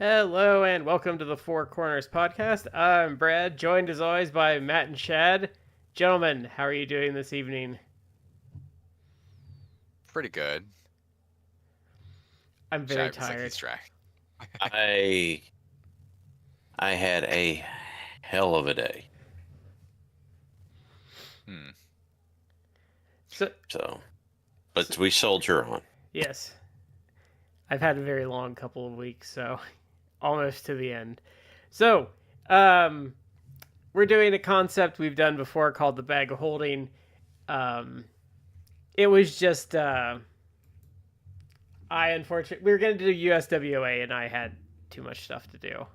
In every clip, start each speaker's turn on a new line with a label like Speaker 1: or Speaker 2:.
Speaker 1: Hello and welcome to the 4Corners podcast. I'm Brad, joined as always by Matt and Chad. Gentlemen, how are you doing this evening?
Speaker 2: Pretty good.
Speaker 1: I'm very
Speaker 2: Shad was like,
Speaker 1: tired.
Speaker 2: he's dry.
Speaker 3: I I had a hell of a day.
Speaker 2: Hmm.
Speaker 1: So,
Speaker 3: But we soldier on.
Speaker 1: yes, I've had a very long couple of weeks, so almost to the end. So, um, we're doing a concept we've done before called the bag of holding. Um, it was just, we were going to do USWA and I had too much stuff to do.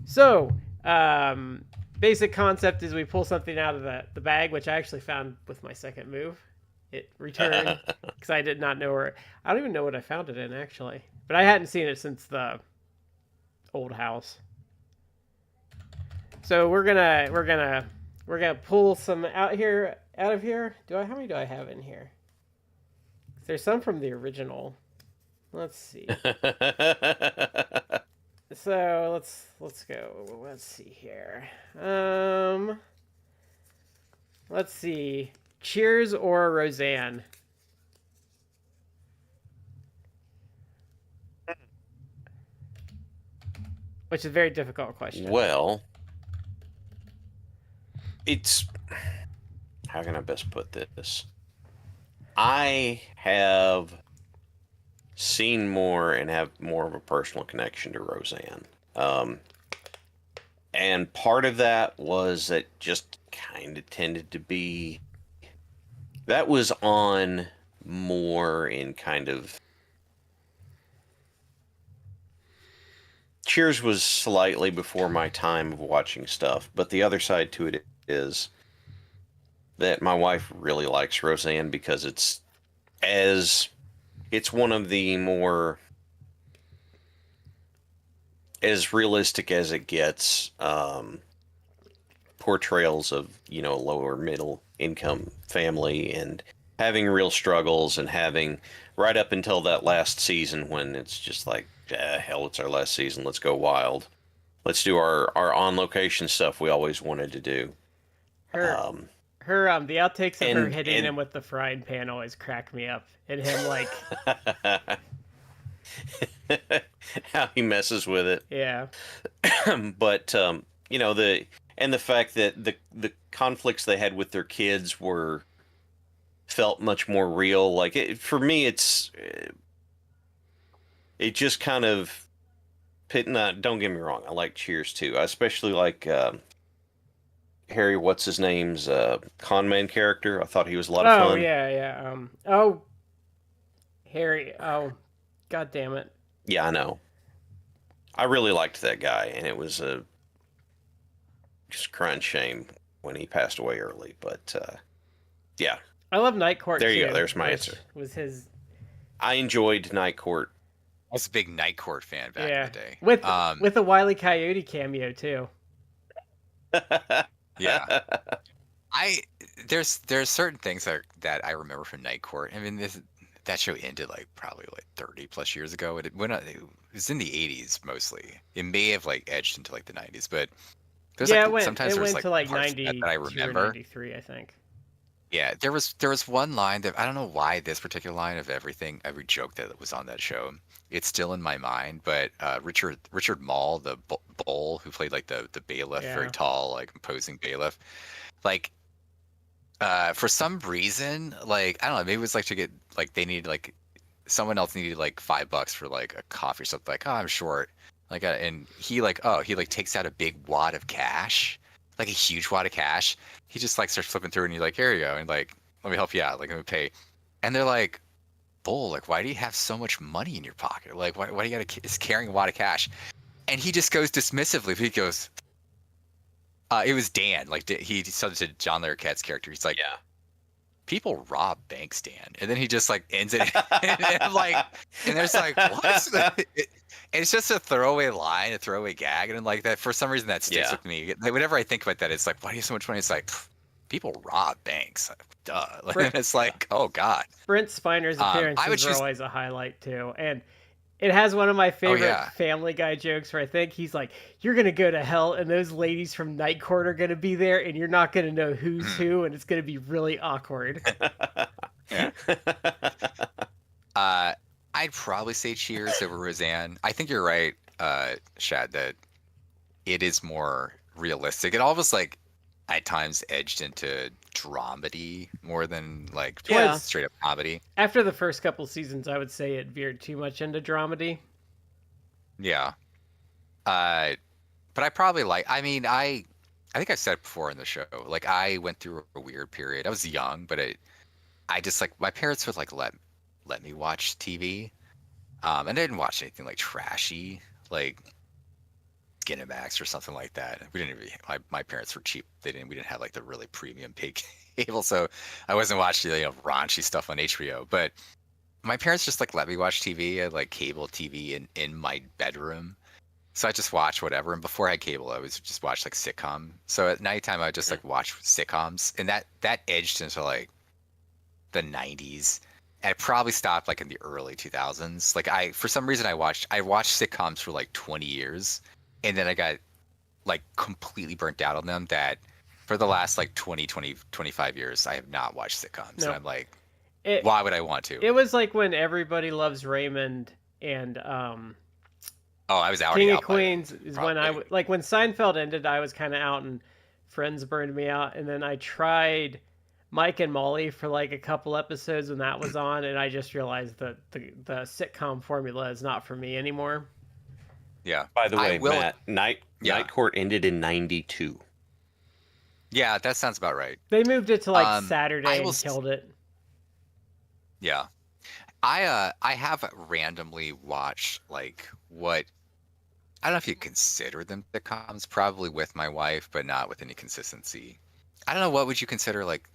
Speaker 1: So, basic concept is we pull something out of the bag, which I actually found with my second move. It returned because I did not know where. I don't even know what I found it in actually, but I hadn't seen it since the old house. So we're gonna pull some out of here. How many do I have in here? There's some from the original. Let's see. So let's go. Let's see here. Let's see. Cheers or Roseanne? Which is a very difficult question.
Speaker 3: Well, it's how can I best put this? I have seen more and have more of a personal connection to Roseanne. And part of that was that just kind of tended to be that was on more in kind of Cheers was slightly before my time of watching stuff, but the other side to it is that my wife really likes Roseanne because it's one of the more as realistic as it gets portrayals of lower middle income family and having real struggles and having right up until that last season when it's just like hell, it's our last season, let's go wild, let's do our on location stuff we always wanted to do.
Speaker 1: Her the outtakes of her hitting
Speaker 3: and
Speaker 1: him with the frying pan always crack me up, and him like
Speaker 3: how he messes with it.
Speaker 1: yeah.
Speaker 3: But the fact that the conflicts they had with their kids felt much more real. Like for me, it just kind of don't get me wrong, I like Cheers too. I especially like Harry, what's his name's con man character. I thought he was a lot of fun.
Speaker 1: Oh yeah. Harry. Oh, god damn it.
Speaker 3: Yeah, I know. I really liked that guy, and it was just a crying shame when he passed away early. But yeah,
Speaker 1: I love Night Court.
Speaker 3: There you
Speaker 1: too,
Speaker 3: go. There's my answer.
Speaker 1: Was his?
Speaker 3: I enjoed Night Court.
Speaker 2: I was a big Night Court fan back in the day.
Speaker 1: With a Wile E. Coyote cameo too.
Speaker 2: Yeah. There's certain things that I remember from Night Court. I mean, that show ended like probably like 30 plus years ago. It was in the 80s mostly. It may have like edged into like the 90s, but there's sometimes
Speaker 1: it went
Speaker 2: like
Speaker 1: to like
Speaker 2: parts
Speaker 1: 90
Speaker 2: that I remember.
Speaker 1: 93, I think.
Speaker 2: Yeah, there was one line that I don't know why this particular line of every joke that was on that show, it's still in my mind. But Richard Mall, the bull who played like the bailiff, very tall, like imposing bailiff, like for some reason, like I don't know, maybe it was like to get like they needed like someone else needed like $5 for like a coffee or something. Like, oh, I'm short, like and he takes out a big wad of cash, like a huge wad of cash. He just like starts flipping through and you're like, here you go. And like, let me help you out. Like, let me pay. And they're like, bull, like, why do you have so much money in your pocket? Like, why do you got is carrying a wad of cash? And he just goes dismissively. He goes, it was Dan. Like, he said to John Larroquette's character. He's like,
Speaker 3: Yeah.
Speaker 2: People rob banks, Dan. And then he just like ends it. and I'm like, and there's like, what? It's just a throwaway line, a throwaway gag, and like that for some reason that sticks with me. Like, whenever I think about that, it's like, why do you have so much money? It's like, people rob banks. Duh. Like, it's like, oh god.
Speaker 1: Brent Spiner's appearances
Speaker 2: are
Speaker 1: always a highlight too, and It has one of my favorite
Speaker 2: yeah.
Speaker 1: Family Guy jokes where I think he's like, "You're gonna go to hell, and those ladies from Night Court are gonna be there, and you're not gonna know who's
Speaker 2: Mhm.
Speaker 1: who, and it's gonna be really awkward."
Speaker 2: Yeah. I'd probably say Cheers over Roseanne. I think you're right, Shad, that it is more realistic. It almost like at times edged into dramedy more than like
Speaker 3: Yeah.
Speaker 2: straight up comedy.
Speaker 1: After the first couple seasons, I would say it veered too much into dramedy.
Speaker 2: Yeah. Uh, but I probably like. I mean, I think I said it before in the show. Like I went through a weird period. I was young, but I just like my parents would like let me watch TV. And I didn't watch anything like trashy, like Skinemax or something like that. We didn't even. My parents were cheap. We didn't have like the really premium pay cable, so I wasn't watching raunchy stuff on HBO. But my parents just like let me watch TV. I had like cable TV in my bedroom. So I just watch whatever. And before I had cable, I was just watch like sitcom. So at nighttime, I would just like watch sitcoms, and that edged into like the 90s. And it probably stopped like in the early 2000s. Like for some reason, I watched sitcoms for like 20 years, and then I got like completely burnt out on them. That for the last like 25 years, I have not watched sitcoms,
Speaker 1: No.
Speaker 2: and I'm like,
Speaker 1: It,
Speaker 2: why would I want to?
Speaker 1: It was like when Everybody Loves Raymond and
Speaker 2: Oh, I was already
Speaker 1: King
Speaker 2: out
Speaker 1: of
Speaker 2: by then,
Speaker 1: Queens is when
Speaker 2: probably.
Speaker 1: like when Seinfeld ended, I was kind of out and Friends burned me out, and then I tried Mike and Molly for like a couple episodes when that was on, and I just realized that the sitcom formula is not for me anymore.
Speaker 2: Yeah.
Speaker 3: By the way,
Speaker 2: I will.
Speaker 3: Matt, Night Court ended in '92.
Speaker 2: Yeah, that sounds about right.
Speaker 1: They moved it to like
Speaker 2: I
Speaker 1: Saturday
Speaker 2: will
Speaker 1: and killed it.
Speaker 2: Yeah. I have randomly watched like what I don't know if you consider them sitcoms, probably with my wife, but not with any consistency. I don't know, what would you consider like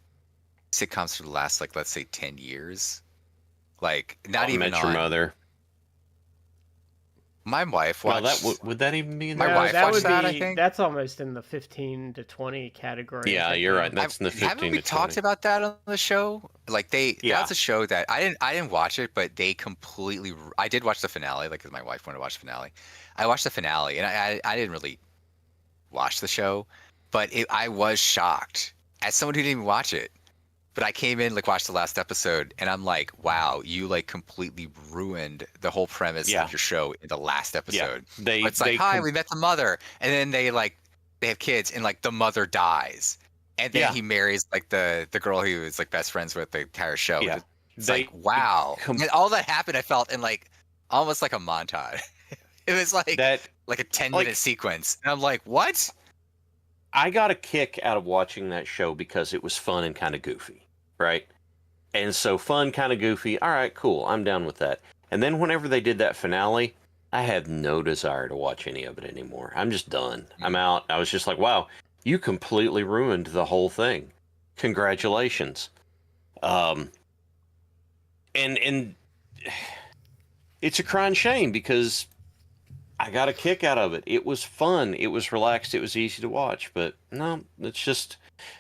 Speaker 2: sitcoms for the last like let's say 10 years? Like not
Speaker 3: How I
Speaker 2: even
Speaker 3: Met Your
Speaker 2: on
Speaker 3: Mother.
Speaker 2: my wife
Speaker 3: Well,
Speaker 2: watched
Speaker 3: would that even be in
Speaker 2: My
Speaker 3: there?
Speaker 1: No,
Speaker 2: wife
Speaker 1: that
Speaker 2: watched
Speaker 1: would
Speaker 2: that, I
Speaker 1: be
Speaker 2: think.
Speaker 1: that's almost in the 15 to 20 category.
Speaker 3: Yeah, you're right. That's in the 15
Speaker 2: haven't we
Speaker 3: to
Speaker 2: talked
Speaker 3: 20.
Speaker 2: about that on the show? Like
Speaker 3: Yeah.
Speaker 2: that's a show that I didn't watch it, but they completely. I did watch the finale, like 'cause my wife wanted to watch the finale. I watched the finale, and I didn't really watch the show, but I was shocked as someone who didn't even watch it. But I came in, like, watched the last episode, and I'm like, wow, you like completely ruined the whole premise
Speaker 3: Yeah.
Speaker 2: of your show in the last episode.
Speaker 3: They
Speaker 2: It's like, hi, we met the mother, and then they have kids, and like the mother dies, and then
Speaker 3: Yeah.
Speaker 2: he marries like the girl he was like best friends with the entire show.
Speaker 3: Yeah.
Speaker 2: It's
Speaker 3: They
Speaker 2: like, wow, and all that happened, I felt in like almost like a montage. It was like
Speaker 3: that
Speaker 2: like a 10-minute sequence, and I'm like, what?
Speaker 3: I got a kick out of watching that show because it was fun and kind of goofy, right? And so fun, kind of goofy. All right, cool. I'm down with that. And then whenever they did that finale, I have no desire to watch any of it anymore. I'm just done. I'm out. I was just like, wow, you completely ruined the whole thing. Congratulations. And it's a crying shame because I got a kick out of it. It was fun. It was relaxed. It was easy to watch. But no, it's just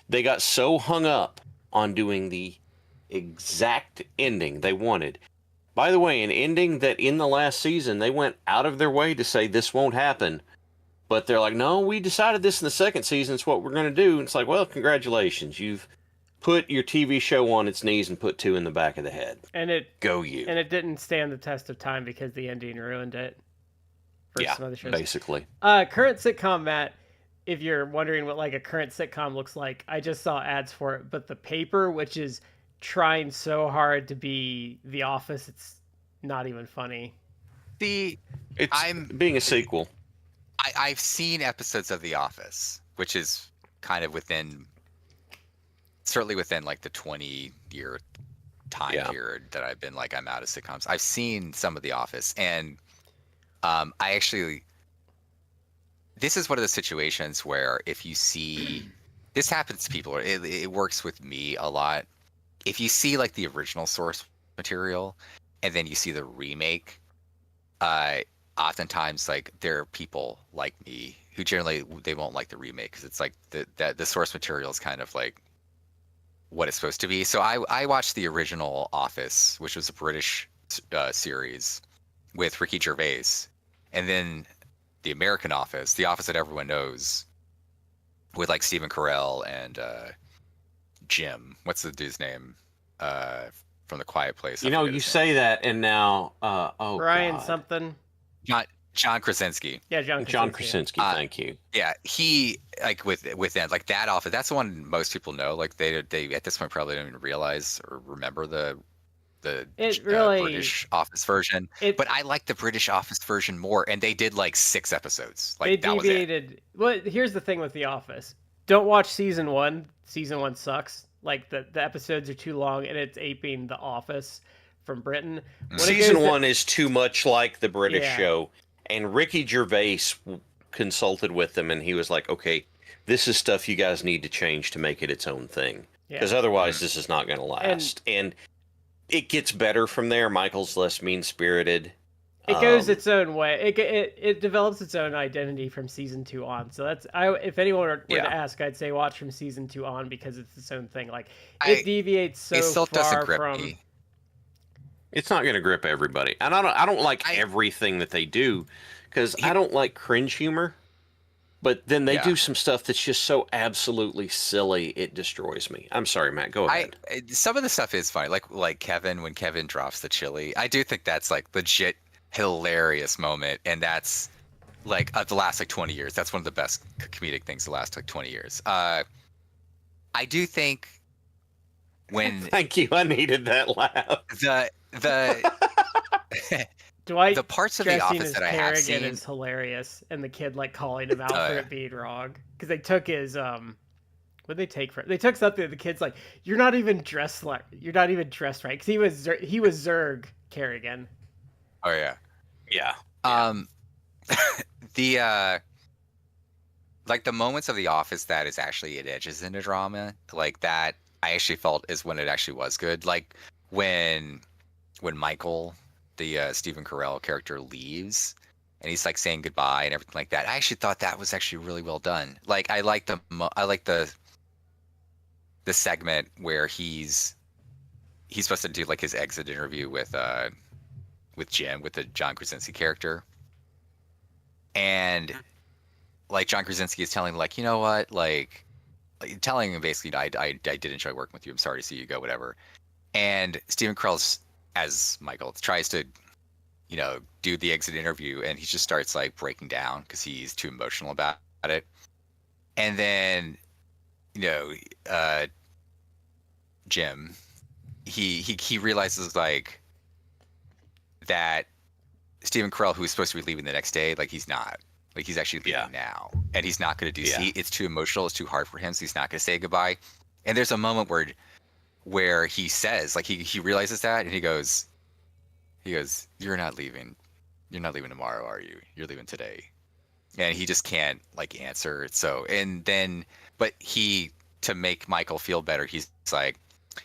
Speaker 3: they got so hung up on doing the exact ending they wanted. By the way, an ending that in the last season they went out of their way to say this won't happen. But they're like, no, we decided this in the second season. It's what we're going to do. And it's like, well, congratulations. You've put your TV show on its knees and put 2 in the back of the head.
Speaker 1: And it
Speaker 3: Go you.
Speaker 1: and it didn't stand the test of time because the ending ruined it.
Speaker 3: Yeah,
Speaker 1: Some other shows.
Speaker 3: basically.
Speaker 1: Current sitcom, Matt. If you're wondering what like a current sitcom looks like, I just saw ads for it. But The Paper, which is trying so hard to be The Office, it's not even funny.
Speaker 3: It's being a sequel.
Speaker 2: I've seen episodes of The Office, which is kind of certainly within like the 20-year time period that I've been like I'm out of sitcoms. I've seen some of The Office, and this is one of the situations where if you see, this happens to people, it works with me a lot. If you see like the original source material and then you see the remake, oftentimes like there are people like me who generally they won't like the remake because it's like the source material is kind of like what it's supposed to be. So I watched the original Office, which was a British series with Ricky Gervais, and then the American Office, the Office that everyone knows, with like Stephen Carell and Jim. What's the dude's name? From The Quiet Place.
Speaker 3: You know, you say that, and now,
Speaker 1: Brian
Speaker 3: God.
Speaker 1: something.
Speaker 2: John Krasinski.
Speaker 1: Yeah,
Speaker 3: John Krasinski. Thank you.
Speaker 2: Yeah, he like with them, like that Office. That's the one most people know. Like they at this point probably don't even realize or remember the British Office version. But I like the British Office version more, and they did like 6 episodes. Like
Speaker 1: they deviated. Well, here's the thing with The Office. Don't watch season 1. Season 1 sucks. Like the episodes are too long, and it's aping The Office from Britain.
Speaker 3: Season 1 is too much like the British show. And Ricky Gervais consulted with them, and he was like, okay, this is stuff you guys need to change to make it its own thing. Because otherwise this is not going to last. And it gets better from there. Michael's less mean-spirited.
Speaker 1: It goes its own way. It develops its own identity from season 2 on. So that's if anyone were to ask, I'd say watch from season 2 on because it's its own thing. Like it deviates so far from.
Speaker 2: Me.
Speaker 3: It's not going to grip everybody, and I don't like everything that they do because I don't like cringe humor. But then they do some stuff that's just so absolutely silly it destroys me. I'm sorry, Matt. Go ahead.
Speaker 2: Some of the stuff is funny, like Kevin when Kevin drops the chili. I do think that's like legit hilarious moment, and that's like of the last like 20 years. That's one of the best comedic things the last like 20 years. I do think when
Speaker 3: thank you, I needed that laugh.
Speaker 2: The
Speaker 1: Dwight
Speaker 2: the parts of The Office that I have seen
Speaker 1: is hilarious, and the kid like calling him out for it being wrong because they took his what they take for it? They took something. The kid's like, you're not even dressed right because he was Zurg Kerrigan.
Speaker 2: Oh yeah. The like the moments of The Office that is actually it edges into drama like that I actually felt is when it actually was good. Like when Michael, the Stephen Carell character, leaves and he's like saying goodbye and everything like that. I actually thought that was actually really well done. Like I like the segment where he's supposed to do like his exit interview with Jim, with the John Krasinski character, and like John Krasinski is telling like, you know what, like telling him basically, I did enjoy working with you. I'm sorry to see you go, whatever. And Stephen Carell's as Michael tries to, you know, do the exit interview, and he just starts like breaking down because he's too emotional about it. And then, you know, Jim, he realizes like that Stephen Carell, who's supposed to be leaving the next day, like he's not. Like he's actually leaving now, and he's not going to do. It's too emotional. It's too hard for him, so he's not going to say goodbye. And there's a moment where he says, like he realizes that, and he goes, "You're not leaving. You're not leaving tomorrow, are you? You're leaving today." And he just can't like answer. So but to make Michael feel better, he's like,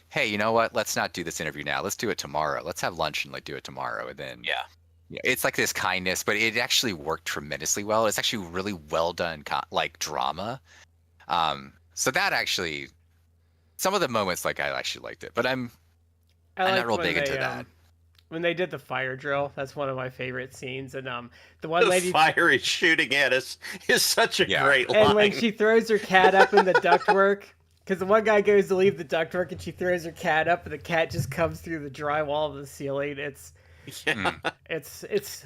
Speaker 2: "Hey, you know what? Let's not do this interview now. Let's do it tomorrow. Let's have lunch and like do it tomorrow." And then it's like this kindness, but it actually worked tremendously well. It's actually really well done, like drama. So that actually, some of the moments, like I actually liked it, but I'm not real big into that.
Speaker 1: When they did the fire drill, that's one of my favorite scenes. And the one lady,
Speaker 3: fire is shooting at us is such a great line.
Speaker 1: And when she throws her cat up in the ductwork, because the one guy goes to leave the ductwork and she throws her cat up, and the cat just comes through the drywall of the ceiling. It's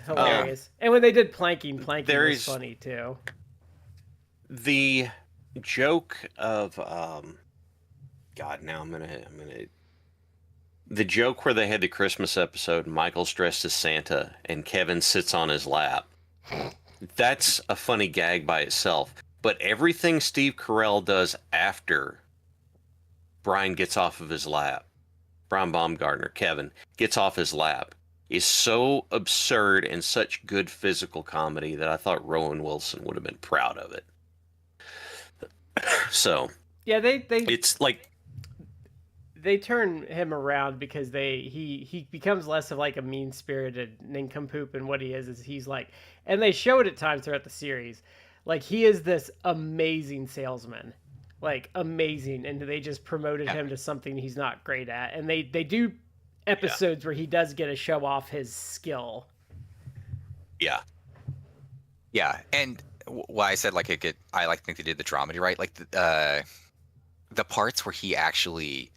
Speaker 1: hilarious. And when they did planking was funny too.
Speaker 3: The joke of God, now I'm gonna the joke where they had the Christmas episode, Michael's dressed as Santa and Kevin sits on his lap. That's a funny gag by itself. But everything Steve Carell does after Brian gets off of his lap, Brian Baumgartner, Kevin, gets off his lap, is so absurd and such good physical comedy that I thought Rowan Wilson would have been proud of it. So
Speaker 1: yeah,
Speaker 3: it's like
Speaker 1: they turn him around because he becomes less of like a mean-spirited nincompoop, and what he is he's like, and they show it at times throughout the series, like he is this amazing salesman, like amazing, and they just promoted him to something he's not great at, and they do episodes where he does get to show off his skill,
Speaker 3: Yeah.
Speaker 2: Yeah, and why I said like I like think they did the dramedy right, like the parts where he actually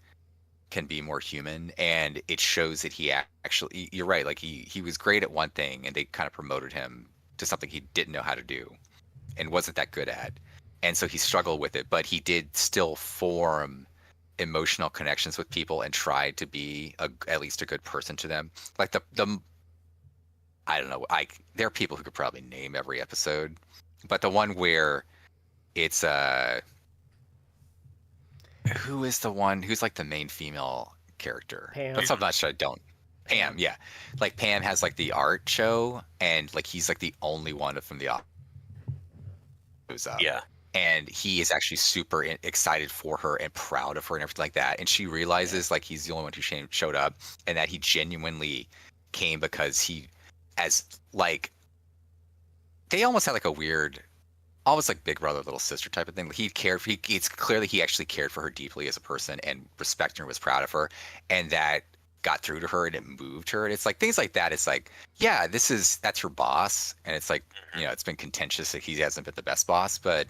Speaker 2: can be more human, and it shows that he actually, you're right, like he was great at one thing, and they kind of promoted him to something he didn't know how to do and wasn't that good at, and so he struggled with it, but he did still form emotional connections with people and tried to be at least a good person to them. Like the I don't know, there are people who could probably name every episode, but the one where it's who is the one who's like the main female character?
Speaker 1: Pam.
Speaker 2: That's how much I don't. Pam, yeah. Like Pam has like the art show, and like he's like the only one from the who's up.
Speaker 3: Yeah.
Speaker 2: And he is actually super excited for her and proud of her and everything like that. And she realizes like he's the only one who showed up, and that he genuinely came because he, as like, they almost had like a weird, almost like big brother little sister type of thing. He cared for, it's clearly he actually cared for her deeply as a person and respected her, was proud of her, and that got through to her and it moved her. And it's like things like that. It's like, yeah, that's your boss, and it's like, you know, it's been contentious that he hasn't been the best boss, but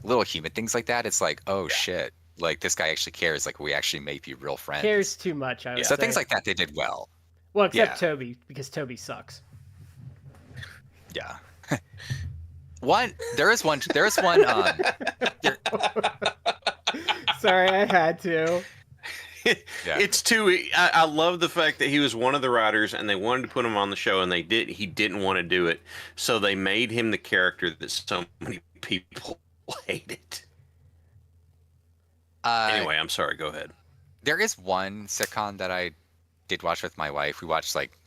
Speaker 2: little human things like that, it's like, oh shit, like this guy actually cares, like we actually may be real friends.
Speaker 1: Cares too much, I would
Speaker 2: So
Speaker 1: say.
Speaker 2: things like that they did well.
Speaker 1: Well, except Toby, because Toby sucks.
Speaker 2: Yeah. There is one there,
Speaker 1: Sorry, I had to.
Speaker 3: Yeah. It's too. I love the fact that he was one of the writers, and they wanted to put him on the show, and he didn't want to do it, so they made him the character that so many people hated. Anyway, I'm sorry. Go ahead.
Speaker 2: There is one sitcom that I did watch with my wife. We watched like,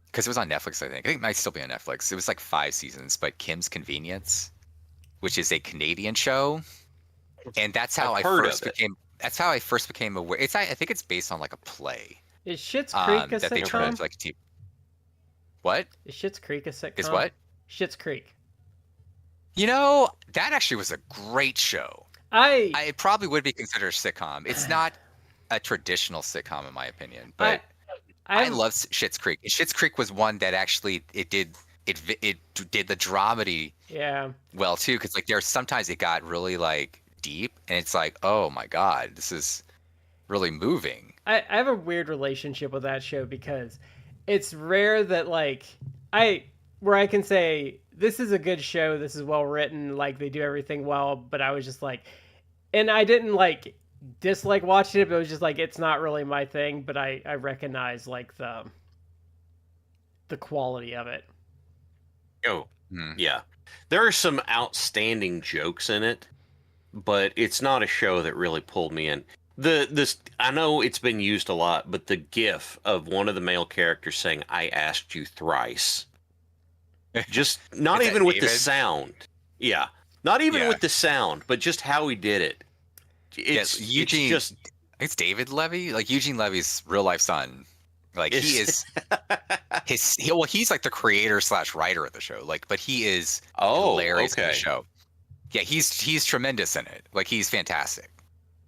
Speaker 2: because it was on Netflix, I think. It might still be on Netflix. It was like 5 seasons, but Kim's Convenience, which is a Canadian show, and that's how I first became aware. I think it's based on like a play.
Speaker 1: Is Schitt's Creek a
Speaker 2: that they turned
Speaker 1: sitcom?
Speaker 2: into like a TV. What?
Speaker 1: Is Schitt's Creek a sitcom?
Speaker 2: Is what?
Speaker 1: Schitt's Creek.
Speaker 2: You know, that actually was a great show. It probably would be considered a sitcom. It's not a traditional sitcom in my opinion, but I love Schitt's Creek. Schitt's Creek was one that actually it did the dramedy well too, because like there's sometimes it got really like deep, and it's like, oh my god, this is really moving.
Speaker 1: I have a weird relationship with that show because it's rare that like where I can say this is a good show, this is well written, like they do everything well, but I was just like, and I didn't like dislike watching it, but it was just like it's not really my thing, but I recognize like the quality of it.
Speaker 3: Yeah, there are some outstanding jokes in it, but it's not a show that really pulled me in. I know it's been used a lot, but the gif of one of the male characters saying "I asked you thrice," just not even with the sound. Yeah, not even with the sound, but just how he did it. It's
Speaker 2: David Levy, like Eugene Levy's real life son. Like he is he's like the creator / writer of the show. Like, but he is hilarious in the show. Yeah, he's tremendous in it. Like he's fantastic.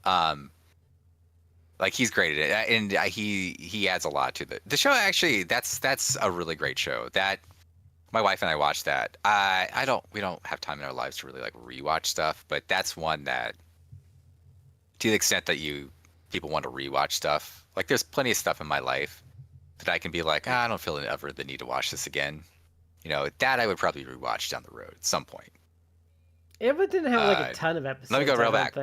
Speaker 2: Like he's great at it, and he adds a lot to the show. Actually, that's a really great show. That my wife and I watched that. We don't have time in our lives to really like rewatch stuff, but that's one that, to the extent that people want to rewatch stuff, like there's plenty of stuff in my life that I can be like, I don't feel ever the need to watch this again. You know, that I would probably rewatch down the road at some point.
Speaker 1: It didn't have like a ton of episodes.
Speaker 2: Let me go real back.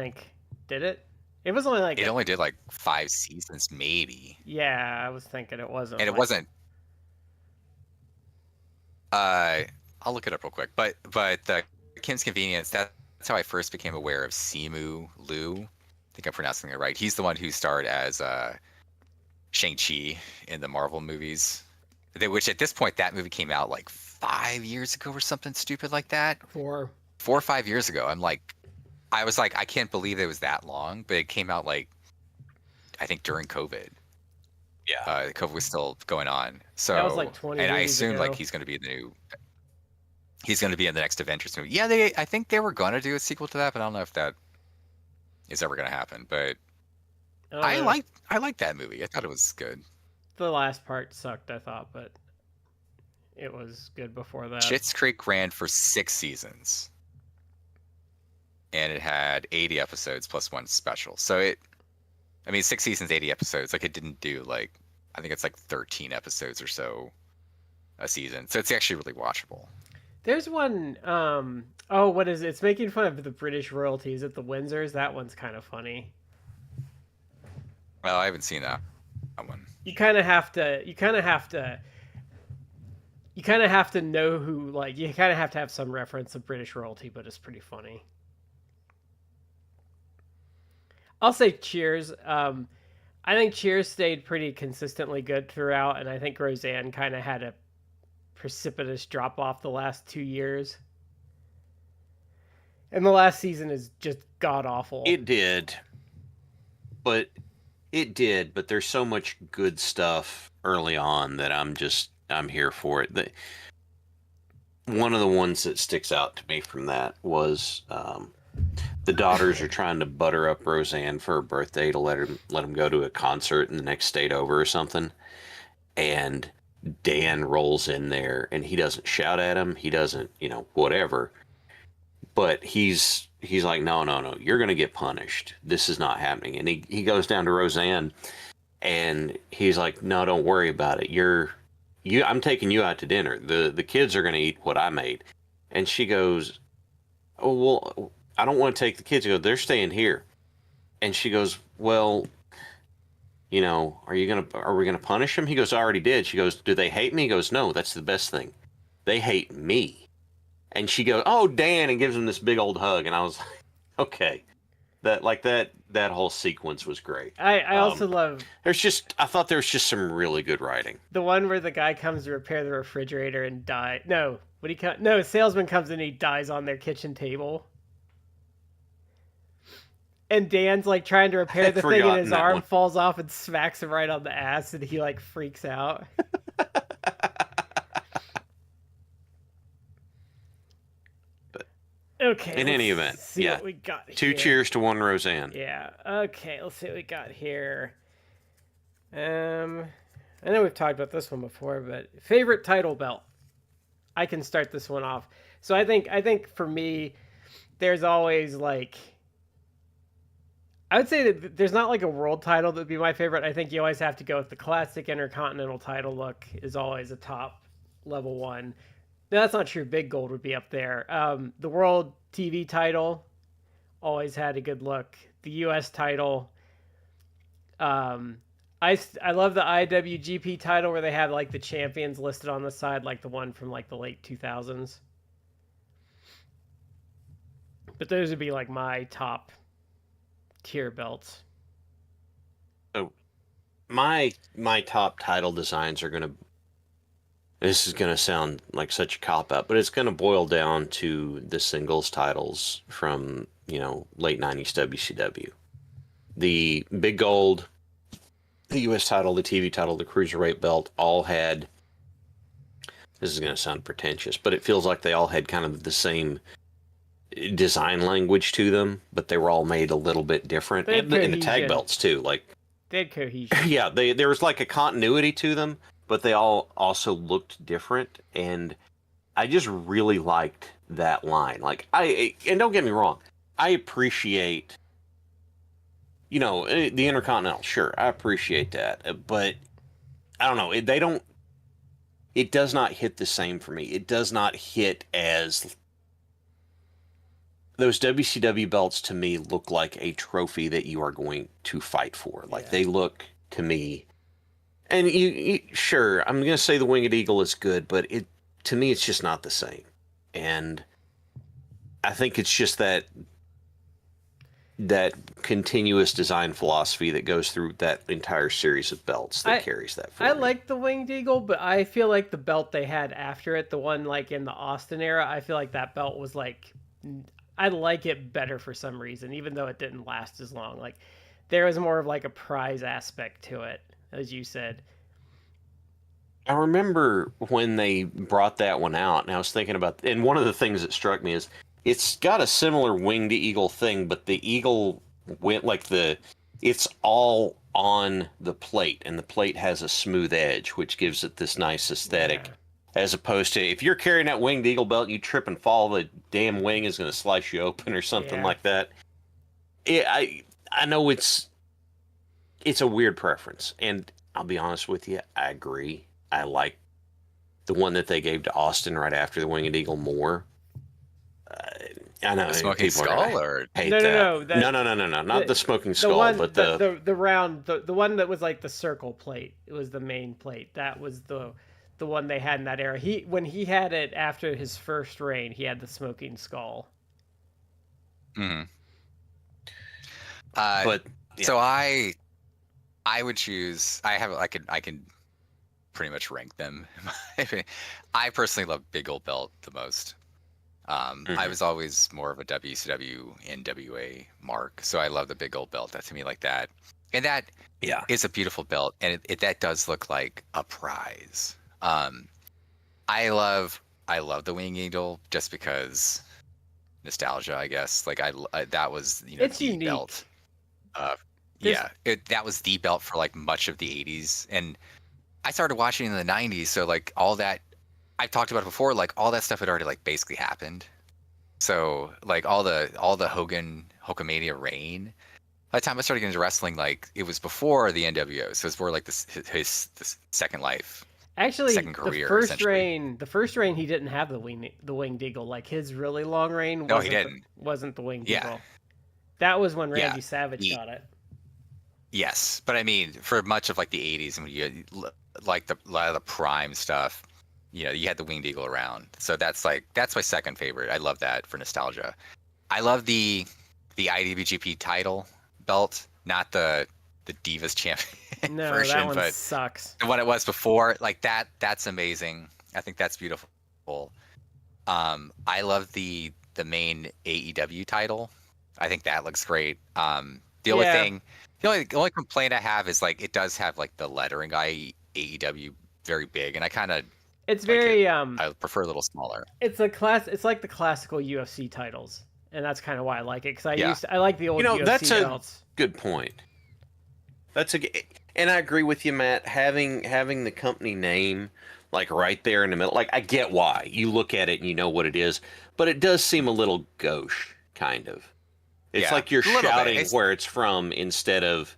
Speaker 1: Did it? It was only like
Speaker 2: it only did like 5 seasons, maybe.
Speaker 1: Yeah, I was thinking it wasn't.
Speaker 2: And it wasn't. I'll look it up real quick. But the Kim's Convenience, that's how I first became aware of Simu Liu. I think I'm pronouncing it right. He's the one who starred as Shang-Chi in the Marvel movies. Which at this point, that movie came out like 5 years ago or something stupid like that.
Speaker 1: 4
Speaker 2: or 5 years ago. I was like, I can't believe it was that long, but it came out like, I think during COVID. Yeah. COVID was still going on. So
Speaker 1: that was like 20
Speaker 2: and I
Speaker 1: years
Speaker 2: assumed
Speaker 1: ago.
Speaker 2: like he's going to be in the next Avengers movie. Yeah, I think they were going to do a sequel to that, but I don't know if that is ever going to happen. But I liked that movie. I thought it was good.
Speaker 1: The last part sucked, I thought, but it was good before that.
Speaker 2: Schitt's Creek ran for 6 seasons. And it had 80 episodes plus one special. So 6 seasons, 80 episodes. Like, it didn't do, like, I think it's like 13 episodes or so a season. So it's actually really watchable.
Speaker 1: There's one, what is it? It's making fun of the British royalty. Is it the Windsors? That one's kind of funny.
Speaker 2: Well, I haven't seen that one.
Speaker 1: You kind of have to know who, like, you kind of have to have some reference of British royalty, but it's pretty funny. I'll say Cheers. I think Cheers stayed pretty consistently good throughout, and I think Roseanne kind of had a precipitous drop off the last 2 years. And the last season is just god awful.
Speaker 3: It did. But there's so much good stuff early on that I'm here for it. One of the ones that sticks out to me from that was the daughters are trying to butter up Roseanne for her birthday to let him go to a concert in the next state over or something. And Dan rolls in there and he doesn't shout at him. He doesn't, whatever. But he's like, no, you're going to get punished. This is not happening. And he goes down to Roseanne and he's like, no, don't worry about it. I'm taking you out to dinner. The kids are going to eat what I made. And she goes, oh, well, I don't want to take the kids. He goes, they're staying here. And she goes, well, are we going to punish them? He goes, I already did. She goes, do they hate me? He goes, no, that's the best thing. They hate me. And she goes, oh, Dan, and gives him this big old hug. And I was like, okay. That whole sequence was great.
Speaker 1: I also love...
Speaker 3: I thought there was just some really good writing.
Speaker 1: The one where the guy comes to repair the refrigerator and a salesman comes in and he dies on their kitchen table. And Dan's like trying to repair the thing and his arm falls off and smacks him right on the ass and he like freaks out.
Speaker 3: But
Speaker 1: okay.
Speaker 3: In any event,
Speaker 1: see what we got here.
Speaker 3: 2 cheers to 1 Roseanne.
Speaker 1: Yeah. Okay, let's see what we got here. I know we've talked about this one before, but favorite title belt. I can start this one off. So I think for me, there's always like, I would say that there's not like a world title that would be my favorite. I think you always have to go with the classic Intercontinental title look is always a top level one. No, that's not true. Big Gold would be up there. The World TV title always had a good look. The US title. I love the IWGP title where they have like the champions listed on the side, like the one from like the late 2000s. But those would be like my top tier belts.
Speaker 3: So my top title designs are going to, this is going to sound like such a cop-out, but it's going to boil down to the singles titles from, late 90s WCW. The Big Gold, the US title, the TV title, the Cruiserweight belt all had, this is going to sound pretentious, but it feels like they all had kind of the same design language to them, but they were all made a little bit different. And the tag belts too, like
Speaker 1: they had cohesion.
Speaker 3: Yeah, there was like a continuity to them, but they all also looked different, and I just really liked that line. Like and don't get me wrong, I appreciate the Intercontinental, sure, I appreciate that, but I don't know, it does not hit the same for me. It does not hit as, those WCW belts to me look like a trophy that you are going to fight for. Like they look to me, and sure, I'm going to say the Winged Eagle is good, but to me it's just not the same. And I think it's just that continuous design philosophy that goes through that entire series of belts that carries that for me.
Speaker 1: I like the Winged Eagle, but I feel like the belt they had after it, the one like in the Austin era, I feel like that belt was like, I like it better for some reason, even though it didn't last as long. Like there was more of like a prize aspect to it, as you said.
Speaker 3: I remember when they brought that one out, and I was thinking about, and one of the things that struck me is it's got a similar Winged Eagle thing, but the eagle went like it's all on the plate, and the plate has a smooth edge, which gives it this nice aesthetic as opposed to if you're carrying that winged eagle belt and you trip and fall, the damn wing is going to slice you open or something
Speaker 1: Yeah.
Speaker 3: like that. I know it's a weird preference, and I'll be honest with you, I agree. I like the one that they gave to Austin right after the winged eagle more. I know
Speaker 2: The smoking
Speaker 3: people are
Speaker 2: skull,
Speaker 3: gonna
Speaker 2: or
Speaker 3: hate
Speaker 1: No,
Speaker 3: that.
Speaker 1: no,
Speaker 3: Not the smoking
Speaker 1: the
Speaker 3: skull,
Speaker 1: one,
Speaker 3: but
Speaker 1: the round, the one that was like the circle plate. It was the main plate. That was the one they had in that era. When he had it after his first reign, he had the smoking skull.
Speaker 2: Mhm.
Speaker 3: but yeah.
Speaker 2: So I would choose. I can pretty much rank them. I personally love Big Old Belt the most. I was always more of a WCW NWA mark, so I love the Big Old Belt. That to me like that, and that is a beautiful belt, and that does look like a prize. I love the Wing Eagle just because nostalgia, I guess. Like that was
Speaker 1: It's
Speaker 2: the
Speaker 1: unique.
Speaker 2: belt.
Speaker 1: There's-
Speaker 2: That was the belt for like much of the 80s, and I started watching in the 90s, so like all that I've talked about it before, like all that stuff had already like basically happened. So like all the Hulkamania reign. By the time I started getting into wrestling, like it was before the NWO, so it's more like his second life.
Speaker 1: Actually,
Speaker 2: second career,
Speaker 1: the first reign, he didn't have the winged eagle. Like his really long reign.
Speaker 2: No, he didn't.
Speaker 1: Wasn't the winged
Speaker 2: Yeah.
Speaker 1: eagle. That was when Randy
Speaker 2: Yeah.
Speaker 1: Savage got it.
Speaker 2: Yes, but I mean, for much of like the 80s, and when you like a lot of the prime stuff, you had the Winged Eagle around. So that's my second favorite. I love that for nostalgia. I love the IWGP title belt, not the Divas champion
Speaker 1: No,
Speaker 2: version,
Speaker 1: that one
Speaker 2: but
Speaker 1: sucks.
Speaker 2: the one it was before. Like that's amazing. I think that's beautiful. I love the main AEW title. I think that looks great. The only complaint I have is like it does have like the lettering AEW very big, and I kind of
Speaker 1: It's very
Speaker 2: I prefer a little smaller.
Speaker 1: It's like the classical UFC titles, and that's kind of why I like it, because I like the old UFC
Speaker 3: that's
Speaker 1: belts.
Speaker 3: a good point. And I agree with you, Matt. Having the company name like right there in the middle, like I get why. You look at it and you know what it is, but it does seem a little gauche, kind of. It's like you're shouting where it's from instead of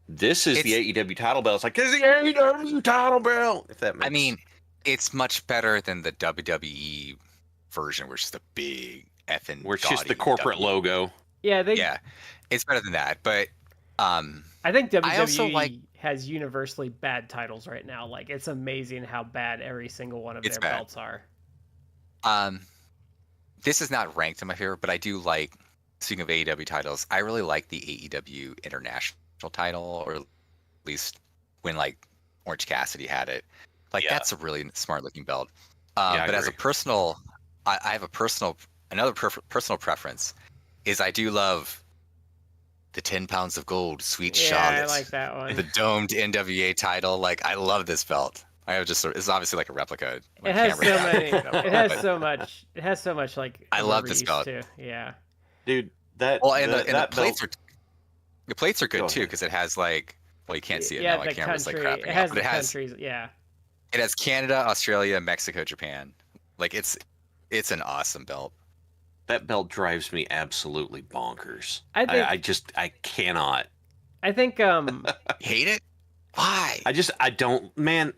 Speaker 3: this is the AEW title belt. It's like, this is the AEW title belt. If that makes
Speaker 2: I mean, it's much better than the WWE version, which is the big effing
Speaker 3: where it's just the corporate logo.
Speaker 1: Yeah,
Speaker 2: it's better than that. But
Speaker 1: I think WWE
Speaker 2: I also
Speaker 1: has universally bad titles right now. Like it's amazing how bad every single one of their belts are.
Speaker 2: This is not ranked in my favorite, but I do like. Speaking of AEW titles, I really like the AEW International title, or at least when like Orange Cassidy had it. Like that's a really smart looking belt. But as a personal, I have another personal preference is I do love the 10 pounds of gold, Sweet Charlotte.
Speaker 1: I like that one.
Speaker 2: The domed NWA title. Like I love this belt. I have it's obviously like a replica.
Speaker 1: It has so many. It has so much like.
Speaker 2: I love this belt.
Speaker 1: Too. Yeah.
Speaker 3: Dude,
Speaker 2: the plates are good too, because it has like, well, you can't see it now. My camera's like crapping out, but it has countries. Yeah. It has Canada, Australia, Mexico, Japan. Like it's an awesome belt.
Speaker 3: That belt drives me absolutely bonkers. I cannot.
Speaker 1: I think
Speaker 2: hate it. Why?
Speaker 3: I don't. Man,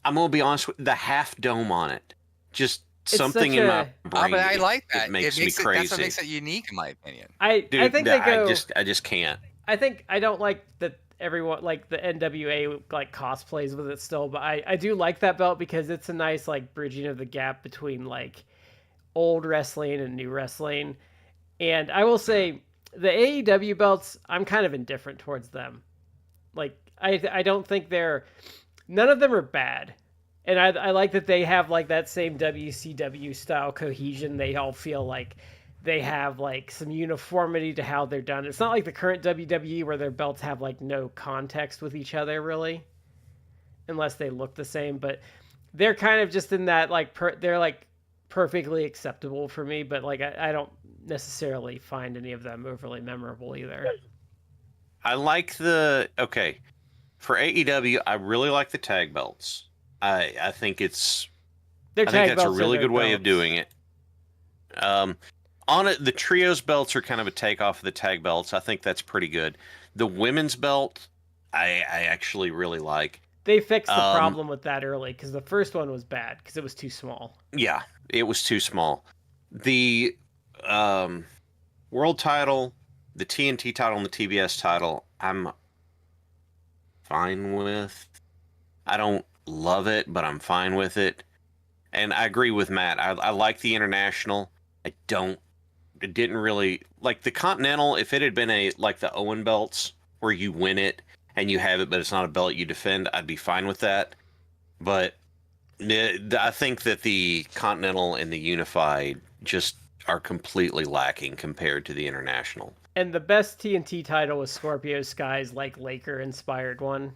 Speaker 3: I'm gonna be honest with the half dome on it. Just. Something in my brain.
Speaker 2: But I like that.
Speaker 3: It makes me crazy.
Speaker 2: That's what makes it unique, in my opinion.
Speaker 1: I think they go.
Speaker 3: I just can't.
Speaker 1: I don't like that everyone like the NWA like cosplays with it still, but I do like that belt because it's a nice like bridging of the gap between like old wrestling and new wrestling. And I will say the AEW belts, I'm kind of indifferent towards them. Like I don't think none of them are bad. And I like that they have like that same WCW style cohesion. They all feel like they have like some uniformity to how they're done. It's not like the current WWE where their belts have like no context with each other really, unless they look the same. But they're kind of just in that like they're like perfectly acceptable for me. But like I don't necessarily find any of them overly memorable either.
Speaker 3: I like for AEW. I really like the tag belts. I think
Speaker 1: Their
Speaker 3: I think
Speaker 1: tag
Speaker 3: that's a
Speaker 1: belts are
Speaker 3: really
Speaker 1: their
Speaker 3: good way of
Speaker 1: belts.
Speaker 3: doing it. On it, the trios belts are kind of a takeoff of the tag belts. I think that's pretty good. The women's belt, I actually really like.
Speaker 1: They fixed the
Speaker 3: Um,
Speaker 1: problem with that early because the first one was bad because it was too small.
Speaker 3: yeah, it was too small. The world title, the TNT title, and the TBS title, I'm fine with. I don't love it, but I'm fine with it. And I agree with Matt. I like the international. I don't. It didn't really like the Continental. If it had been like the Owen belts where you win it and you have it, but it's not a belt you defend, I'd be fine with that. But I think that the Continental and the Unified just are completely lacking compared to the international.
Speaker 1: And the best TNT title was Scorpio Sky's like Laker inspired one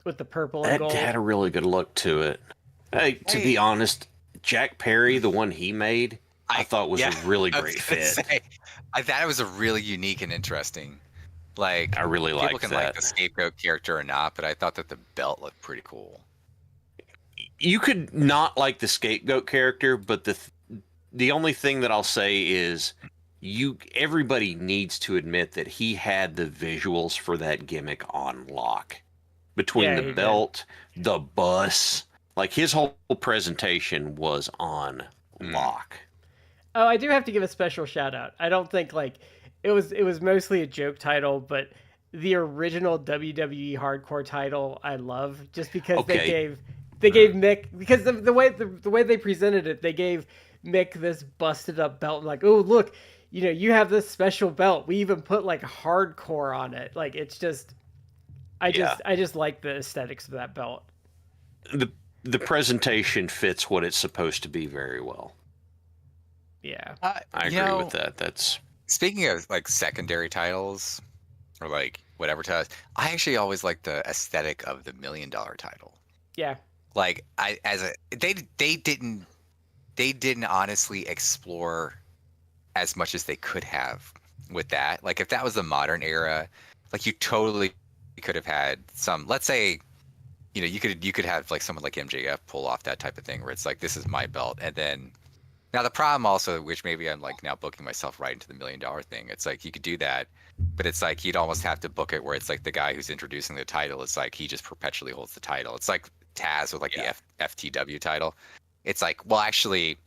Speaker 1: with the purple and
Speaker 3: That
Speaker 1: gold.
Speaker 3: had a really good look to it. Hey, to be honest, Jack Perry, the one he made, I thought was a really great fit.
Speaker 2: I thought it was a really unique and interesting. Like
Speaker 3: I really
Speaker 2: people
Speaker 3: liked
Speaker 2: can
Speaker 3: that.
Speaker 2: like the scapegoat character or not, but I thought that the belt looked pretty cool.
Speaker 3: You could not like the scapegoat character, but the only thing that I'll say is everybody needs to admit that he had the visuals for that gimmick on lock. Between
Speaker 1: Yeah,
Speaker 3: the
Speaker 1: he
Speaker 3: belt, the bus, like his whole presentation was on lock.
Speaker 1: Oh, I do have to give a special shout out. I don't think like it was mostly a joke title, but the original WWE Hardcore title I love just because
Speaker 3: Okay.
Speaker 1: they gave Mick because the way they presented it, they gave Mick this busted up belt and like, oh look, you have this special belt. We even put like hardcore on it. Like it's just I just like the aesthetics of that belt.
Speaker 3: The presentation fits what it's supposed to be very well.
Speaker 1: Yeah.
Speaker 3: I agree with that. That's
Speaker 2: Speaking of like secondary titles or like whatever titles, I actually always like the aesthetic of the $1 million title.
Speaker 1: Yeah.
Speaker 2: Like they didn't honestly explore as much as they could have with that. Like if that was the modern era, like you totally could have had some, let's say, you could have like someone like MJF pull off that type of thing where it's like, this is my belt. And then now the problem also, which maybe I'm like now booking myself right into the $1 million thing. It's like you could do that, but it's like you'd almost have to book it where it's like the guy who's introducing the title, it's like he just perpetually holds the title. It's like Taz with like the FTW title. It's like, well, actually,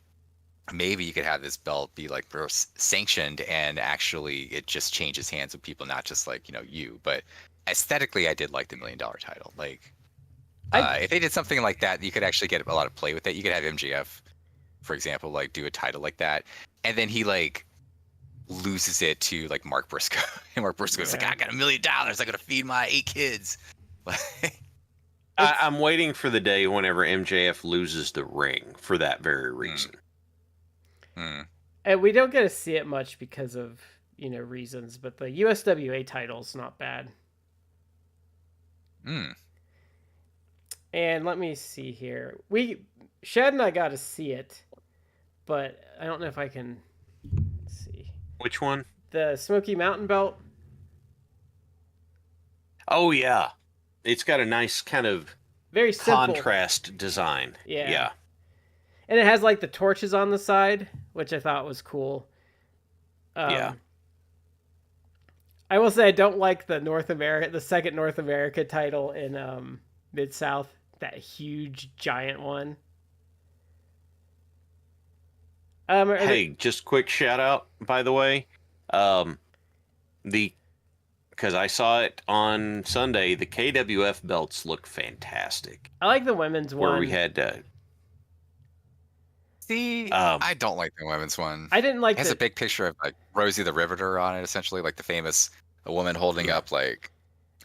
Speaker 2: maybe you could have this belt be like sanctioned and actually it just changes hands with people, not just like, you. But aesthetically, I did like the $1 million title. Like, if they did something like that, you could actually get a lot of play with it. You could have MJF, for example, like do a title like that, and then he like loses it to like Mark Briscoe, and Mark Briscoe's like, I got $1 million, I gotta feed my 8 kids.
Speaker 3: I'm waiting for the day whenever MJF loses the ring for that very reason.
Speaker 1: And we don't get to see it much because of reasons, but the USWA title's not bad. And let me see here. Shad and I got to see it, but I don't know if I can see.
Speaker 3: Which one?
Speaker 1: The Smoky Mountain belt.
Speaker 3: Oh yeah, it's got a nice kind of
Speaker 1: very simple
Speaker 3: contrast design. Yeah.
Speaker 1: And it has like the torches on the side, which I thought was cool.
Speaker 3: Yeah.
Speaker 1: I will say I don't like the second North America title in Mid-South, that huge giant one.
Speaker 3: Hey, just quick shout out, by the way. Because I saw it on Sunday, the KWF belts look fantastic.
Speaker 1: I like the women's one.
Speaker 3: Where we had
Speaker 2: See, I don't like the women's one.
Speaker 1: I didn't like
Speaker 2: it has a big picture of like Rosie the Riveter on it, essentially, like the famous woman holding up like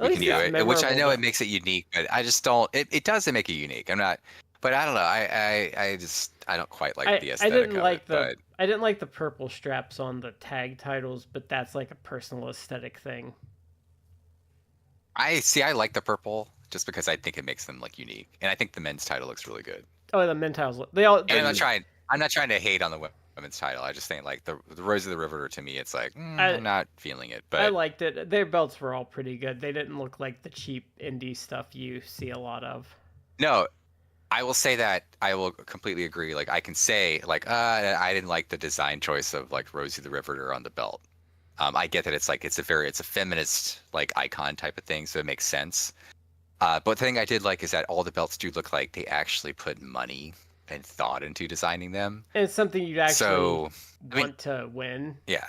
Speaker 2: we can do it, which I know it makes it unique, but I just don't. It does make it unique. I'm not, but I don't know. I don't quite like the aesthetic
Speaker 1: I didn't like the purple straps on the tag titles, but that's like a personal aesthetic thing.
Speaker 2: I like the purple just because I think it makes them like unique, and I think the men's title looks really good.
Speaker 1: Oh, the men's titles.
Speaker 2: I'm not trying to hate on the women's title. I just think like the Rose of the Riveter, to me, it's like I'm not feeling it. But
Speaker 1: I liked it. Their belts were all pretty good. They didn't look like the cheap indie stuff you see a lot of.
Speaker 2: No, I will say that I will completely agree. Like I can say like I didn't like the design choice of like Rosie the Riveter on the belt. I get that it's like it's a feminist like icon type of thing, so it makes sense. But the thing I did like is that all the belts do look like they actually put money and thought into designing them.
Speaker 1: And it's something you'd actually
Speaker 2: So I mean,
Speaker 1: want to win.
Speaker 2: yeah,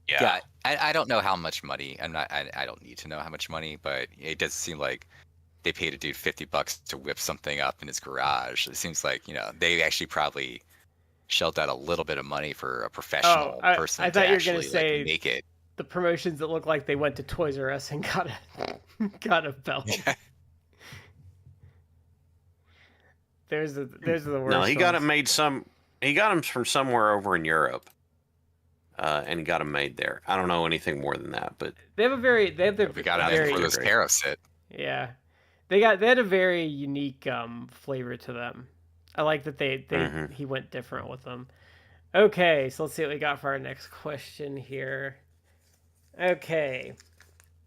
Speaker 3: Yeah.
Speaker 2: yeah. I don't know how much money. I don't need to know how much money, but it does seem like they paid a dude $50 to whip something up in his garage. It seems like, they actually probably shelled out a little bit of money for a professional person
Speaker 1: I
Speaker 2: to
Speaker 1: thought you were
Speaker 2: actually
Speaker 1: gonna say
Speaker 2: like make it.
Speaker 1: the promotions that look like they went to Toys R Us and got a belt.
Speaker 2: Yeah.
Speaker 1: There's the worst.
Speaker 3: No, he got
Speaker 1: ones.
Speaker 3: it made he got them from somewhere over in Europe. And he got them made there. I don't know anything more than that, but
Speaker 1: They have the
Speaker 2: We got
Speaker 3: That's
Speaker 2: him
Speaker 1: very
Speaker 2: before those
Speaker 3: great.
Speaker 2: tariffs hit.
Speaker 1: yeah. They had a very unique flavor to them. I like that he went different with them. Okay, so let's see what we got for our next question here. Okay,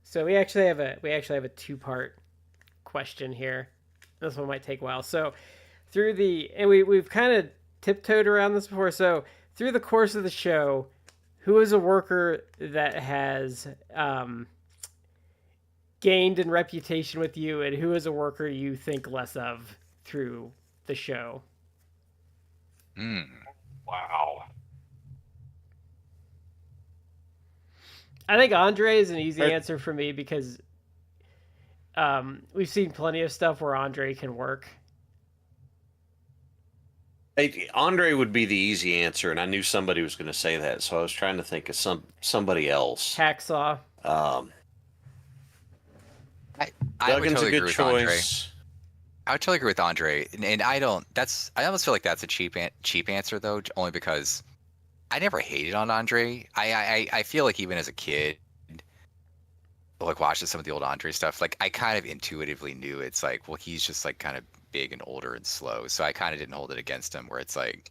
Speaker 1: so we actually have a two-part question here. This one might take a while. So we've kind of tiptoed around this before. So through the course of the show, who is a worker that has gained in reputation with you, and who is a worker you think less of through the show?
Speaker 3: wow.
Speaker 1: I think Andre is an easy answer for me because we've seen plenty of stuff where Andre can work.
Speaker 3: Andre would be the easy answer, and I knew somebody was going to say that, so I was trying to think of somebody else.
Speaker 1: Hacksaw.
Speaker 2: I would
Speaker 3: Duggan's
Speaker 2: totally
Speaker 3: a
Speaker 2: agree
Speaker 3: good
Speaker 2: with Andre.
Speaker 3: choice.
Speaker 2: I would totally agree with Andre, and I almost feel like that's a cheap answer though, only because I never hated on Andre. I feel like even as a kid, like watching some of the old Andre stuff, like I kind of intuitively knew it's like, well, he's just like kind of big and older and slow, so I kind of didn't hold it against him. Where it's like,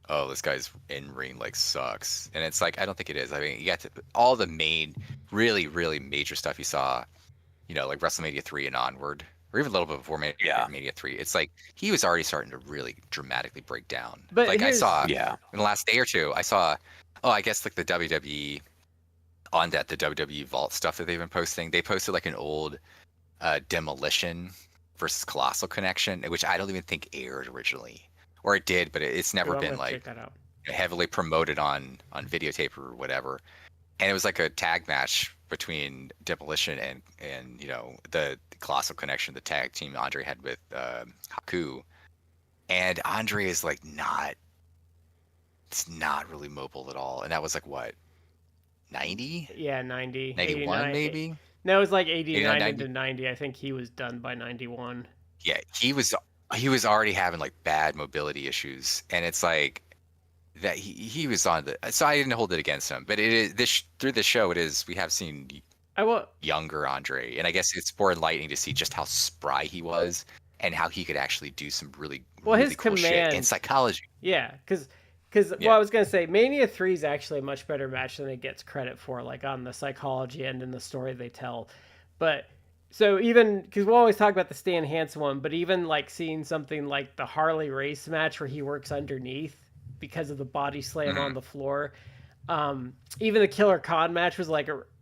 Speaker 2: oh, this guy's in ring like sucks, and it's like I don't think it is. I mean, you got all the main, really, really major stuff you saw, like WrestleMania 3 and onward, or even a little bit before Mania 3. It's like he was already starting to really dramatically break down.
Speaker 1: But
Speaker 2: like I saw in
Speaker 3: Yeah.
Speaker 2: the last day or two, I guess like the WWE on the WWE Vault stuff that they've been posting. They posted like an old Demolition versus Colossal Connection, which I don't even think aired originally, or it did, but it's never
Speaker 1: I'm
Speaker 2: been
Speaker 1: gonna
Speaker 2: like
Speaker 1: check that out.
Speaker 2: heavily promoted on videotape or whatever. And it was like a tag match between Demolition and the Colossal Connection, the tag team Andre had with Haku. And Andre is like it's not really mobile at all. And that was like what, 90?
Speaker 1: Yeah, 90.
Speaker 2: 91
Speaker 1: 89.
Speaker 2: maybe?
Speaker 1: No, it was like 89
Speaker 2: 90.
Speaker 1: into 90. I think he was done by 91.
Speaker 2: Yeah, he was already having like bad mobility issues, and it's like that he was on the. So I didn't hold it against him, but it is through the show. We have seen younger Andre, and I guess it's more enlightening to see just how spry he was and how he could actually do some really
Speaker 1: his
Speaker 2: cool shit
Speaker 1: command
Speaker 2: in psychology.
Speaker 1: Yeah, because I was gonna say Mania 3 is actually a much better match than it gets credit for, like on the psychology end and the story they tell. But so even because we'll always talk about the Stan Hansen one, but even like seeing something like the Harley race match where he works underneath because of the body slam on the floor. Even the Killer Khan match was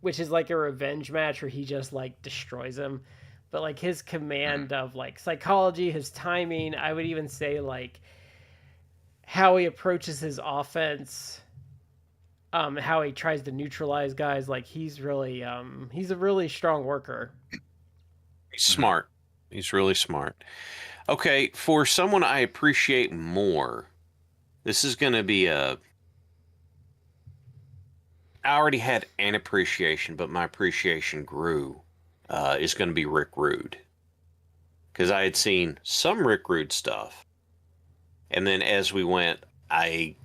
Speaker 1: which is like a revenge match where he just like destroys him. But like his command of like psychology, his timing, I would even say like how he approaches his offense, how he tries to neutralize guys, like he's a really strong worker.
Speaker 3: He's smart. He's really smart. Okay, for someone I appreciate more, this is going to be I already had an appreciation, but my appreciation grew. Is going to be Rick Rude. Because I had seen some Rick Rude stuff. And then as we went, I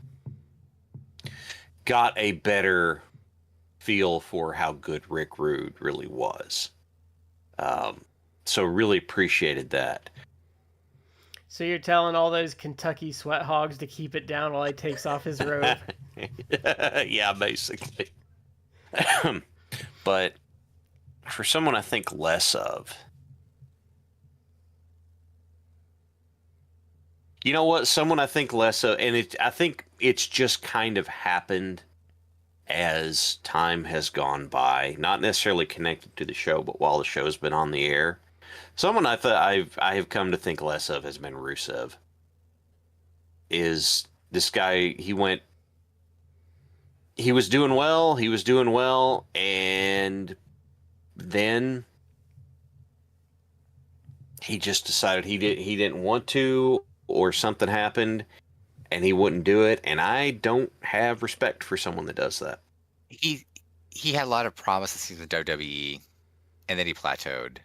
Speaker 3: got a better feel for how good Rick Rude really was. So really appreciated that.
Speaker 1: So you're telling all those Kentucky sweat hogs to keep it down while he takes off his robe?
Speaker 3: Yeah, basically. But for someone I think less of, You know what? Someone I think less of, and I think it's just kind of happened as time has gone by, not necessarily connected to the show, but while the show's been on the air. Someone I have come to think less of has been Rusev. Is this guy? He was doing well, and then he just decided he didn't want to, or something happened, and he wouldn't do it. And I don't have respect for someone that does that.
Speaker 2: He had a lot of promises to the WWE, and then he plateaued,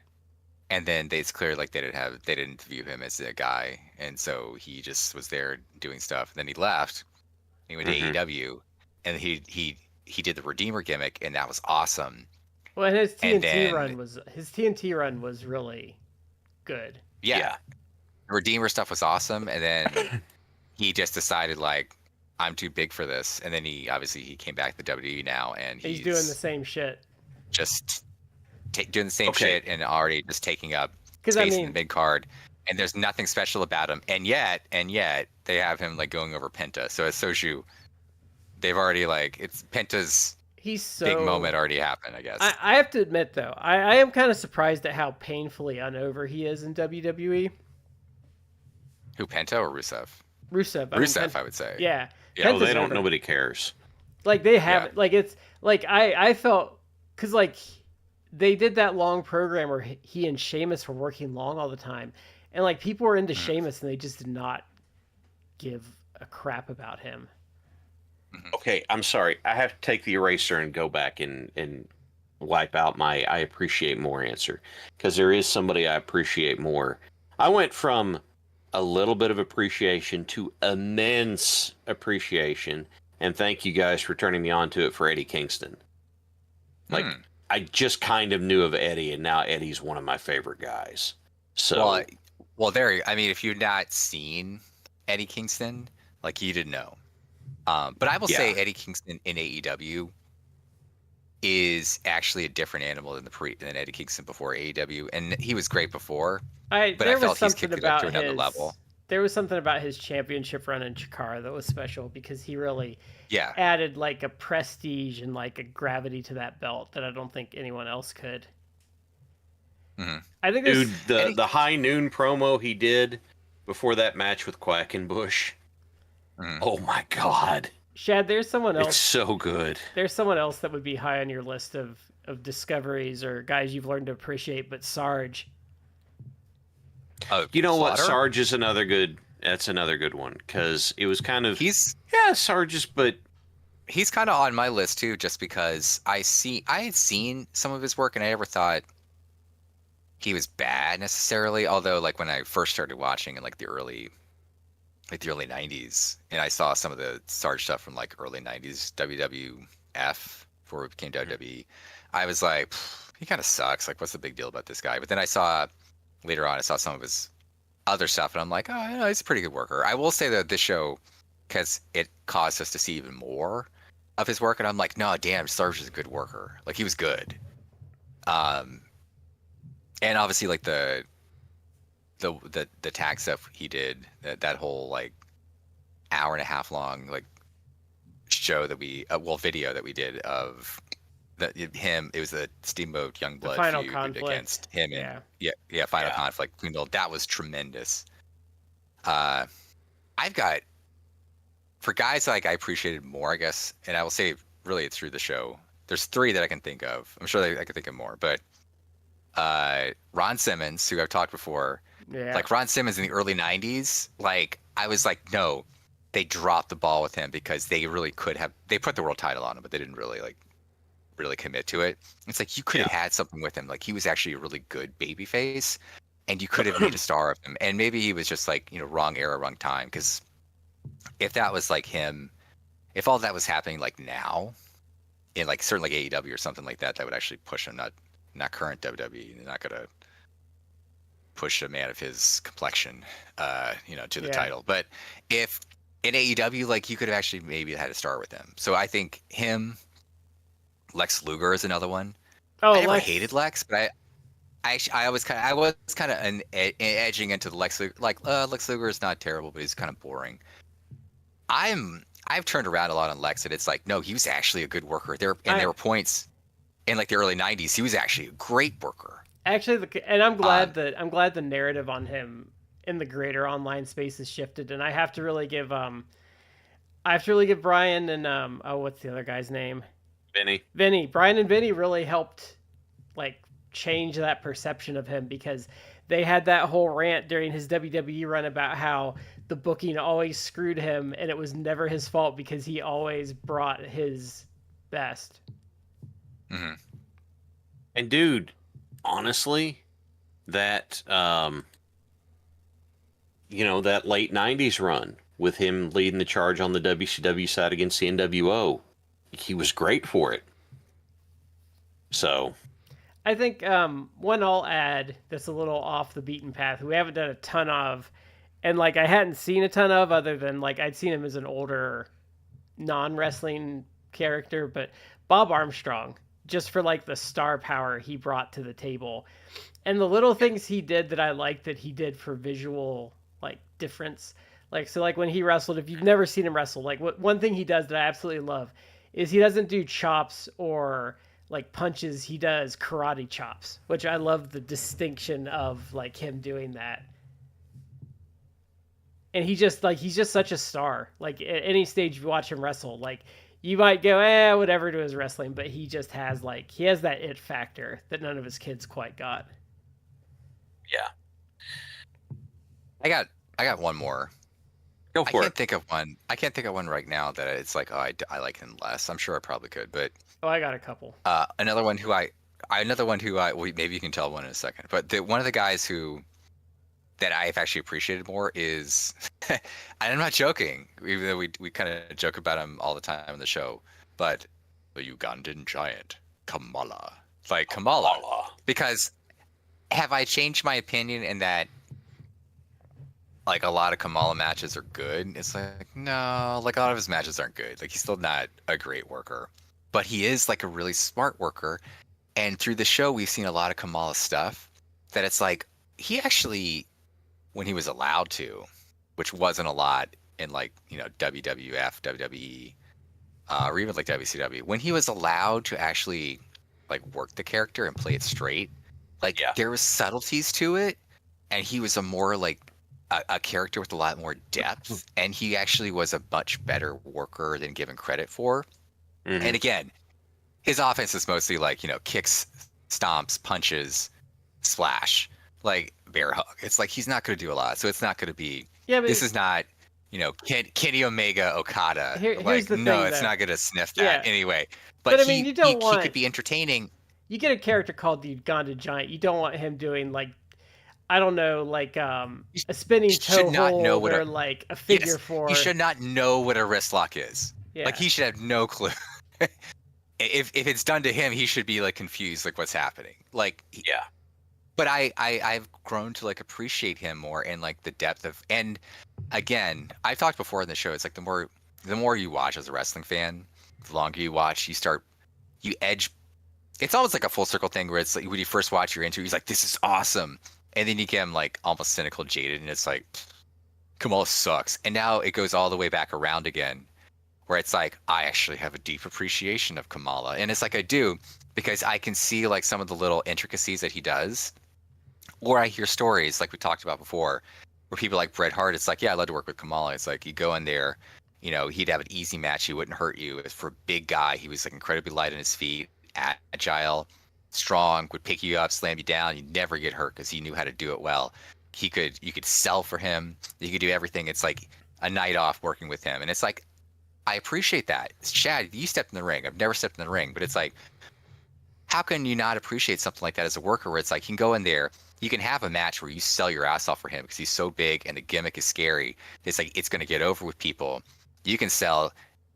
Speaker 2: and then it's clear like they didn't view him as a guy, and so he just was there doing stuff. And then he left. He went to AEW, and he did the Redeemer gimmick, and that was awesome.
Speaker 1: Well, and his TNT run was really good.
Speaker 2: Yeah. The Redeemer stuff was awesome, and then he just decided like, I'm too big for this, and then he came back to the WWE now, and
Speaker 1: he's doing the same shit.
Speaker 2: Just doing the same shit, and already just taking up space in the mid card. And there's nothing special about him, and yet they have him like going over Penta. So as Soju, they've already like it's Penta's big moment already happened, I guess.
Speaker 1: I have to admit though, I am kind of surprised at how painfully unover he is in WWE.
Speaker 2: Who, Penta or Rusev?
Speaker 1: Rusev,
Speaker 2: I would say.
Speaker 1: Yeah.
Speaker 3: Yeah, well, they don't. Nobody cares.
Speaker 1: Like they have like it's like I felt because like they did that long program where he and Sheamus were working long all the time, and like people were into Sheamus and they just did not give a crap about him.
Speaker 3: Okay, I'm sorry. I have to take the eraser and go back and wipe out my I appreciate more answer, because there is somebody I appreciate more. I went from a little bit of appreciation to immense appreciation, and thank you guys for turning me on to it for Eddie Kingston. Like, I just kind of knew of Eddie, and now Eddie's one of my favorite guys. So,
Speaker 2: well, I mean, if you've not seen Eddie Kingston, like, you didn't know. But I will say Eddie Kingston in AEW is actually a different animal than Eddie Kingston before AEW, and he was great before. But I felt he's kicked it up to another level.
Speaker 1: There was something about his championship run in Chikara that was special, because he really added like a prestige and like a gravity to that belt that I don't think anyone else could.
Speaker 2: Mm-hmm.
Speaker 1: I think
Speaker 3: the high noon promo he did before that match with Quackenbush. Oh my God.
Speaker 1: Shad, there's someone else.
Speaker 3: It's so good.
Speaker 1: There's someone else that would be high on your list of discoveries or guys you've learned to appreciate, but Sarge.
Speaker 3: Oh, you know what? Sarge is another good. That's another good one, because it was kind of Sarge is, but
Speaker 2: he's kind of on my list too, just because I had seen some of his work, and I never thought he was bad necessarily. Although, like when I first started watching in like the early 90s, and I saw some of the Sarge stuff from like early 90s WWF before it became WWE, I was like, he kind of sucks. Like, what's the big deal about this guy? But then later on, I saw some of his other stuff, and I'm like, oh, he's a pretty good worker. I will say that this show, because it caused us to see even more of his work, and I'm like, no, damn, Sarge is a good worker. Like, he was good. And obviously, like the tag stuff he did, that whole like hour and a half long like show that video that we did of him. It was the Steamboat Youngblood feud against him, and Final Conflict. That was tremendous. I've got, for guys like I appreciated more, I guess, and I will say really it's through the show. There's 3 that I can think of. I'm sure I could think of more, but Ron Simmons, who I've talked before.
Speaker 1: Yeah.
Speaker 2: Like Ron Simmons in the early 90s, like I was like, no, they dropped the ball with him, because they really could have. They put the world title on him, but they didn't really commit to it. It's like you could have had something with him. Like he was actually a really good babyface, and you could have made a star of him. And maybe he was just like, wrong era, wrong time. Because if that was like him, if all that was happening like now, in like certainly like AEW or something like that, that would actually push him. Not current WWE. They're not gonna push a man of his complexion, to the title. But if in AEW, like you could have actually maybe had a star with him. So I think him, Lex Luger is another one. I never hated Lex, but I was kind of edging into the Lex Luger. Like Lex Luger is not terrible, but he's kind of boring. I've turned around a lot on Lex, and it's like, no, he was actually a good worker. There were points in like the early '90s. He was actually a great worker.
Speaker 1: Actually, and I'm glad the narrative on him in the greater online space has shifted, and I have to really give Brian and what's the other guy's name? Vinny. Brian and Vinny really helped like change that perception of him, because they had that whole rant during his WWE run about how the booking always screwed him, and it was never his fault because he always brought his best.
Speaker 2: Mm-hmm.
Speaker 3: And dude, honestly, that that late '90s run with him leading the charge on the WCW side against the NWO, he was great for it. So
Speaker 1: I think one I'll add that's a little off the beaten path, we haven't done a ton of, and like I hadn't seen a ton of other than like I'd seen him as an older non-wrestling character, but Bob Armstrong, just for like the star power he brought to the table and the little things he did that I liked that he did for visual like difference. Like, so like when he wrestled, if you've never seen him wrestle, like one thing he does that I absolutely love is he doesn't do chops or like punches, he does karate chops, which I love the distinction of like him doing that. And he's just such a star. Like at any stage you watch him wrestle, like you might go, whatever to his wrestling, but he just has he has that it factor that none of his kids quite got.
Speaker 3: Yeah.
Speaker 2: I got one more.
Speaker 3: Go for it.
Speaker 2: I can't think of one right now that it's like, oh, I like him less. I'm sure I probably could, but
Speaker 1: I got a couple.
Speaker 2: Another one who well, maybe you can tell one in a second. But one of the guys that I've actually appreciated more is, and I'm not joking, even though we kind of joke about him all the time on the show, but the Ugandan giant, Kamala. Like Kamala. Because have I changed my opinion in that like a lot of Kamala matches are good? It's like, no, like a lot of his matches aren't good. Like he's still not a great worker, but he is like a really smart worker. And through the show, we've seen a lot of Kamala stuff that it's like, he actually, when he was allowed to, which wasn't a lot in like, WWF, WWE, or even like WCW, when he was allowed to actually like work the character and play it straight, like there was subtleties to it, and he was a more like a character with a lot more depth, and he actually was a much better worker than given credit for. Mm-hmm. And again, his offense is mostly like, kicks, stomps, punches, splash, like bear hug. It's like he's not going to do a lot, so it's not going to be. Yeah, but this is not, Kenny Omega Okada.
Speaker 1: Here's the thing,
Speaker 2: it's not going to sniff that anyway. But I mean, he could be entertaining.
Speaker 1: You get a character called the Uganda Giant. You don't want him doing like, I don't know, like a spinning toe hold or like a figure four.
Speaker 2: He should not know what a wrist lock is. Yeah. Like he should have no clue. If it's done to him, he should be like confused, like what's happening. Like But I've grown to like appreciate him more and like the depth of, and again, I've talked before in the show, it's like the more you watch as a wrestling fan, the longer you watch, you edge. It's almost like a full circle thing where it's like when you first watch, you're into, he's like, this is awesome. And then you get him like almost cynical, jaded, and it's like, Kamala sucks. And now it goes all the way back around again, where it's like, I actually have a deep appreciation of Kamala. And it's like I do, because I can see like some of the little intricacies that he does. Or I hear stories like we talked about before, where people like Bret Hart, it's like, yeah, I'd love to work with Kamala. It's like you go in there, he'd have an easy match. He wouldn't hurt you. For a big guy, he was like incredibly light on his feet, agile, strong, would pick you up, slam you down. You'd never get hurt because he knew how to do it well. You could sell for him. You could do everything. It's like a night off working with him. And it's like, I appreciate that. Chad, you stepped in the ring. I've never stepped in the ring, but it's like, how can you not appreciate something like that as a worker, where it's like you can go in there, you can have a match where you sell your ass off for him because he's so big and the gimmick is scary. It's like, it's going to get over with people. You can sell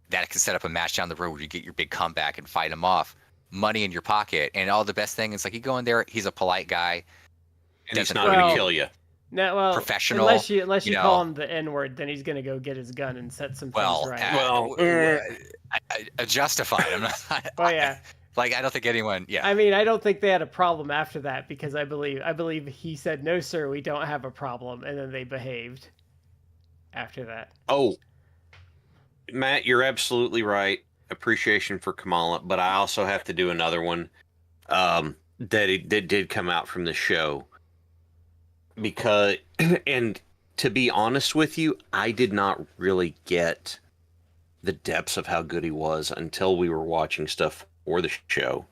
Speaker 2: that, can set up a match down the road where you get your big comeback and fight him off, money in your pocket. And all the best thing is like, you go in there, he's a polite guy.
Speaker 3: And he's not going to kill you.
Speaker 1: No, well,
Speaker 2: professional.
Speaker 1: Unless you call him the N-word, then he's going to go get his gun and set some things right.
Speaker 2: Justified. I'm not.
Speaker 1: Oh yeah.
Speaker 2: Like, I don't think anyone. Yeah.
Speaker 1: I mean, I don't think they had a problem after that because I believe he said, "No, sir, we don't have a problem," and then they behaved after that.
Speaker 3: Oh, Matt, you're absolutely right. Appreciation for Kamala, but I also have to do another one that did come out from the show because, and to be honest with you, I did not really get the depths of how good he was until we were watching stuff for the show.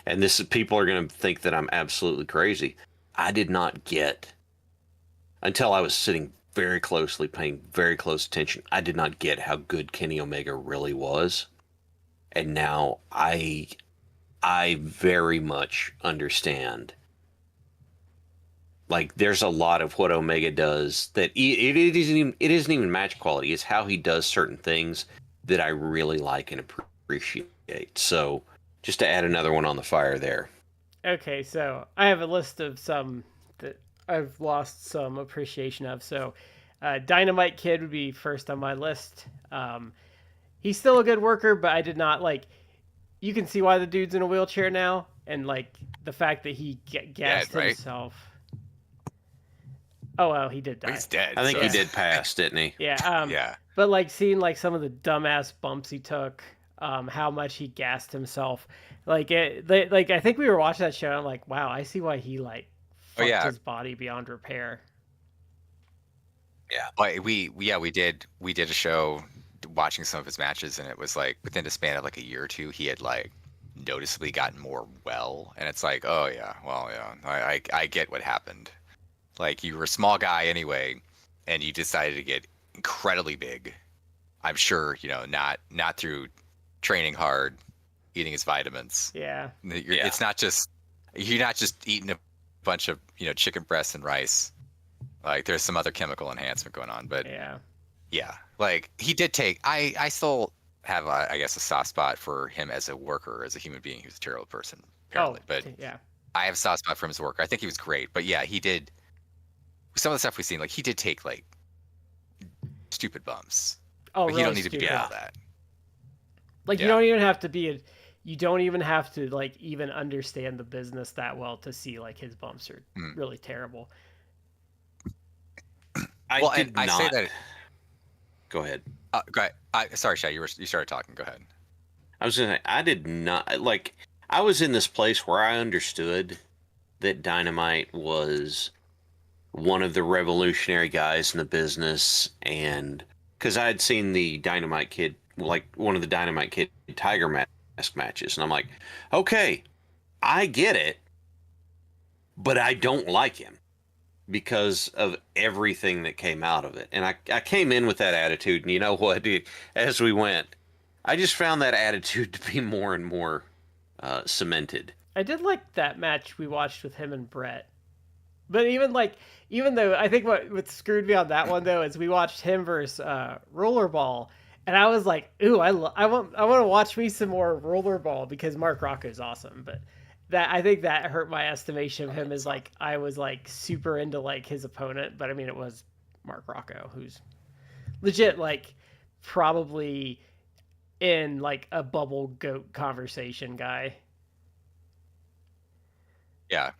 Speaker 3: And this is, people are going to think that I'm absolutely crazy. I did not get until I was sitting very closely, paying very close attention. I did not get how good Kenny Omega really was, and now I very much understand. Like, there's a lot of what Omega does that it isn't even match quality. It's how he does certain things that I really like and appreciate. So, just to add another one on the fire there.
Speaker 1: Okay, so I have a list of some that I've lost some appreciation of. So, Dynamite Kid would be first on my list. He's still a good worker, but I did not like. You can see why the dude's in a wheelchair now, and like the fact that he gassed
Speaker 2: Dead, right?
Speaker 1: himself. Oh well, he did die.
Speaker 2: He's dead.
Speaker 3: I think
Speaker 2: so-
Speaker 3: he did pass, didn't he?
Speaker 1: Yeah.
Speaker 2: Yeah.
Speaker 1: But like seeing like some of the dumbass bumps he took, how much he gassed himself, like I think we were watching that show. And I'm like, wow, I see why he like fucked his body beyond repair.
Speaker 3: Yeah.
Speaker 2: But we did a show watching some of his matches, and it was like within the span of like a year or two, he had like noticeably gotten more well, and it's like, oh yeah, well yeah, I get what happened. Like, you were a small guy anyway, and you decided to get incredibly big. I'm sure, not through training hard, eating his vitamins.
Speaker 1: Yeah.
Speaker 2: It's not just you're not just eating a bunch of chicken breasts and rice. Like, there's some other chemical enhancement going on, but yeah, like he did take. I still have I guess a soft spot for him as a worker, as a human being. He was a terrible person apparently, but
Speaker 1: yeah,
Speaker 2: I have a soft spot for him as a worker. I think he was great, but yeah, he did. Some of the stuff we've seen, like he did take like stupid bumps.
Speaker 1: Oh,
Speaker 2: but
Speaker 1: really
Speaker 2: you don't need
Speaker 1: stupid.
Speaker 2: to be doing all that.
Speaker 1: Like you don't even have to be you don't even have to like even understand the business that well to see like his bumps are really terrible.
Speaker 3: I
Speaker 2: say that.
Speaker 3: Go ahead.
Speaker 2: Go ahead. Sorry, Shay, you started talking. Go ahead.
Speaker 3: I was gonna say, I did not like. I was in this place where I understood that Dynamite was one of the revolutionary guys in the business, and because I had seen the Dynamite Kid, like one of the Dynamite Kid Tiger Mask matches, and I'm like, okay, I get it, but I don't like him because of everything that came out of it. And I came in with that attitude, and you know what, dude, as we went, I just found that attitude to be more and more cemented.
Speaker 1: I did like that match we watched with him and Brett. But even though I think what screwed me on that one though is we watched him versus Rollerball, and I was like, ooh, I want to watch me some more Rollerball because Mark Rocco's awesome. But I think that hurt my estimation of him as like I was like super into like his opponent, but I mean it was Mark Rocco, who's legit like probably in like a bubble goat conversation guy.
Speaker 2: Yeah,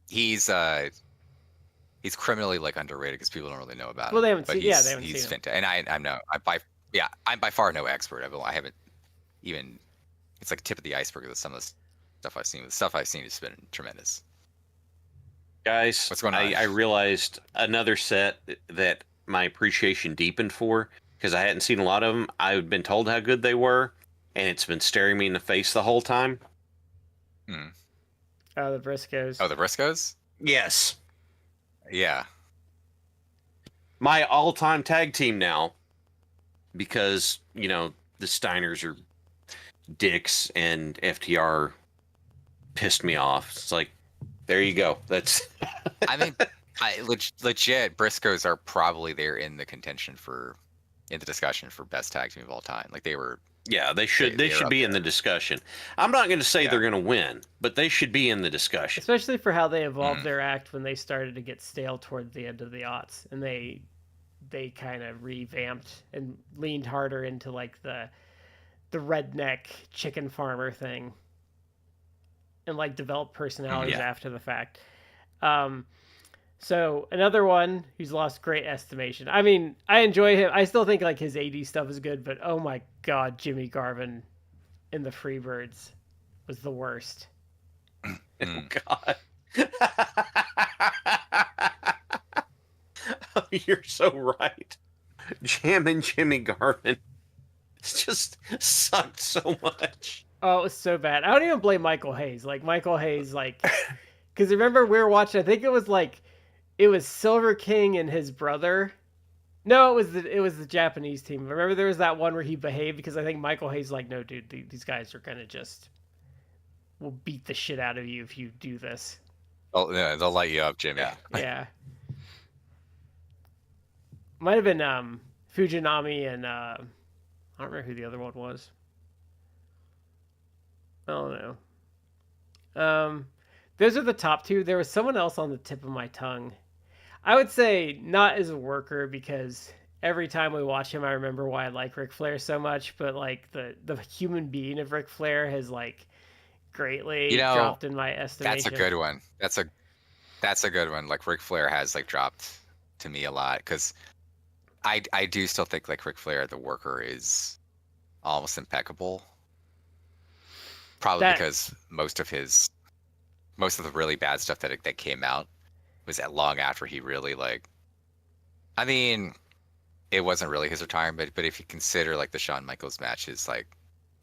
Speaker 2: he's criminally like underrated because people don't really know about him.
Speaker 1: Well, they haven't seen.
Speaker 2: They
Speaker 1: haven't
Speaker 2: he's
Speaker 1: seen him.
Speaker 2: fantastic, and I'm by far no expert. I haven't even. It's like tip of the iceberg of some of the stuff I've seen. The stuff I've seen has been tremendous.
Speaker 3: Guys,
Speaker 2: what's going on?
Speaker 3: I realized another set that my appreciation deepened for because I hadn't seen a lot of them. I've been told how good they were, and it's been staring me in the face the whole time.
Speaker 1: Oh, the Briscoes.
Speaker 2: Oh, the Briscoes?
Speaker 3: Yes.
Speaker 2: Yeah.
Speaker 3: My all-time tag team now, because, the Steiners are dicks and FTR pissed me off. It's like, there you go. That's.
Speaker 2: I mean, legit, Briscoes are probably there in the contention in the discussion for best tag team of all time. Like they were.
Speaker 3: Yeah, they should. They should be in the discussion. I'm not going to say they're going to win, but they should be in the discussion.
Speaker 1: Especially for how they evolved their act when they started to get stale toward the end of the aughts, and they kind of revamped and leaned harder into like the redneck chicken farmer thing. and like develop personalities
Speaker 3: Yeah.
Speaker 1: after the fact. So another one who's lost great estimation. I mean, I enjoy him. I still think like his AD stuff is good, but oh my god, Jimmy Garvin in the Freebirds was the worst.
Speaker 3: Oh God. You're so right. Jamming Jimmy Garvin. It's just sucked so much.
Speaker 1: Oh, it was so bad. I don't even blame Michael Hayes. Like Michael Hayes, like, because remember we were watching. I think it was Silver King and his brother. No, it was the Japanese team. Remember there was that one where he behaved because I think Michael Hayes like, no, dude, these guys are gonna just will beat the shit out of you if you do this.
Speaker 2: Oh yeah, they'll light you up, Jimmy.
Speaker 3: Yeah.
Speaker 1: Yeah. Might have been Fujinami and I don't remember who the other one was. I don't know. Those are the top two. There was someone else on the tip of my tongue. I would say not as a worker because every time we watch him, I remember why I like Ric Flair so much. But like the human being of Ric Flair has like greatly dropped in my estimation.
Speaker 2: That's a good one. That's a good one. Like Ric Flair has like dropped to me a lot because I do still think like Ric Flair, the worker, is almost impeccable. Probably because most of the really bad stuff that came out was long after he really like. I mean, it wasn't really his retirement, but if you consider like the Shawn Michaels match, his like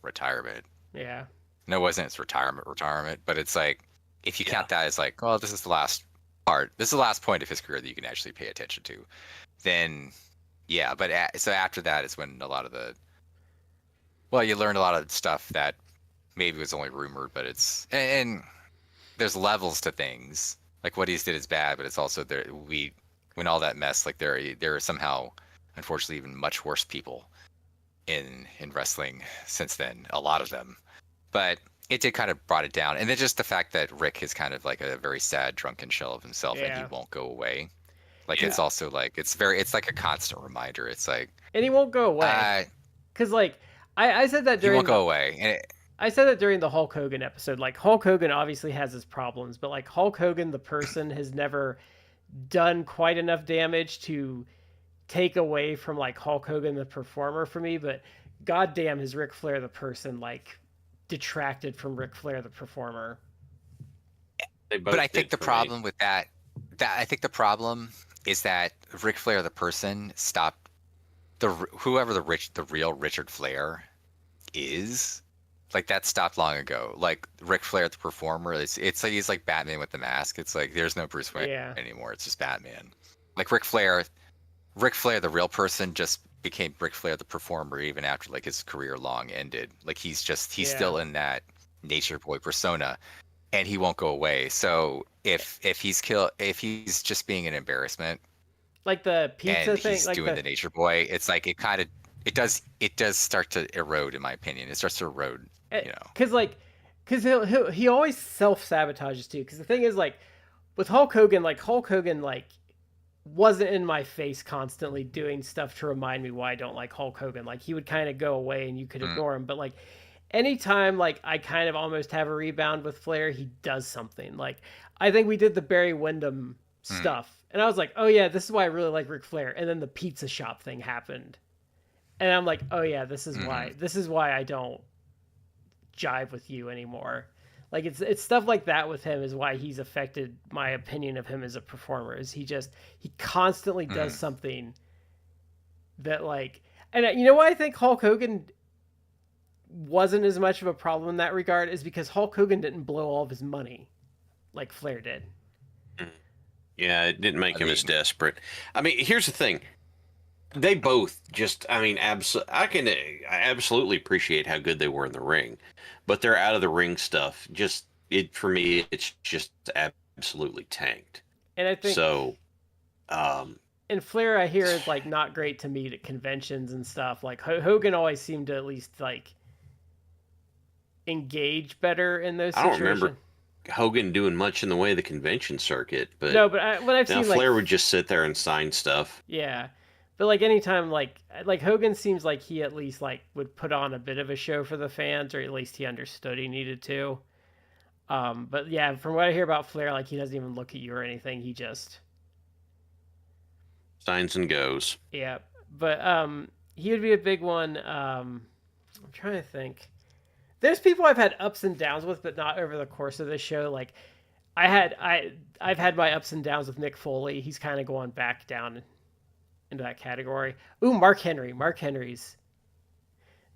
Speaker 2: retirement.
Speaker 1: Yeah.
Speaker 2: No, it wasn't his retirement, but it's like if you count that as like, well, this is the last part. This is the last point of his career that you can actually pay attention to. Then, yeah. But so after that is when a lot of you learn a lot of stuff that maybe was only rumored, but it's and there's levels to things. Like what he did is bad, but it's also there. When all that mess, like there are somehow, unfortunately, even much worse people in wrestling since then. A lot of them, but it did kind of brought it down. And then just the fact that Rick is kind of like a very sad, drunken shell of himself, and he won't go away. Like it's also like it's like a constant reminder. It's like,
Speaker 1: and he won't go away. Because like I said that during
Speaker 2: he won't go away.
Speaker 1: I said that during the Hulk Hogan episode. Like Hulk Hogan obviously has his problems, but like Hulk Hogan the person has never done quite enough damage to take away from like Hulk Hogan the performer for me. But goddamn, has Ric Flair the person like detracted from Ric Flair the performer?
Speaker 2: But I think the problem with that I think the problem is that Ric Flair the person stopped whoever the real Richard Flair is. Like that stopped long ago. Like Ric Flair, the performer, it's like he's like Batman with the mask. It's like there's no Bruce Wayne anymore. It's just Batman. Like Ric Flair, the real person, just became Ric Flair, the performer, even after like his career long ended. Like he's still in that Nature Boy persona, and he won't go away. So if he's just being an embarrassment,
Speaker 1: like the pizza
Speaker 2: and
Speaker 1: thing,
Speaker 2: he's
Speaker 1: like
Speaker 2: doing the Nature Boy, it's like it does start to erode, in my opinion. It starts to erode.
Speaker 1: Because he always self-sabotages too. Because the thing is, like, with Hulk Hogan, like, wasn't in my face constantly doing stuff to remind me why I don't like Hulk Hogan. Like, he would kind of go away and you could ignore him. But, like, anytime, like, I kind of almost have a rebound with Flair, he does something. Like, I think we did the Barry Windham stuff. And I was like, oh, yeah, this is why I really like Ric Flair. And then the pizza shop thing happened. And I'm like, oh, yeah, this is why I don't jive with you anymore. Like it's stuff like that with him is why he's affected my opinion of him as a performer. Is he constantly does something that like, and you know why I think Hulk Hogan wasn't as much of a problem in that regard is because Hulk Hogan didn't blow all of his money like Flair did.
Speaker 3: Yeah, it didn't make him as desperate. I mean, here's the thing. They both just, I mean, I absolutely appreciate how good they were in the ring, but their out of the ring stuff, for me, it's just absolutely tanked.
Speaker 1: And I think
Speaker 3: so.
Speaker 1: And Flair, I hear, is like not great to meet at conventions and stuff. Like Hogan always seemed to at least like engage better in those situations.
Speaker 3: I don't remember Hogan doing much in the way of the convention circuit, but
Speaker 1: no, but when I've seen
Speaker 3: Flair
Speaker 1: like,
Speaker 3: would just sit there and sign stuff.
Speaker 1: Yeah. But like anytime like Hogan seems like he at least like would put on a bit of a show for the fans, or at least he understood he needed to. But yeah, from what I hear about Flair, like he doesn't even look at you or anything. He just
Speaker 3: Signs and goes.
Speaker 1: yeah. But he would be a big one. I'm trying to think. There's people I've had ups and downs with, but not over the course of the show. Like I've had my ups and downs with Mick Foley. He's kind of going back down into that category. Ooh, Mark Henry. Mark Henry's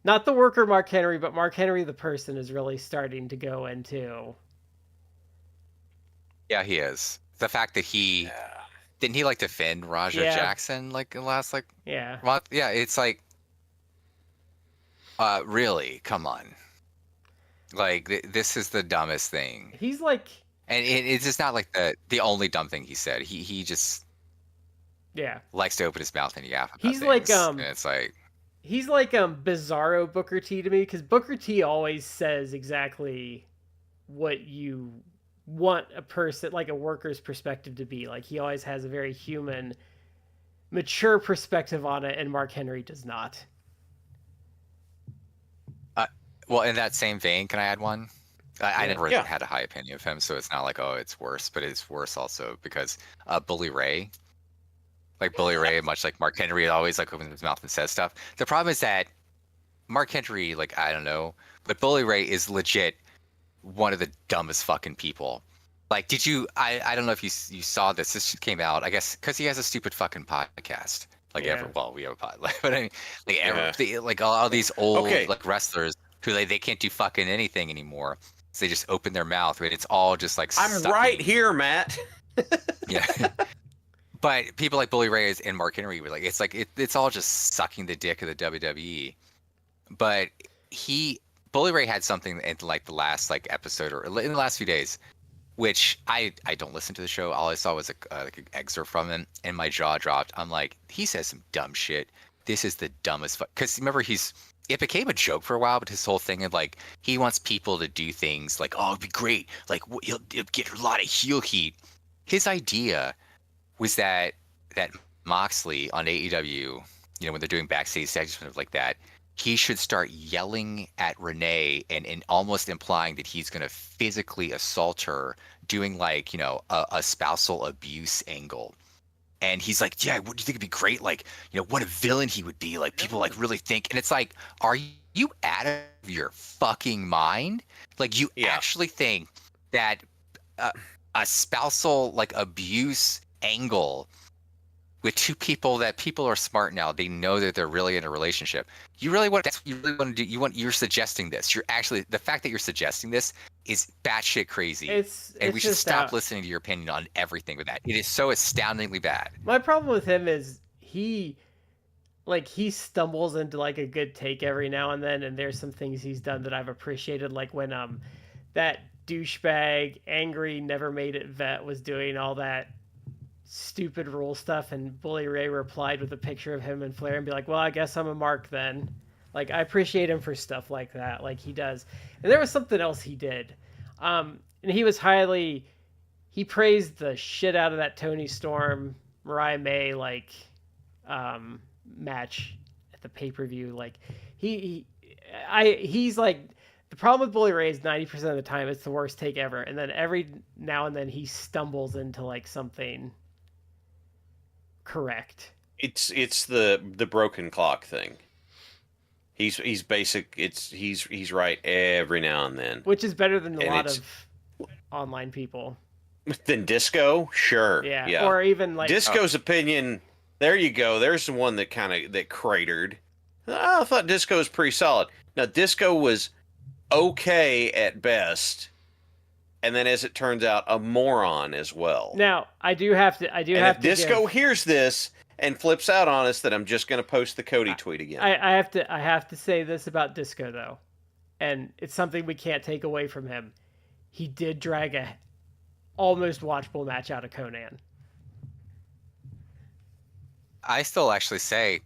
Speaker 1: not the worker Mark Henry, but Mark Henry the person is really starting to go into.
Speaker 2: Yeah, he is. The fact that he didn't he like defend Raja
Speaker 1: Yeah.
Speaker 2: Jackson like in the last like
Speaker 1: Yeah.
Speaker 2: month? Yeah, it's like really, come on. Like this is the dumbest thing.
Speaker 1: He's like
Speaker 2: And it's just not like the only dumb thing he said. He just
Speaker 1: yeah.
Speaker 2: likes to open his mouth and yap about
Speaker 1: He's
Speaker 2: things.
Speaker 1: like
Speaker 2: and it's like
Speaker 1: he's like bizarro Booker T to me because Booker T always says exactly what you want a person like a worker's perspective to be. Like he always has a very human, mature perspective on it, and Mark Henry does not.
Speaker 2: well, in that same vein, can I add one? I never
Speaker 3: Yeah.
Speaker 2: had a high opinion of him, so it's not like, oh, it's worse, but it's worse also because Bully Ray, like Bully Ray, much like Mark Henry, always like opens his mouth and says stuff. The problem is that Mark Henry, like, I don't know, but Bully Ray is legit one of the dumbest fucking people. Like, did you? I don't know if you saw this. This just came out, I guess, because he has a stupid fucking podcast. Like
Speaker 1: Yeah.
Speaker 2: well, we have a pod, but I mean, like
Speaker 3: Yeah.
Speaker 2: like all these old
Speaker 3: Okay.
Speaker 2: like wrestlers who they can't do fucking anything anymore. So they just open their mouth, and it's all just like
Speaker 3: I'm
Speaker 2: sucking.
Speaker 3: right here, Matt.
Speaker 2: Yeah. But people like Bully Ray and Mark Henry were like, it's all just sucking the dick of the WWE. But Bully Ray had something in like the last like episode or in the last few days, which I don't listen to the show. All I saw was like an excerpt from him, and my jaw dropped. I'm like, he says some dumb shit. This is the dumbest. Because remember, it became a joke for a while, but his whole thing of like he wants people to do things like, oh, it'd be great, like he'll get a lot of heel heat. His idea was that Moxley on AEW, when they're doing backstage segments like that, he should start yelling at Renee and almost implying that he's going to physically assault her, doing like, a spousal abuse angle. And he's like, yeah, what do you think it'd be great? Like, what a villain he would be. Like, people like really think. And it's like, are you out of your fucking mind? Like, you actually think that a spousal like abuse angle with two people that people are smart now, they know that they're really in a relationship. That's what you really want to do. You're suggesting this. The fact that you're suggesting this is batshit crazy. And we should stop listening to your opinion on everything with that. It is so astoundingly bad.
Speaker 1: My problem with him is he stumbles into like a good take every now and then, and there's some things he's done that I've appreciated, like when that douchebag angry never made it vet was doing all that stupid rule stuff, and Bully Ray replied with a picture of him and Flair and be like, well, I guess I'm a mark then. Like, I appreciate him for stuff like that, like he does. And there was something else he did, and he praised the shit out of that Tony Storm Mariah May match at the pay-per-view. Like he's like, the problem with Bully Ray is 90% of the time it's the worst take ever, and then every now and then he stumbles into like something correct.
Speaker 3: It's the broken clock thing. He's basic. He's right every now and then,
Speaker 1: which is better than a lot of online people.
Speaker 3: Than Disco, sure,
Speaker 1: yeah. Or even like
Speaker 3: Disco's opinion. There you go. There's the one that that cratered. I thought Disco was pretty solid. Now Disco was okay at best, and then as it turns out, a moron as well.
Speaker 1: Now if
Speaker 3: Disco hears this and flips out on us, that I'm just going to post the Cody tweet again.
Speaker 1: I have to say this about Disco though, and it's something we can't take away from him. He did drag a almost watchable match out of Conan.
Speaker 2: I still actually say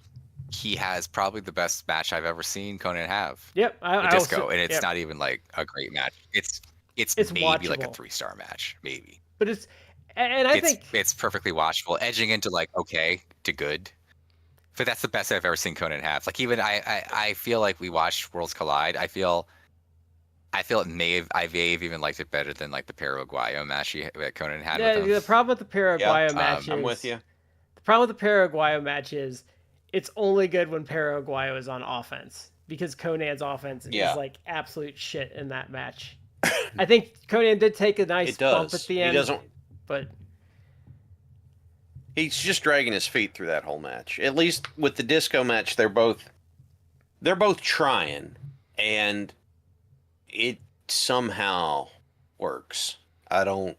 Speaker 2: he has probably the best match I've ever seen Conan have.
Speaker 1: Yep,
Speaker 2: Disco, and it's not even like a great match. It's maybe
Speaker 1: watchable.
Speaker 2: Like a 3-star match, maybe.
Speaker 1: But I think
Speaker 2: it's perfectly watchable, edging into like okay to good. But that's the best I've ever seen Conan have. Like even I feel like we watched Worlds Collide. I feel I feel I may have even liked it better than like the Paraguayo match that Conan had with
Speaker 1: Yeah,
Speaker 2: him.
Speaker 1: the problem with the
Speaker 3: Yeah,
Speaker 1: Paraguayo match
Speaker 3: I'm
Speaker 1: is
Speaker 3: with you.
Speaker 1: the problem with the Paraguayo match is it's only good when Paraguayo is on offense because Conan's offense is
Speaker 3: Yeah,
Speaker 1: like absolute shit in that match. I think Conan did take a nice
Speaker 3: it
Speaker 1: bump at
Speaker 3: does.
Speaker 1: the
Speaker 3: He
Speaker 1: end,
Speaker 3: doesn't.
Speaker 1: but
Speaker 3: He's just dragging his feet through that whole match. At least with the disco match, they're both trying, and it somehow works. I don't.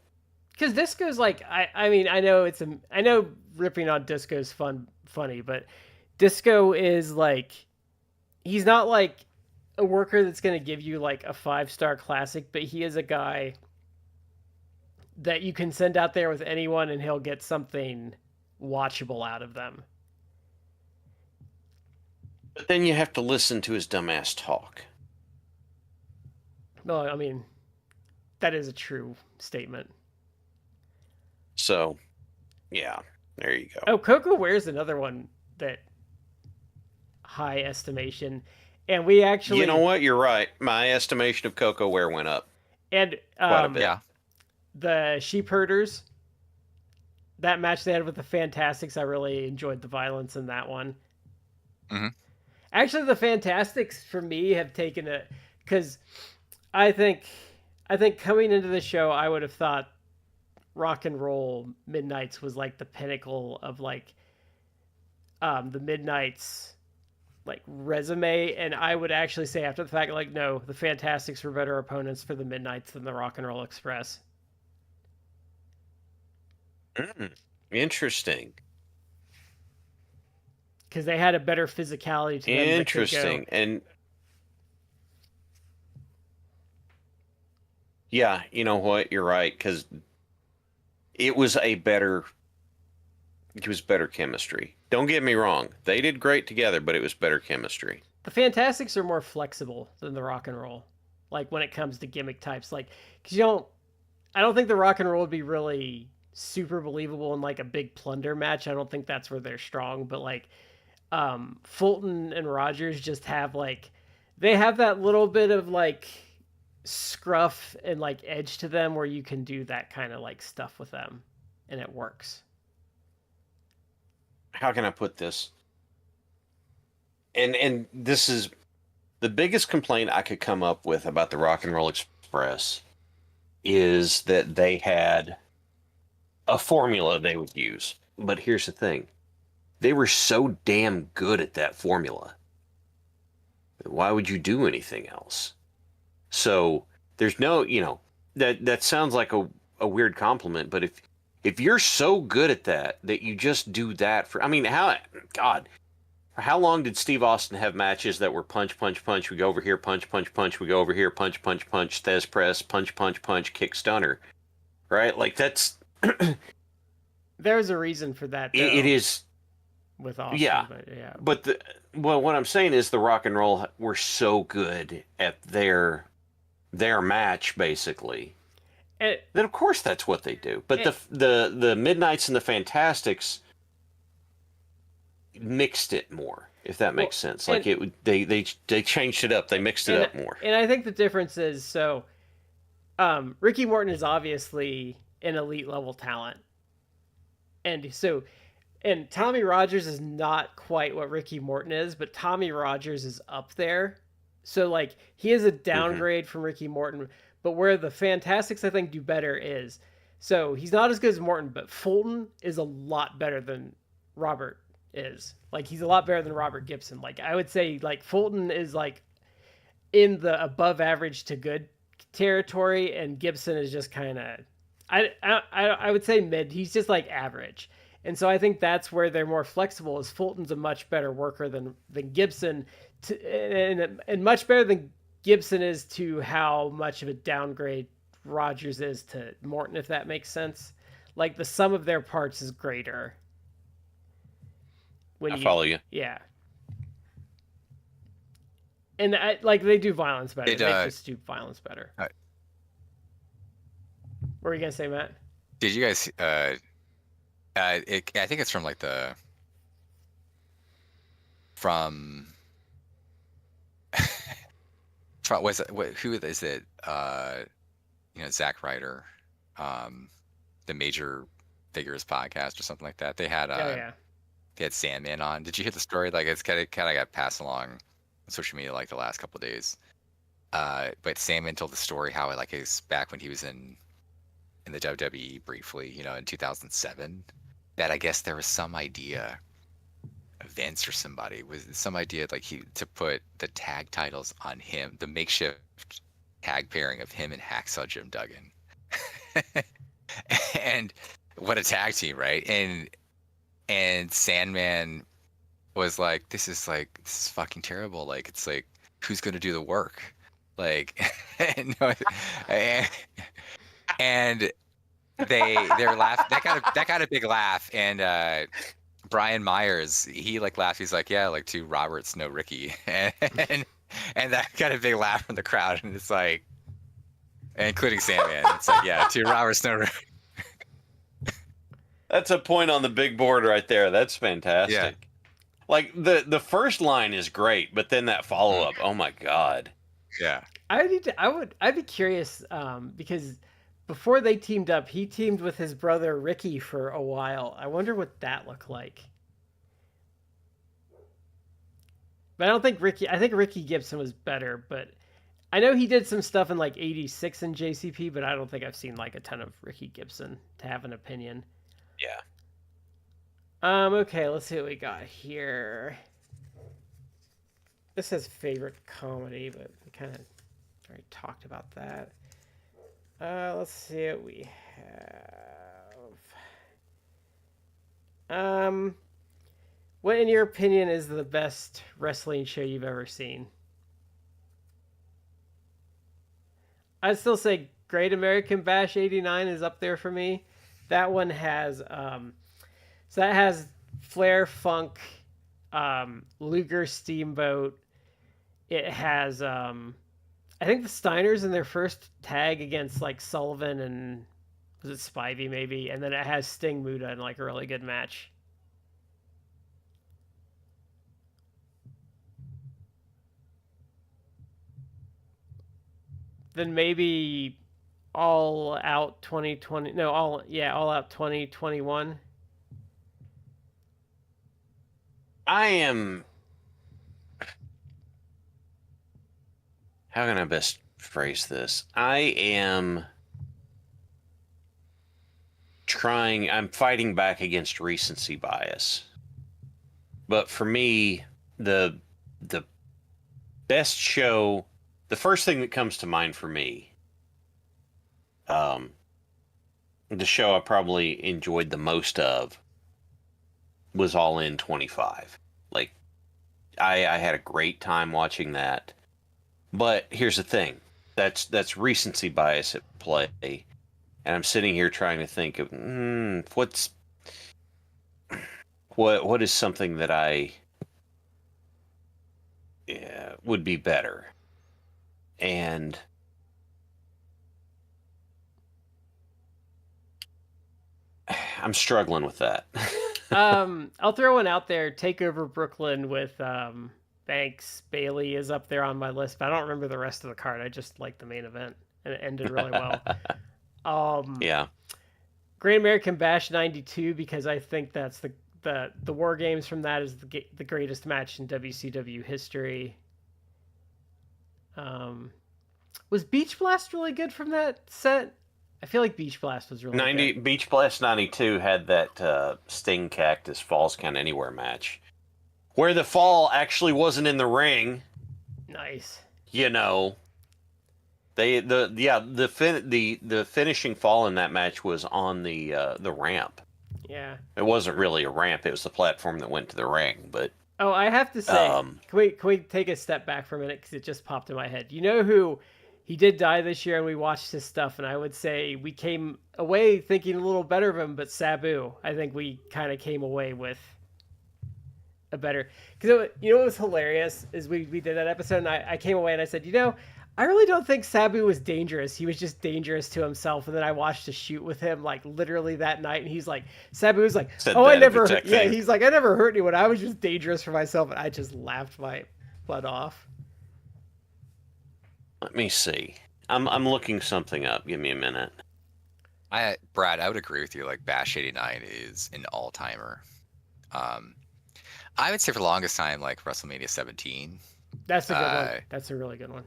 Speaker 1: because Disco's like I mean I know ripping on Disco's funny, but Disco is like he's not like a worker that's going to give you like a 5-star classic, but he is a guy that you can send out there with anyone and he'll get something watchable out of them.
Speaker 3: But then you have to listen to his dumbass talk.
Speaker 1: No, I mean that is a true statement.
Speaker 3: So, yeah, there you go.
Speaker 1: Oh, Coco Ware's another one that high estimation, and we actually
Speaker 3: You know what? You're right. My estimation of Coco Ware went up
Speaker 1: and
Speaker 3: quite a bit.
Speaker 2: Yeah.
Speaker 1: the sheep herders. That match they had with the Fantastics, I really enjoyed the violence in that one.
Speaker 2: Hmm.
Speaker 1: Actually, the Fantastics for me have taken it because I think coming into the show, I would have thought Rock and Roll Midnights was like the pinnacle of like the Midnights like resume, and I would actually say after the fact, like no, the Fantastics were better opponents for the Midnights than the Rock and Roll Express.
Speaker 3: Interesting.
Speaker 1: Because they had a better physicality to them.
Speaker 3: Interesting. And yeah, you know what? You're right because it was better chemistry. Don't get me wrong. They did great together, but it was better chemistry.
Speaker 1: The Fantastics are more flexible than the Rock and Roll, like when it comes to gimmick types. Like, because I don't think the Rock and Roll would be really super believable in like a big plunder match. I don't think that's where they're strong. But like, Fulton and Rogers just have like, they have that little bit of like scruff and like edge to them where you can do that kind of like stuff with them, and it works.
Speaker 3: How can I put this? And this is the biggest complaint I could come up with about the Rock and Roll Express is that they had a formula they would use. But here's the thing. They were so damn good at that formula. Why would you do anything else? So there's no, that sounds like a weird compliment, but if you're so good at that you just do that for, I mean, how long did Steve Austin have matches that were punch, punch, punch, we go over here, punch, punch, punch, we go over here, punch, punch, punch, Thez press, punch, punch, punch, kick stunner, right? Like that's,
Speaker 1: There's a reason for that. Though,
Speaker 3: it is,
Speaker 1: with Austin,
Speaker 3: yeah.
Speaker 1: but yeah.
Speaker 3: But what I'm saying is the Rock and Roll were so good at their match, basically. Then of course that's what they do. But the Midnights and the Fantastics mixed it more, if that makes sense. Like they changed it up. They mixed it up more.
Speaker 1: And I think the difference is so Ricky Morton is obviously an elite level talent. And Tommy Rogers is not quite what Ricky Morton is, but Tommy Rogers is up there. So like he is a downgrade from Ricky Morton, but where the Fantastics I think do better is so he's not as good as Morton, but Fulton is a lot better than Robert is. Like he's a lot better than Robert Gibson. Like I would say like Fulton is like in the above average to good territory, and Gibson is just kind of I would say mid. He's just like average. And so I think that's where they're more flexible. Is Fulton's a much better worker than Gibson, and much better than Gibson is to how much of a downgrade Rogers is to Morton, if that makes sense. Like the sum of their parts is greater.
Speaker 3: I follow you.
Speaker 1: Yeah. And they do violence better. They just do violence better. What were you gonna say, Matt?
Speaker 2: Did you guys? I think it's from Was it who is it? Zach Ryder, the Major Figures podcast or something like that. They had
Speaker 1: Yeah.
Speaker 2: they had Sandman on. Did you hear the story? Like it's kind of got passed along on social media like the last couple of days. But Sandman told the story how like it's back when he was in the WWE briefly, in 2007, that I guess there was some idea, Vince or somebody was some idea like to put the tag titles on him, the makeshift tag pairing of him and Hacksaw Jim Duggan. And what a tag team, right? And Sandman was like, this is fucking terrible. Like, it's like, who's gonna do the work? Like, no, and they're laughing. That got a big laugh. And Brian Myers, he like laughed. He's like, yeah, like two Roberts, no Ricky, and that got a big laugh from the crowd. And it's like, including Sandman, it's like, yeah, two Roberts, no Ricky.
Speaker 3: That's a point on the big board right there. That's fantastic.
Speaker 2: Yeah.
Speaker 3: Like the first line is great, but then that follow up, oh my god.
Speaker 2: Yeah.
Speaker 1: I'd be curious because before they teamed up, he teamed with his brother Ricky for a while. I wonder what that looked like. But I think Ricky Gibson was better, but I know he did some stuff in like 86 in JCP, but I don't think I've seen like a ton of Ricky Gibson to have an opinion.
Speaker 3: Yeah.
Speaker 1: Okay, let's see what we got here. This says favorite comedy, but we kind of already talked about that. Let's see what we have. What, in your opinion, is the best wrestling show you've ever seen? I'd still say Great American Bash '89 is up there for me. That one has so that has Flair, Funk, Luger, Steamboat. It has I think the Steiners in their first tag against like Sullivan and was it Spivey maybe, and then it has Sting Muta in like a really good match. Then maybe All Out 2020. No, All Out 2021.
Speaker 3: I am. How can I best phrase this? I am I'm fighting back against recency bias. But for me, the best show, the first thing that comes to mind for me, the show I probably enjoyed the most of was All In 25. Like, I had a great time watching that. But here's the thing. That's recency bias at play. And I'm sitting here trying to think of what is something that I would be better. And I'm struggling with that.
Speaker 1: I'll throw one out there. Takeover Brooklyn with Banks Bailey is up there on my list, but I don't remember the rest of the card. I just liked the main event, and it ended really well.
Speaker 3: Yeah.
Speaker 1: Great American Bash '92 because I think that's the War Games from that is the greatest match in WCW history. Was Beach Blast really good from that set? I feel like Beach Blast was really good.
Speaker 3: Beach Blast 92 had that Sting Cactus Falls Count Anywhere match where the fall actually wasn't in the ring.
Speaker 1: Nice.
Speaker 3: The finishing fall in that match was on the ramp.
Speaker 1: Yeah.
Speaker 3: It wasn't really a ramp, it was the platform that went to the ring, but
Speaker 1: oh, I have to say, can we take a step back for a minute because it just popped in my head. You know who? He did die this year, and we watched his stuff, and I would say we came away thinking a little better of him, but Sabu, I think we kind of came away with a better... Because what was hilarious is we did that episode, and I came away and I said, I really don't think Sabu was dangerous. He was just dangerous to himself. And then I watched a shoot with him, like, literally that night, and he's like... Sabu was like, I never... Yeah, he's like, I never hurt anyone. I was just dangerous for myself, and I just laughed my butt off.
Speaker 3: Let me see. I'm looking something up. Give me a minute.
Speaker 2: Brad, I would agree with you. Like Bash 89 is an all-timer. Um, I would say for the longest time, like WrestleMania 17.
Speaker 1: That's a good one. That's a really good one.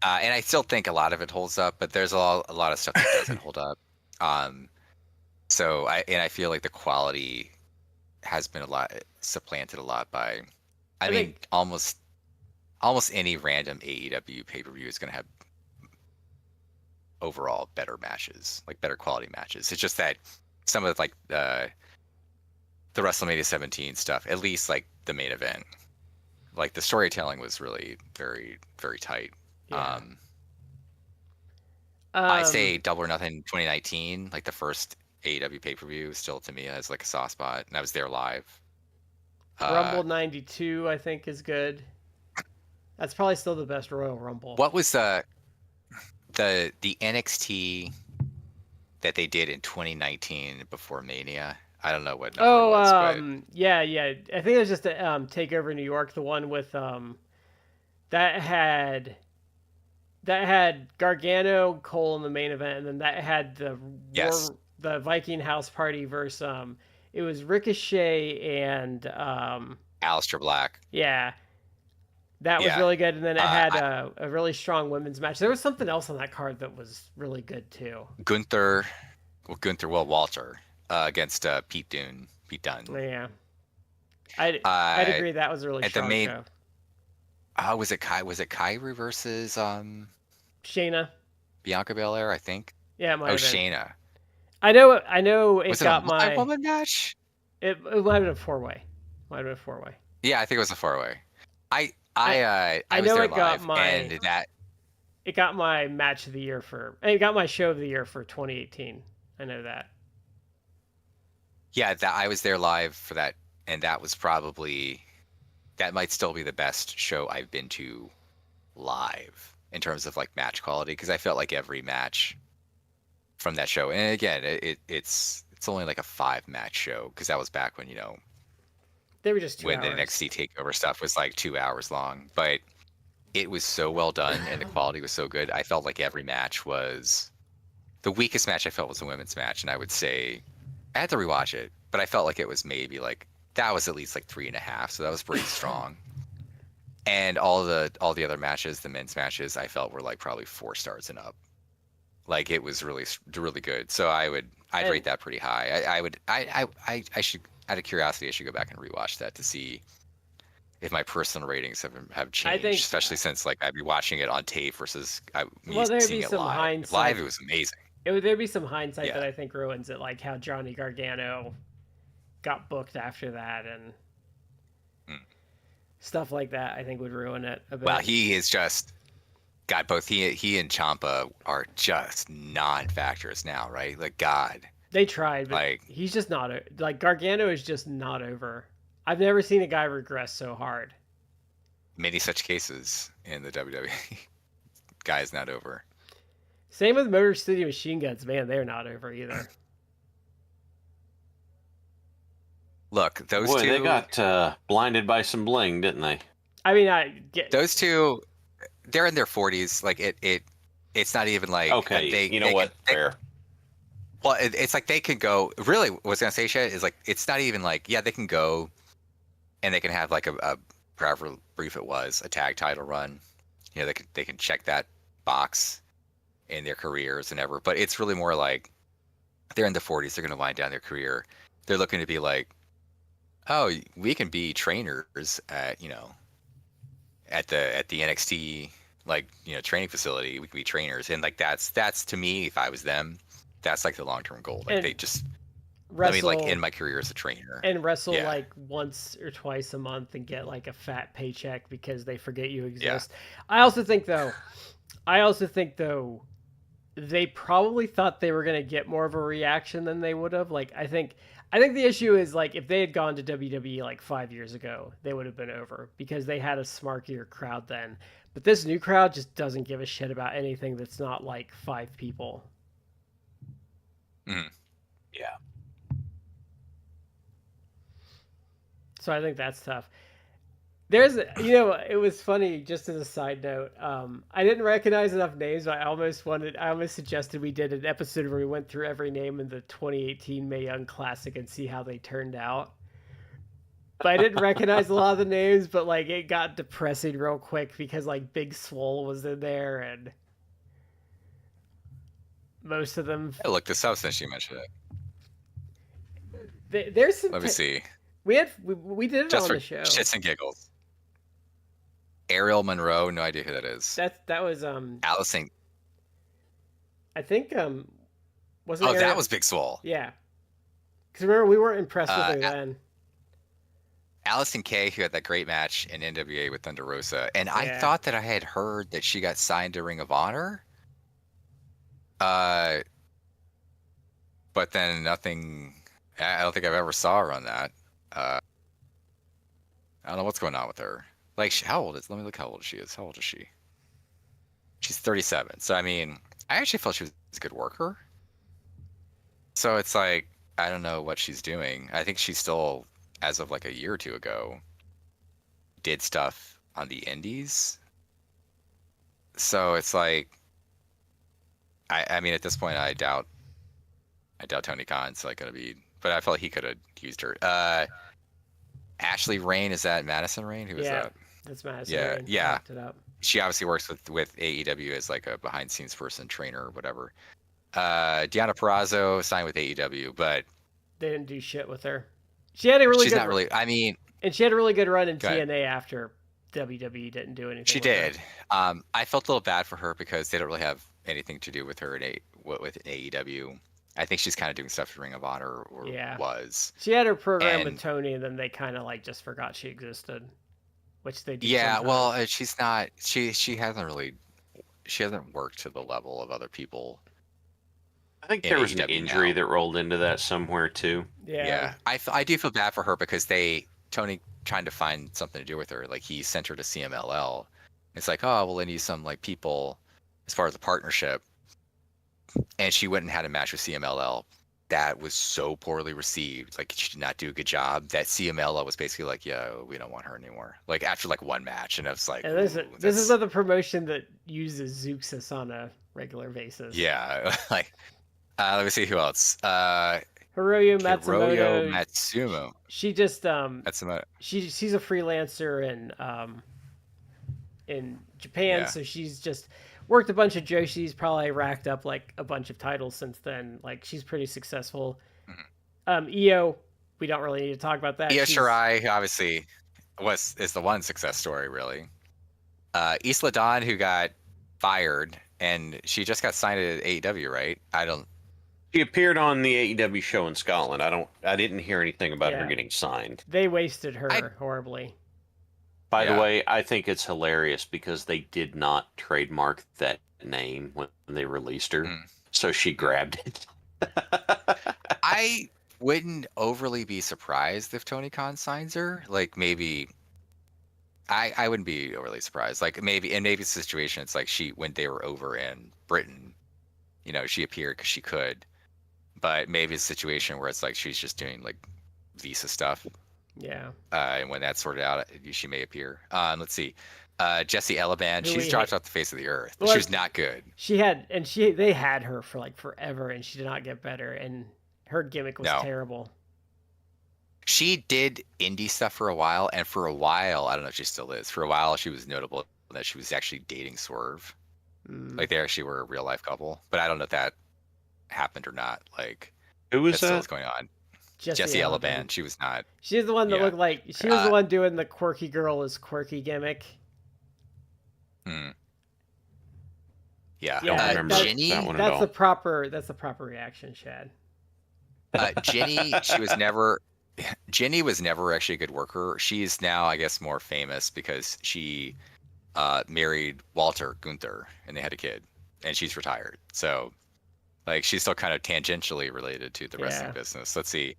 Speaker 2: And I still think a lot of it holds up, but there's a lot of stuff that doesn't hold up. So I feel like the quality has been supplanted a lot by, I mean,
Speaker 1: think
Speaker 2: almost any random AEW pay-per-view is going to have overall better matches, like better quality matches. It's just that some of like the WrestleMania 17 stuff, at least like the main event, like the storytelling was really very, very tight.
Speaker 1: Yeah.
Speaker 2: I say Double or Nothing 2019, like the first AEW pay-per-view, still to me has like a soft spot, and I was there live.
Speaker 1: Rumble 92, I think, is good. That's probably still the best Royal Rumble.
Speaker 2: What was the NXT that they did in 2019 before Mania? I don't know what number it was, but...
Speaker 1: yeah. I think it was just a Takeover New York, the one with that had Gargano, Cole in the main event, and then that had the Viking House Party versus it was Ricochet and
Speaker 2: Aleister Black.
Speaker 1: Yeah. That was really good, and then it had a really strong women's match. There was something else on that card that was really good too.
Speaker 2: Walter against Pete Dunne.
Speaker 1: Yeah, I'd agree that was a really strong show.
Speaker 2: Was it Kyrie versus
Speaker 1: Shayna?
Speaker 2: Bianca Belair, I think.
Speaker 1: Yeah, it might have been.
Speaker 2: Shayna.
Speaker 1: I know. It
Speaker 2: was
Speaker 1: got
Speaker 2: it a multi-woman match?
Speaker 1: It might have been a 4-way.
Speaker 2: Yeah, I think it was a 4-way. I was
Speaker 1: know
Speaker 2: there
Speaker 1: it got
Speaker 2: live, and that
Speaker 1: it got my match of the year it got my show of the year for 2018. I know that.
Speaker 2: Yeah, I was there live for that, and that might still be the best show I've been to live in terms of like match quality, because I felt like every match from that show, and again, it's only like a 5-match show, because that was back when
Speaker 1: they were just 2
Speaker 2: when
Speaker 1: hours.
Speaker 2: the NXT takeover stuff was like 2 hours long, but it was so well done and the quality was so good. I felt like every match was the weakest match. I felt was a women's match, and I would say I had to rewatch it, but I felt like it was maybe like that was at least like 3.5, so that was pretty strong. And all the other matches, the men's matches, I felt were like probably 4 stars and up. Like it was really good. So I'd rate that pretty high. I should, out of curiosity, I should go back and rewatch that to see if my personal ratings have changed, especially since like I'd be watching it on tape versus seeing it live.
Speaker 1: Hindsight.
Speaker 2: Live, it was amazing.
Speaker 1: There'd be some hindsight that I think ruins it, like how Johnny Gargano got booked after that and stuff like that. I think would ruin it a bit.
Speaker 2: Well, he is just got both. He and Ciampa are just non-factors now, right? Like God.
Speaker 1: They tried, but like, he's just not like Gargano is just not over. I've never seen a guy regress so hard.
Speaker 2: Many such cases in the WWE. Guy is not over.
Speaker 1: Same with Motor City Machine Guns, man. They're not over either.
Speaker 2: Look, those two.
Speaker 3: They got blinded by some bling, didn't they?
Speaker 1: I mean,
Speaker 2: those two. They're in their 40s. Like it's not even like
Speaker 3: okay. You know what? Fair.
Speaker 2: Well, it's like they can go. Really, what I was gonna say, Shay, is like it's not even like they can go, and they can have like a however brief it was, a tag title run. They can check that box in their careers and ever. But it's really more like they're in the 40s. They're gonna wind down their career. They're looking to be like, oh, we can be trainers at at the NXT training facility. We can be trainers, and like that's to me, if I was them. That's like the long-term goal. Like they just let me like end my career as a trainer
Speaker 1: and wrestle like once or twice a month and get like a fat paycheck because they forget you exist. Yeah. I also think though they probably thought they were going to get more of a reaction than they would have. Like I think the issue is like if they had gone to WWE like 5 years ago, they would have been over because they had a smarkier crowd then. But this new crowd just doesn't give a shit about anything that's not like 5 people.
Speaker 2: Mm-hmm.
Speaker 3: Yeah.
Speaker 1: So I think that's tough. There's, it was funny. Just as a side note, I didn't recognize enough names. I almost suggested we did an episode where we went through every name in the 2018 Mae Young Classic and see how they turned out. But I didn't recognize a lot of the names. But like, it got depressing real quick because like Big Swole was in there and most of them.
Speaker 2: I looked this up since you mentioned it.
Speaker 1: There's some.
Speaker 2: Let me see.
Speaker 1: We did it
Speaker 2: Just
Speaker 1: on
Speaker 2: for
Speaker 1: the show.
Speaker 2: shits and giggles. Ariel Monroe, no idea who that is.
Speaker 1: That was
Speaker 2: Allison.
Speaker 1: I think wasn't.
Speaker 2: Oh,
Speaker 1: Ariel...
Speaker 2: that was Big Swole.
Speaker 1: Yeah. Because remember, we weren't impressed with her then.
Speaker 2: Allison Kay, who had that great match in NWA with Thunder Rosa, and I thought that I had heard that she got signed to Ring of Honor. But then nothing. I don't think I've ever saw her on that. I don't know what's going on with her. Like, how old is? Let me look how old she is. How old is she? She's 37. So I mean, I actually felt she was a good worker. So it's like, I don't know what she's doing. I think she's still, as of like a year or two ago, did stuff on the indies. So it's like, I mean, at this point, I doubt Tony Khan's like gonna be, but I felt he could have used her. Ashley Rain, is that Madison Rain? Who is that?
Speaker 1: That's Madison Rain.
Speaker 2: Yeah.
Speaker 1: Looked it up.
Speaker 2: She obviously works with AEW as like a behind the scenes person, trainer, or whatever. Deonna Purrazzo signed with AEW, but
Speaker 1: they didn't do shit with her. She had a really
Speaker 2: she's
Speaker 1: good
Speaker 2: not really. I mean,
Speaker 1: and she had a really good run in TNA after WWE didn't do anything.
Speaker 2: She did. I felt a little bad for her because they don't really have anything to do with her with AEW. I think she's kind of doing stuff for Ring of Honor, or was.
Speaker 1: She had her program with Tony, and then they kind of like just forgot she existed, which they do.
Speaker 2: Yeah,
Speaker 1: sometimes.
Speaker 2: well, she's not. She hasn't worked to the level of other people.
Speaker 3: I think there was an injury that rolled into that somewhere too.
Speaker 1: Yeah.
Speaker 2: I do feel bad for her because Tony trying to find something to do with her. Like, he sent her to CMLL. It's like, oh, well, I need some like people as far as a partnership. And she went and had a match with CMLL that was so poorly received. Like, she did not do a good job. That CMLL was basically like, yeah, we don't want her anymore. Like, after like one match, and I was like,
Speaker 1: and this is another promotion that uses Zeuxis on a regular basis.
Speaker 2: Yeah, like, let me see who else.
Speaker 1: Hiroyo
Speaker 2: Matsumo.
Speaker 1: She just
Speaker 2: Matsumoto.
Speaker 1: She's a freelancer in Japan, so she's just worked a bunch of Joshis, probably racked up like a bunch of titles since then. Like, she's pretty successful. Io, we don't really need to talk about that.
Speaker 2: Io Shirai, who obviously is the one success story, really. Isla Dawn, who got fired, and she just got signed at AEW, right?
Speaker 3: She appeared on the AEW show in Scotland. I didn't hear anything about her getting signed.
Speaker 1: They wasted her horribly.
Speaker 3: By the way, I think it's hilarious because they did not trademark that name when they released her, so she grabbed it.
Speaker 2: I wouldn't overly be surprised if Tony Khan signs her. Like, maybe I wouldn't be overly surprised. Like, maybe it's a situation. It's like when they were over in Britain, she appeared because she could. But maybe it's a situation where it's like she's just doing like visa stuff.
Speaker 1: Yeah.
Speaker 2: And when that's sorted out, she may appear. Let's see. Jessie Elaban, she's dropped off the face of the earth. Well, she was not good.
Speaker 1: They had her for like forever, and she did not get better, and her gimmick was terrible.
Speaker 2: She did indie stuff for a while, and for a while, I don't know if she still is. For a while, she was notable that she was actually dating Swerve. Like, they actually were a real life couple, but I don't know if that happened or not. Like,
Speaker 3: who was that?
Speaker 2: Still what's going on? Jessie Elaban. She was not.
Speaker 1: She's the one that looked like she was the one doing the quirky girl is quirky gimmick.
Speaker 2: Yeah.
Speaker 3: I don't remember
Speaker 2: Ginny.
Speaker 3: That one
Speaker 1: that's the proper reaction, Chad.
Speaker 2: Ginny, Ginny was never actually a good worker. She's now, I guess, more famous because she married Walter Gunther and they had a kid, and she's retired. So, like, she's still kind of tangentially related to the wrestling business. Let's see.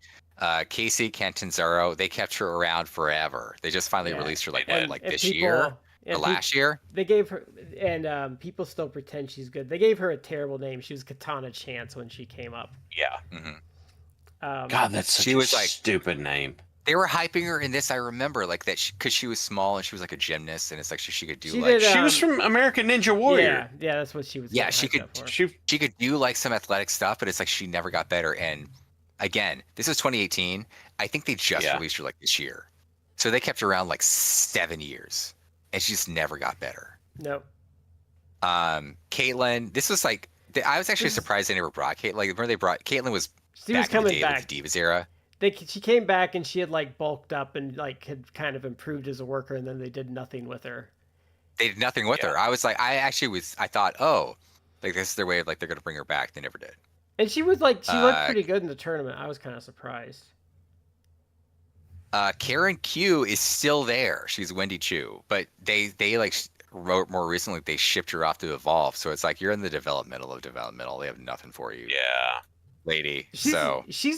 Speaker 2: Casey Catanzaro, they kept her around forever. They just finally released her this year or last year.
Speaker 1: They gave her, and people still pretend she's good. They gave her a terrible name. She was Katana Chance when she came up.
Speaker 3: Yeah.
Speaker 2: Mm-hmm.
Speaker 3: God, that's such a stupid name.
Speaker 2: They were hyping her in this. I remember like that because she was small and she was like a gymnast, and it's like she could do
Speaker 1: She
Speaker 2: like
Speaker 1: did,
Speaker 3: She was from American Ninja Warrior.
Speaker 1: Yeah, that's what she was.
Speaker 2: Yeah,
Speaker 1: getting
Speaker 2: she
Speaker 1: hyped
Speaker 2: could-
Speaker 1: up for.
Speaker 2: she could do like some athletic stuff, but it's like she never got better. And again, this is 2018. I think they just
Speaker 3: Yeah.
Speaker 2: released her like this year, so they kept her around like 7 years, and she just never got better.
Speaker 1: Nope.
Speaker 2: Caitlyn, this was like I was actually surprised they never brought Caitlyn. Like when they brought Caitlyn was
Speaker 1: She was
Speaker 2: back in the
Speaker 1: coming
Speaker 2: day,
Speaker 1: back.
Speaker 2: like the Divas era.
Speaker 1: She came back and she had like bulked up and like had kind of improved as a worker, and then they did nothing with her.
Speaker 2: They did nothing with her. I was like, I thought, oh, like this is their way of like they're gonna bring her back. They never did.
Speaker 1: And she was like, she looked pretty good in the tournament. I was kind of surprised.
Speaker 2: Karen Q is still there. She's Wendy Chu, but they like wrote more recently they shipped her off to Evolve. So it's like you're in the developmental of developmental. They have nothing for you,
Speaker 3: Yeah.
Speaker 2: lady.
Speaker 1: She's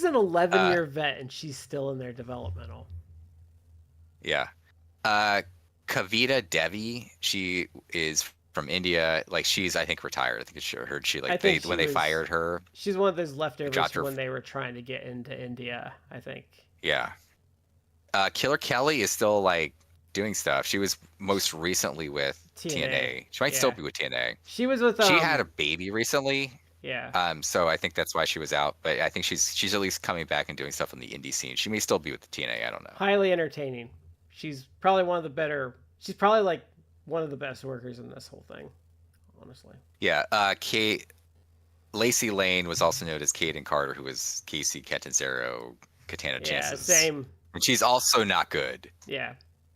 Speaker 1: an 11-year vet and she's still in their developmental.
Speaker 2: Yeah. Kavita Devi, she is from India. Like she's I think retired. I think I heard she like they fired her.
Speaker 1: She's one of those leftovers
Speaker 2: her,
Speaker 1: when they were trying to get into India, I think.
Speaker 2: Yeah. Killer Kelly is still like doing stuff. She was most recently with TNA. She might still be with TNA.
Speaker 1: She was with
Speaker 2: she had a baby recently.
Speaker 1: Yeah.
Speaker 2: So I think that's why she was out. But I think she's at least coming back and doing stuff on the indie scene. She may still be with the TNA. I don't know.
Speaker 1: Highly entertaining. She's probably one of the better. She's probably like one of the best workers in this whole thing, honestly.
Speaker 2: Yeah. Lacey Lane was also known as Kaden Carter, who was Casey Catanzaro, Katana Chances.
Speaker 1: Yeah, same.
Speaker 2: And she's also not good.
Speaker 1: Yeah.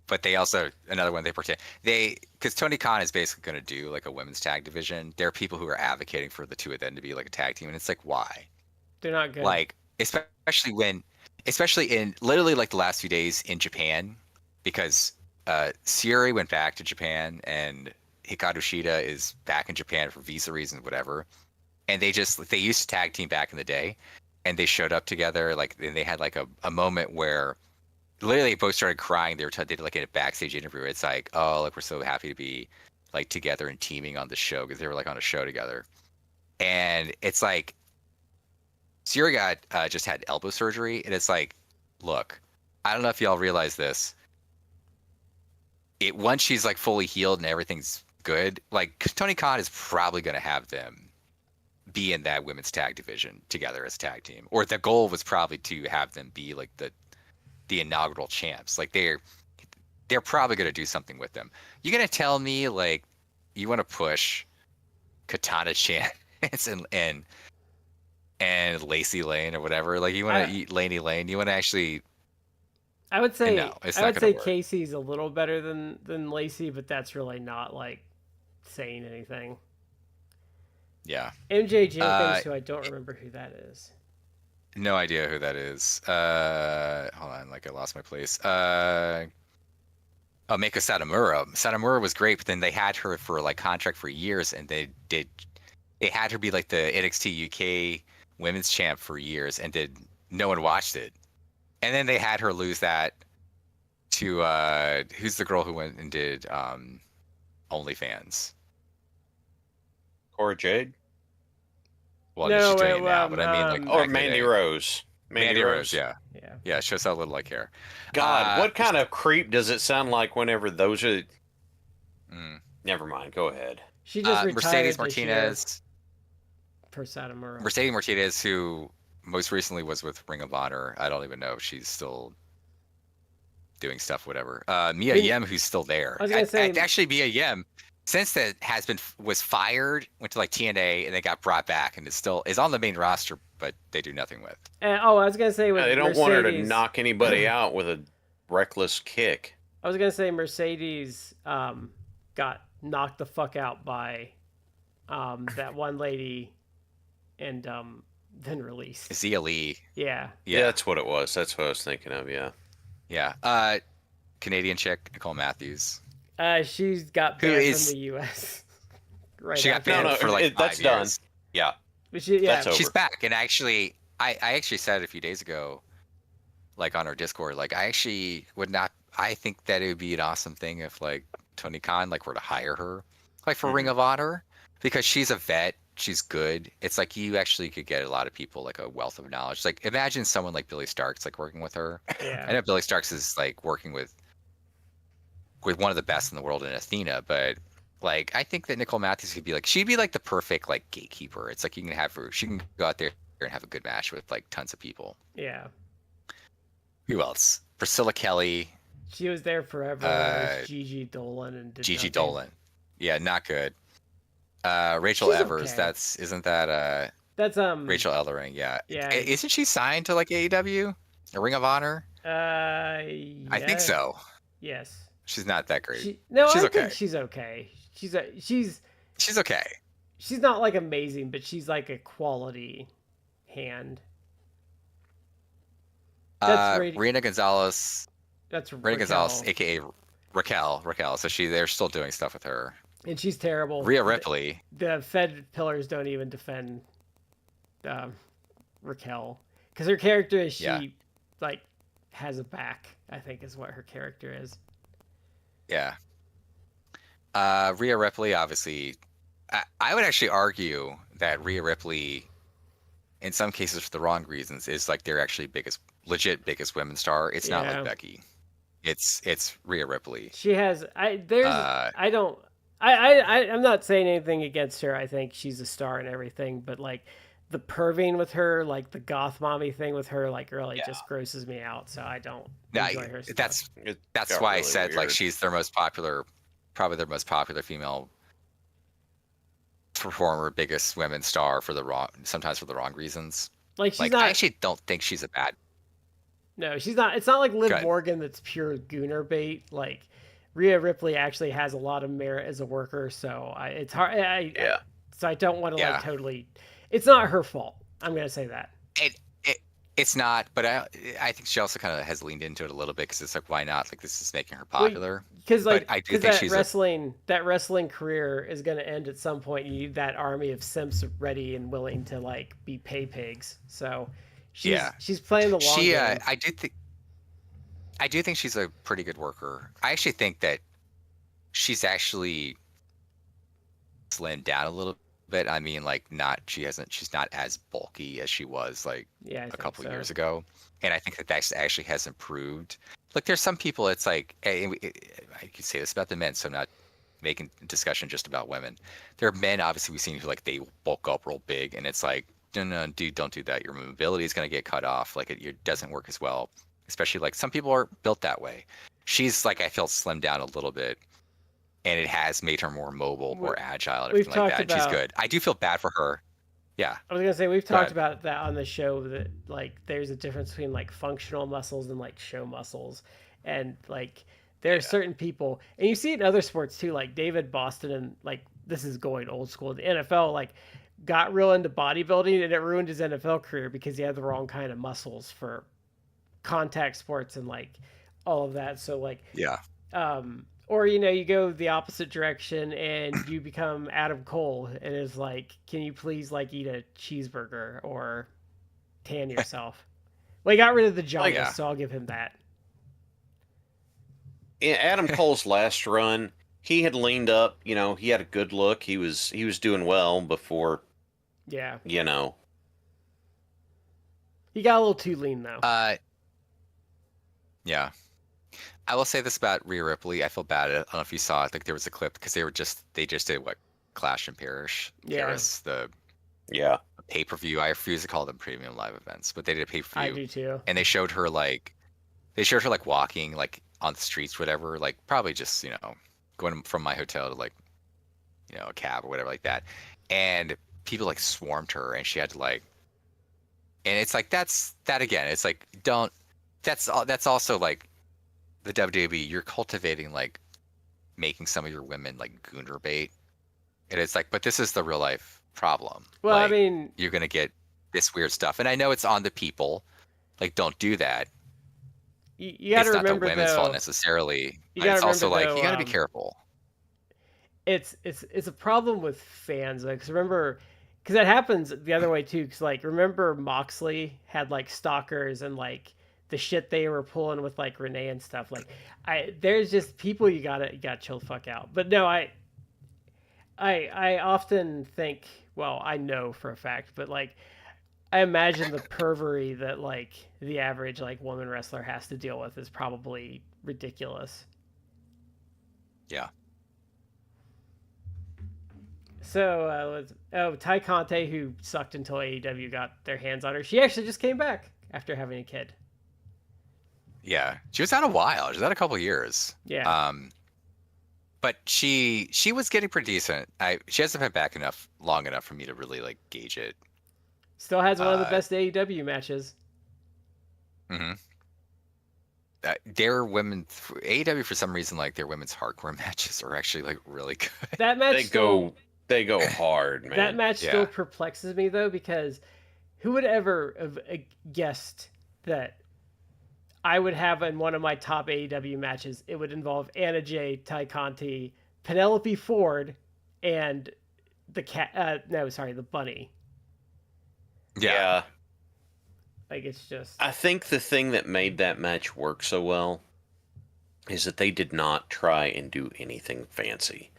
Speaker 2: But they also another one they pretend because Tony Khan is basically going to do like a women's tag division. There are people who are advocating for the two of them to be like a tag team, and it's like why?
Speaker 1: They're not good.
Speaker 2: Like especially in literally like the last few days in Japan, because Syuri went back to Japan and Hikaru Shida is back in Japan for visa reasons, whatever. And they used to tag team back in the day, and they showed up together. Like and they had like a moment where literally they both started crying. They did like in a backstage interview. It's like, oh, like we're so happy to be like together and teaming on the show because they were like on a show together. And it's like Syuri got just had elbow surgery, and it's like, look, I don't know if y'all realize this. Once she's like fully healed and everything's good, like Tony Khan is probably going to have them be in that women's tag division together as a tag team, or the goal was probably to have them be like the inaugural champs. Like they're probably going to do something with them. You're going to tell me like you want to push Katana Chance and Lacey Lane or whatever. Like you want to eat Laney Lane. You want to actually.
Speaker 1: I would say
Speaker 2: no, it's
Speaker 1: I
Speaker 2: not
Speaker 1: would say
Speaker 2: work.
Speaker 1: Casey's a little better than Lacey, but that's really not like saying anything.
Speaker 2: Yeah.
Speaker 1: MJ Jenkins, who I don't remember who that is.
Speaker 2: No idea who that is. Hold on, like I lost my place. Mako Satomura. Satomura was great, but then they had her for like contract for years, and they had her be like the NXT UK women's champ for years, and no one watched it. And then they had her lose that to who's the girl who went and did OnlyFans?
Speaker 3: Cora Jade?
Speaker 2: Well,
Speaker 1: No,
Speaker 2: she's doing it now, but I mean like
Speaker 3: Or
Speaker 2: back in the
Speaker 3: Mandy
Speaker 2: day.
Speaker 3: Rose.
Speaker 2: Mandy Rose, yeah.
Speaker 1: Yeah.
Speaker 2: Yeah, shows how little I care.
Speaker 3: God, what kind of creep does it sound like whenever those are...
Speaker 2: Mm.
Speaker 3: Never mind, go ahead.
Speaker 1: She just retired
Speaker 2: Mercedes
Speaker 1: this year
Speaker 2: Martinez.
Speaker 1: for Satomura.
Speaker 2: Mercedes Martinez, who most recently was with Ring of Honor. I don't even know if she's still doing stuff, whatever. Mia Yim, who's still there.
Speaker 1: I was gonna say
Speaker 2: actually Mia Yim, since that was fired, went to like TNA, and then got brought back, and is on the main roster, but they do nothing with.
Speaker 1: I was gonna say with
Speaker 3: They don't
Speaker 1: Mercedes,
Speaker 3: want her to knock anybody out with a reckless kick.
Speaker 1: I was gonna say Mercedes got knocked the fuck out by that one lady, and then released.
Speaker 2: Zia Lee.
Speaker 1: Yeah.
Speaker 3: Yeah, that's what it was. That's what I was thinking of, yeah.
Speaker 2: Yeah. Canadian chick, Nicole Matthews.
Speaker 1: She's got banned from the U.S. right.
Speaker 2: She got
Speaker 1: after
Speaker 2: banned
Speaker 1: that.
Speaker 2: for like 5
Speaker 3: that's done.
Speaker 2: years.
Speaker 3: Yeah.
Speaker 1: But
Speaker 3: That's over.
Speaker 2: She's back, and actually, I actually said it a few days ago, like on our Discord, like I actually would not. I think that it would be an awesome thing if like Tony Khan like were to hire her, like for Ring of Honor, because she's a vet. she's good. It's like you actually could get a lot of people like a wealth of knowledge. Like imagine someone like Billy Starks like working with her.
Speaker 1: Yeah.
Speaker 2: I know Billy Starks is like working with one of the best in the world in Athena, but like I think that Nicole Matthews could be like she'd be like the perfect like gatekeeper. It's like you can have her, she can go out there and have a good match with like tons of people.
Speaker 1: Yeah.
Speaker 2: Who else? Priscilla Kelly.
Speaker 1: She was there forever. Gigi Dolan and
Speaker 2: Gigi
Speaker 1: nothing.
Speaker 2: Dolan. Yeah, not good. Rachel
Speaker 1: She's
Speaker 2: Evers.
Speaker 1: okay.
Speaker 2: Isn't that
Speaker 1: That's
Speaker 2: Rachel Ellering? Yeah.
Speaker 1: Yeah.
Speaker 2: Isn't she signed to like AEW? A Ring of Honor?
Speaker 1: Yeah.
Speaker 2: I think so.
Speaker 1: Yes.
Speaker 2: She's not that great.
Speaker 1: She's
Speaker 2: okay.
Speaker 1: think she's okay. She's
Speaker 2: okay.
Speaker 1: She's not like amazing, but she's like a quality hand. That's
Speaker 2: Reina Gonzalez.
Speaker 1: That's
Speaker 2: Reina Gonzalez, aka Raquel. So they're still doing stuff with her.
Speaker 1: And she's terrible.
Speaker 2: Rhea Ripley.
Speaker 1: The Fed pillars don't even defend Raquel because her character is she like has a back. I think is what her character is.
Speaker 2: Yeah. Rhea Ripley, obviously, I would actually argue that Rhea Ripley, in some cases for the wrong reasons, is like their actually legit biggest women's star. It's not like Becky. It's Rhea Ripley.
Speaker 1: She has I'm not saying anything against her. I think she's a star and everything, but like the perving with her, like the goth mommy thing with her, like really just grosses me out. So I don't enjoy her stuff.
Speaker 2: That's why I said like she's their most popular, probably their most popular female performer, biggest women's star sometimes for the wrong reasons.
Speaker 1: Like she's not.
Speaker 2: I actually don't think she's a bad.
Speaker 1: No, she's not. It's not like Liv Morgan that's pure gooner bait. Like Rhea Ripley actually has a lot of merit as a worker, so it's hard. So I don't want to like totally. It's not her fault. I'm gonna say that.
Speaker 2: It's not, but I think she also kind of has leaned into it a little bit because it's like, why not? Like this is making her popular.
Speaker 1: Because like
Speaker 2: I do think
Speaker 1: that wrestling career is gonna end at some point. You need that army of simps ready and willing to like be pay pigs. So she's playing the long game.
Speaker 2: I do think she's a pretty good worker. I actually think that she's actually slimmed down a little bit. I mean, like she's not as bulky as she was like a couple years ago. And I think that actually has improved. Like there's some people, it's like, I could say this about the men, so I'm not making discussion just about women. There are men, obviously, we've seen who like they bulk up real big, and it's like, no, dude, don't do that. Your mobility is going to get cut off. Like it doesn't work as well. Especially like some people are built that way. She's like, I feel slimmed down a little bit, and it has made her more mobile, more agile, and everything like that. She's good. I do feel bad for her. Yeah.
Speaker 1: I was gonna say we've talked about that on the show, that like there's a difference between like functional muscles and like show muscles, and like there are certain people, and you see it in other sports too, like David Boston, and like this is going old school. The NFL like got real into bodybuilding, and it ruined his NFL career because he had the wrong kind of muscles for contact sports and like all of that. So like or you go the opposite direction and you become Adam Cole, and it's like, can you please like eat a cheeseburger or tan yourself? Well, he got rid of the jaundice, so I'll give him that.
Speaker 3: In Adam Cole's last run, he had leaned up. He had a good look. He was doing well before.
Speaker 1: Yeah.
Speaker 3: He got
Speaker 1: a little too lean though.
Speaker 2: Yeah. I will say this about Rhea Ripley. I feel bad. I don't know if you saw it. Like there was a clip because they just did what, Clash in Paris. Paris, the pay-per-view. I refuse to call them premium live events, but they did a pay-per-view.
Speaker 1: I do too.
Speaker 2: And they showed her like walking like on the streets, whatever, like probably just, going from my hotel to like, a cab or whatever like that. And people like swarmed her, and she had to like, and it's like, that's like, that's also like the WWE, you're cultivating like making some of your women like gooner bait. And it's like, but this is the real life problem.
Speaker 1: Well,
Speaker 2: like,
Speaker 1: I mean,
Speaker 2: you're going to get this weird stuff. And I know it's on the people. Like, don't do that.
Speaker 1: You got to remember,
Speaker 2: it's not the women's fault necessarily. It's also like, you got to be careful.
Speaker 1: It's a problem with fans. Like, remember, because that happens the other way too. Because like, remember Moxley had like stalkers and like the shit they were pulling with like Renee and stuff. Like, there's just people you gotta chill the fuck out. But no, I often think well, I know for a fact, but like I imagine the pervery that like the average like woman wrestler has to deal with is probably ridiculous.
Speaker 2: Yeah.
Speaker 1: So, Ty Conte, who sucked until AEW got their hands on her, she actually just came back after having a kid.
Speaker 2: Yeah. She was out a while. She was out a couple years.
Speaker 1: Yeah.
Speaker 2: But she was getting pretty decent. She hasn't been back long enough for me to really like gauge it.
Speaker 1: Still has one of the best AEW matches.
Speaker 2: Mm-hmm. Their women AEW for some reason, like their women's hardcore matches are actually like really good.
Speaker 1: That match
Speaker 3: they go hard, man.
Speaker 1: That match still perplexes me though, because who would ever have guessed that I would have in one of my top AEW matches, it would involve Anna Jay, Ty Conti, Penelope Ford, and the bunny.
Speaker 3: Yeah.
Speaker 1: Like, it's just...
Speaker 3: I think the thing that made that match work so well is that they did not try and do anything fancy.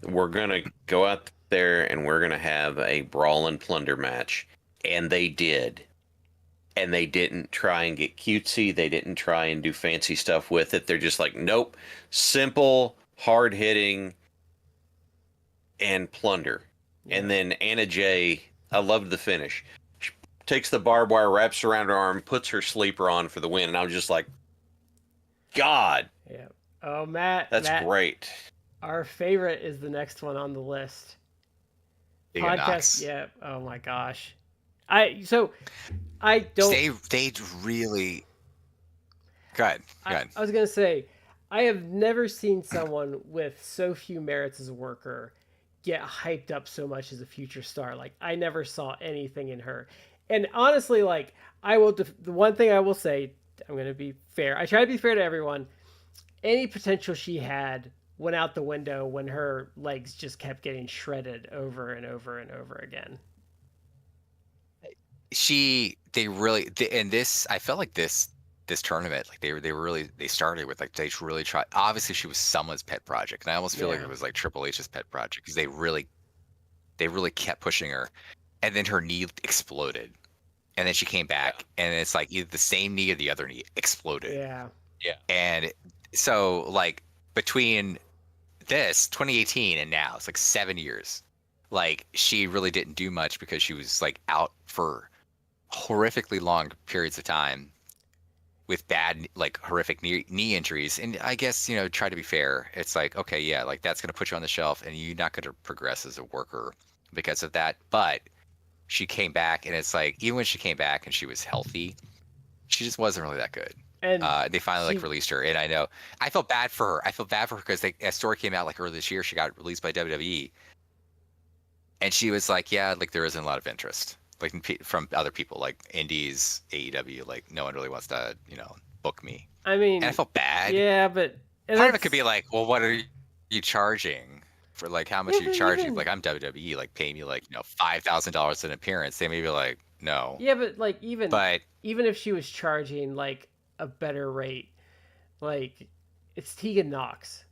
Speaker 3: We're going to go out there and we're going to have a brawl and plunder match. And they did. And they didn't try and get cutesy. They didn't try and do fancy stuff with it. They're just like, nope. Simple, hard-hitting, and plunder. Yeah. And then Anna Jay, I loved the finish. She takes the barbed wire, wraps around her arm, puts her sleeper on for the win. And I was just like, God.
Speaker 1: Yeah. Oh, Matt.
Speaker 3: That's great.
Speaker 1: Our favorite is the next one on the list. Podcast. Yeah. Oh, my gosh. I don't.
Speaker 2: They really. Go ahead.
Speaker 1: I was gonna say, I have never seen someone with so few merits as a worker get hyped up so much as a future star. Like, I never saw anything in her. And honestly, like, the one thing I will say, I'm gonna be fair. I try to be fair to everyone. Any potential she had went out the window when her legs just kept getting shredded over and over and over again.
Speaker 2: I felt like this tournament, like they started with like, they really tried. Obviously she was someone's pet project, and I almost feel like it was like Triple H's pet project, because they really kept pushing her, and then her knee exploded, and then she came back, and it's like either the same knee or the other knee exploded.
Speaker 1: Yeah.
Speaker 2: And so like between this 2018 and now, it's like 7 years. Like, she really didn't do much because she was like out for horrifically long periods of time with bad, like, horrific knee injuries. And I guess, try to be fair. It's like, okay, yeah, like, that's going to put you on the shelf and you're not going to progress as a worker because of that. But she came back, and it's like, even when she came back and she was healthy, she just wasn't really that good. And they finally released her. And I know I felt bad for her. Because a story came out like earlier this year. She got released by WWE. And she was like, yeah, like, there isn't a lot of interest, like, from other people, like Indies, AEW, like, no one really wants to, book me.
Speaker 1: I mean,
Speaker 2: and I felt bad.
Speaker 1: Yeah, but
Speaker 2: part of it could be like, well, what are you charging for? Like, how much are you charging? Like, I'm WWE, like, pay me like, $5,000 an appearance. They may be like, no.
Speaker 1: Yeah, but like, even if she was charging like a better rate, like, it's Tegan Nox.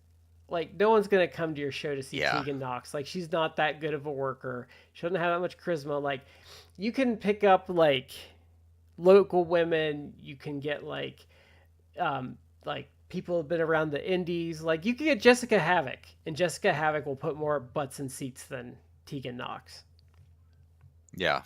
Speaker 1: Like, no one's going to come to your show to see Tegan Nox. Like, she's not that good of a worker. She doesn't have that much charisma. Like, you can pick up, like, local women. You can get, like people who have been around the indies. Like, you can get Jessica Havoc. And Jessica Havoc will put more butts in seats than Tegan Nox.
Speaker 2: Yeah.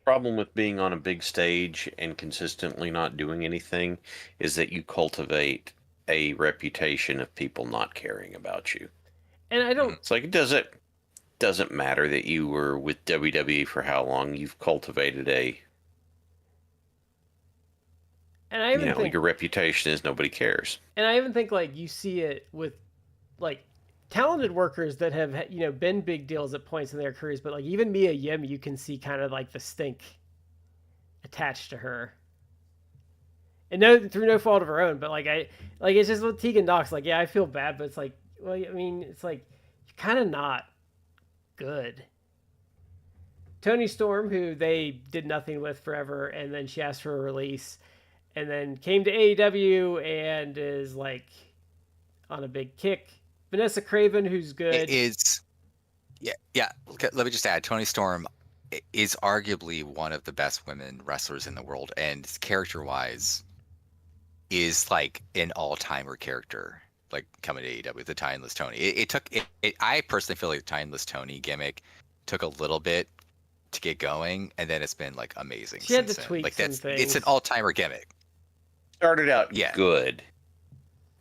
Speaker 3: Problem with being on a big stage and consistently not doing anything is that you cultivate a reputation of people not caring about you.
Speaker 1: And I don't...
Speaker 3: It's like, it doesn't matter that you were with WWE for how long. You've cultivated
Speaker 1: and I even think
Speaker 3: your reputation is nobody cares.
Speaker 1: And I even think, like, you see it with, like, talented workers that have, been big deals at points in their careers, but, like, even Mia Yim, you can see kind of, like, the stink attached to her. And through no fault of her own, but it's just with Tegan Nox. Like, yeah, I feel bad, but it's like, well, I mean, it's like, you're kind of not good. Toni Storm, who they did nothing with forever, and then she asked for a release, and then came to AEW and is like on a big kick. Vanessa Craven, who's good.
Speaker 2: Yeah. Okay, let me just add, Toni Storm is arguably one of the best women wrestlers in the world, and character-wise, is like an all-timer character. Like coming to AEW, the Timeless Tony. It took it. I personally feel like the Timeless Tony gimmick took a little bit to get going, and then it's been like amazing
Speaker 1: She had to
Speaker 2: since then.
Speaker 1: tweak
Speaker 2: Like
Speaker 1: some
Speaker 2: it's
Speaker 1: things.
Speaker 2: an all-timer gimmick.
Speaker 3: Started out
Speaker 2: Yeah.
Speaker 3: good,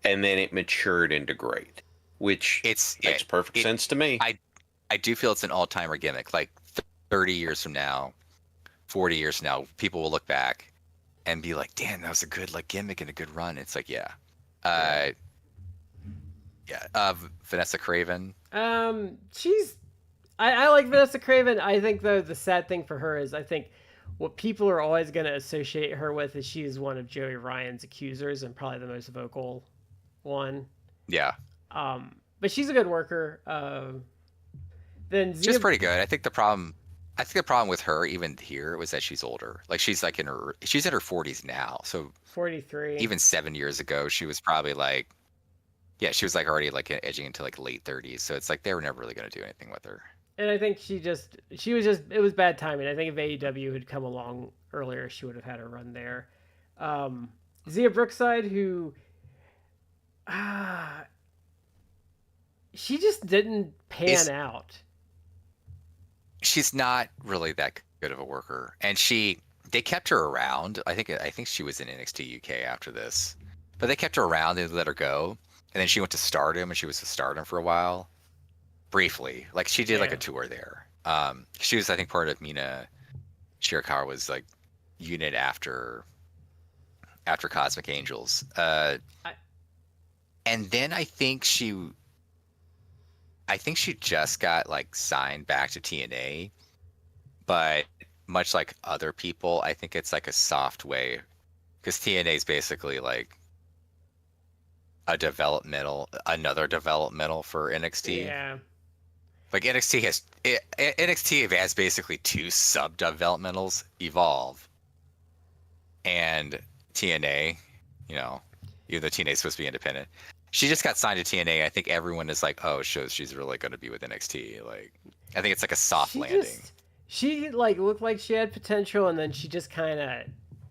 Speaker 3: and then it matured into great, which makes perfect sense to me.
Speaker 2: I do feel it's an all-timer gimmick. Like 30 years from now, 40 years from now, people will look back and be like, "Damn, that was a good like gimmick and a good run." It's like, yeah. Vanessa Craven.
Speaker 1: She's I like Vanessa Craven. I think though the sad thing for her is I think what people are always going to associate her with is she is one of Joey Ryan's accusers and probably the most vocal one.
Speaker 2: Yeah.
Speaker 1: But she's a good worker. Then
Speaker 2: She's pretty good. I think the problem with her even here was that she's older. Like she's in her 40s now. So
Speaker 1: 43.
Speaker 2: even 7 years ago, she was probably like, yeah, she was like already like edging into like late 30s. So it's like they were never really going to do anything with her.
Speaker 1: And I think it was bad timing. I think if AEW had come along earlier, she would have had a run there. Zia Brookside, who, she just didn't pan out.
Speaker 2: She's not really that good of a worker, and they kept her around. I think she was in NXT UK after this, but they kept her around and let her go, and then she went to Stardom, and she was to Stardom for a while, briefly. Like she did like a tour there. She was I think part of Mina Shirakawa's like unit after Cosmic Angels, and then I think she just got like signed back to TNA, but much like other people, I think it's like a soft way, because TNA is basically like another developmental for NXT.
Speaker 1: Yeah.
Speaker 2: Like NXT has basically two sub developmentals, Evolve and TNA. You know, even though TNA is supposed to be independent. She just got signed to TNA. I think everyone is like, oh, shows she's really going to be with NXT. Like, I think it's like a soft landing.
Speaker 1: She like looked like she had potential, and then she just kind of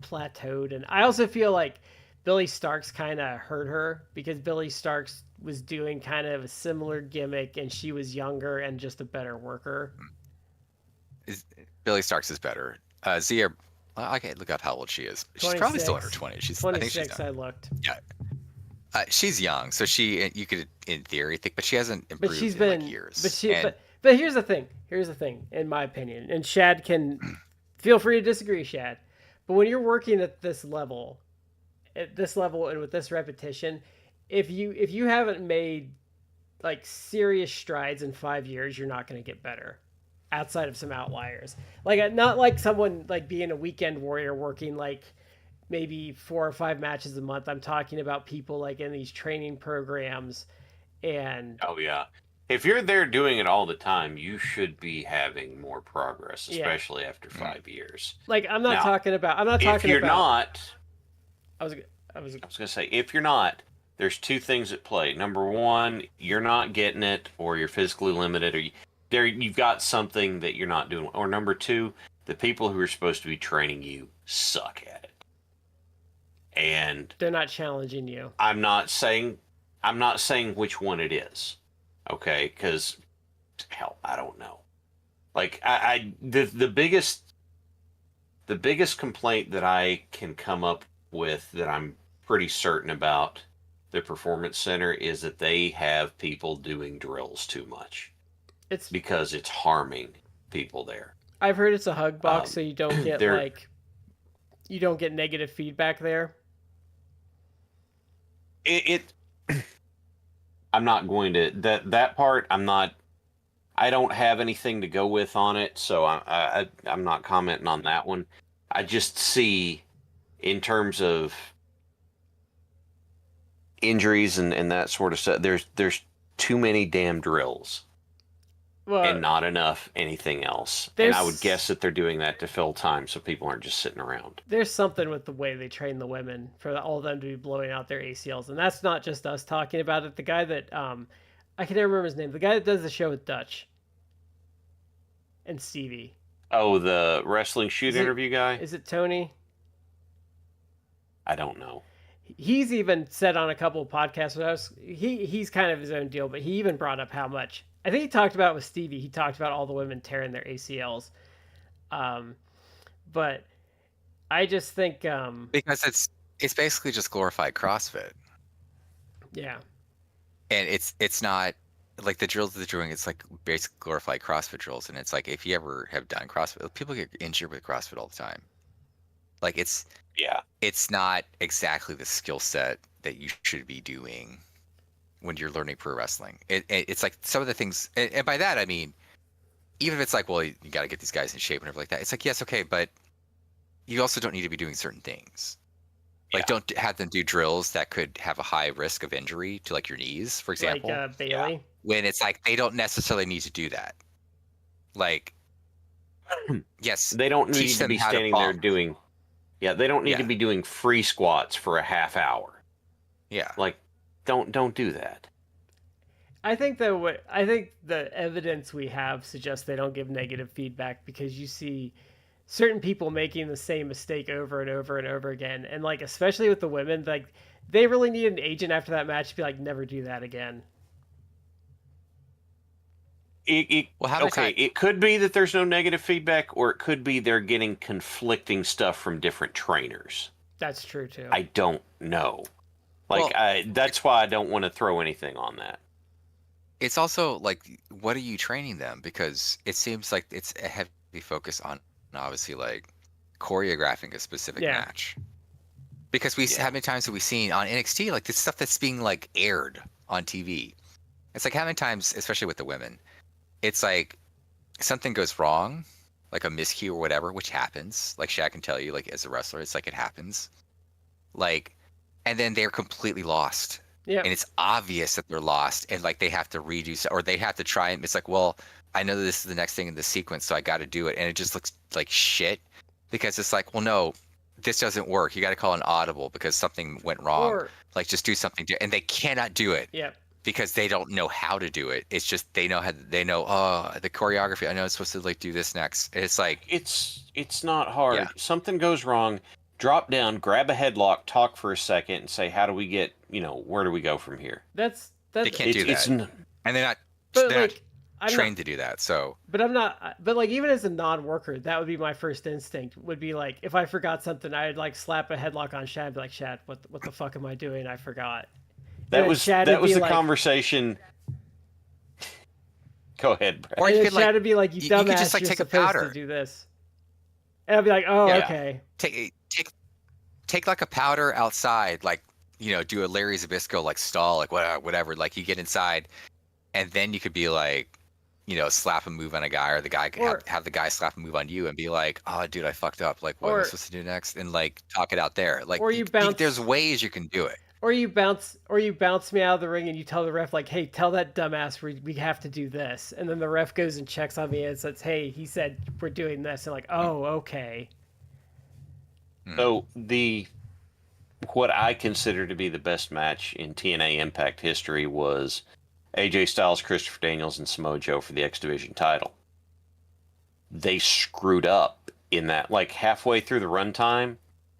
Speaker 1: plateaued. And I also feel like Billy Starks kind of hurt her because Billy Starks was doing kind of a similar gimmick, and she was younger and just a better worker.
Speaker 2: Billy Starks is better. Zia, okay, look up how old she is. She's probably still in her 20s. She's
Speaker 1: 26.
Speaker 2: I think she's
Speaker 1: I looked.
Speaker 2: Yeah. She's young, so you could, in theory, think, but she hasn't improved
Speaker 1: but she's
Speaker 2: in
Speaker 1: been
Speaker 2: like years.
Speaker 1: But here's the thing. Here's the thing, in my opinion, and Shad can feel free to disagree, Shad. But when you're working at this level, and with this repetition, if you haven't made like serious strides in 5 years, you're not going to get better. Outside of some outliers, like not like someone like being a weekend warrior working like maybe 4 or 5 matches a month. I'm talking about people like in these training programs and
Speaker 3: oh yeah, if you're there doing it all the time, you should be having more progress, especially after 5 years.
Speaker 1: Like I'm not talking about
Speaker 3: if you're not,
Speaker 1: I was
Speaker 3: gonna say, if you're not, there's two things at play. Number one, you're not getting it, or you're physically limited, or you've got something that you're not doing. Or number two, the people who are supposed to be training you suck at it. And
Speaker 1: they're not challenging you.
Speaker 3: I'm not saying which one it is. Okay? Because hell, I don't know. Like the biggest complaint that I can come up with that I'm pretty certain about the Performance Center is that they have people doing drills too much. It's because it's harming people there.
Speaker 1: I've heard it's a hug box, so you don't get you don't get negative feedback there.
Speaker 3: I'm not going to that part. I don't have anything to go with on it, so I'm not commenting on that one. I just see, in terms of injuries and that sort of stuff, there's too many damn drills. And not enough anything else. And I would guess that they're doing that to fill time so people aren't just sitting around.
Speaker 1: There's something with the way they train the women for all of them to be blowing out their ACLs. And that's not just us talking about it. The guy that, I can never remember his name, the guy that does the show with Dutch. and Stevie.
Speaker 3: Oh, the wrestling shoot interview guy?
Speaker 1: Is it Tony?
Speaker 3: I don't know.
Speaker 1: He's even said on a couple of podcasts when he's kind of his own deal, but he even brought up how much, I think he talked about it with Stevie. He talked about all the women tearing their ACLs. But I just think
Speaker 2: because it's basically just glorified CrossFit.
Speaker 1: Yeah.
Speaker 2: And it's not like the drills that they're doing. It's like basically glorified CrossFit drills, and it's like if you ever have done CrossFit, people get injured with CrossFit all the time. Like it's not exactly the skill set that you should be doing when you're learning pro wrestling. It's like some of the things, and by that I mean, even if it's like, well, you got to get these guys in shape and everything like that. It's like, yes, okay, but you also don't need to be doing certain things. Like, don't have them do drills that could have a high risk of injury to like your knees, for example.
Speaker 1: Like Bailey.
Speaker 2: When it's like they don't necessarily need to do that. Like, yes,
Speaker 3: they don't need to be standing there doing. Yeah, they don't need to be doing free squats for a half hour.
Speaker 2: Yeah,
Speaker 3: like don't do that.
Speaker 1: I think the evidence we have suggests they don't give negative feedback, because you see certain people making the same mistake over and over and over again, and like especially with the women, like they really need an agent after that match to be like, never do that again.
Speaker 3: It could be that there's no negative feedback, or it could be they're getting conflicting stuff from different trainers.
Speaker 1: That's true too.
Speaker 3: I don't know. That's why I don't want to throw anything on that.
Speaker 2: It's also like, what are you training them? Because it seems like it's a heavy focus on obviously like choreographing a specific match. Because how many times have we seen on NXT like this stuff that's being like aired on TV? It's like how many times, especially with the women, it's like something goes wrong, like a miscue or whatever, which happens. Like Shaq can tell you, like as a wrestler, it's like it happens. Like, and then they're completely lost.
Speaker 1: Yeah.
Speaker 2: And it's obvious that they're lost, and like they have to redo, or they have to try and it's like, well, I know this is the next thing in the sequence, so I got to do it, and it just looks like shit because it's like, well, no, this doesn't work. You got to call an audible because something went wrong. Like just do something, and they cannot do it.
Speaker 1: Yeah.
Speaker 2: Because they don't know how to do it. It's just they know the choreography. I know it's supposed to like do this next. It's like
Speaker 3: it's not hard. Yeah. Something goes wrong, drop down, grab a headlock, talk for a second, and say, how do we get, where do we go from here?
Speaker 1: That's
Speaker 2: they can't do that, and they're not trained to do that. So,
Speaker 1: but I'm not. But like even as a non-worker, that would be my first instinct. Would be like if I forgot something, I'd like slap a headlock on Shad, and be like, Shad, what the fuck am I doing? I forgot.
Speaker 3: That was the conversation. Go ahead, Brad.
Speaker 1: Or you Chad would be like, you dumbass, you could just like take a powder to do this. And I'd be like, oh, okay.
Speaker 2: Take like a powder outside, like do a Larry Zbyszko like stall, like whatever. Like you get inside, and then you could be like, slap a move on a guy, or the guy could have the guy slap a move on you, and be like, oh, dude, I fucked up. Like, what am I supposed to do next? And like talk it out there. Like,
Speaker 1: or you bounce.
Speaker 2: There's ways you can do it.
Speaker 1: Or you bounce me out of the ring and you tell the ref, like, hey, tell that dumbass we have to do this. And then the ref goes and checks on me and says, hey, he said we're doing this. And like, oh, okay.
Speaker 3: So what I consider to be the best match in TNA Impact history was AJ Styles, Christopher Daniels, and Samoa Joe for the X Division title. They screwed up in that, like halfway through the runtime,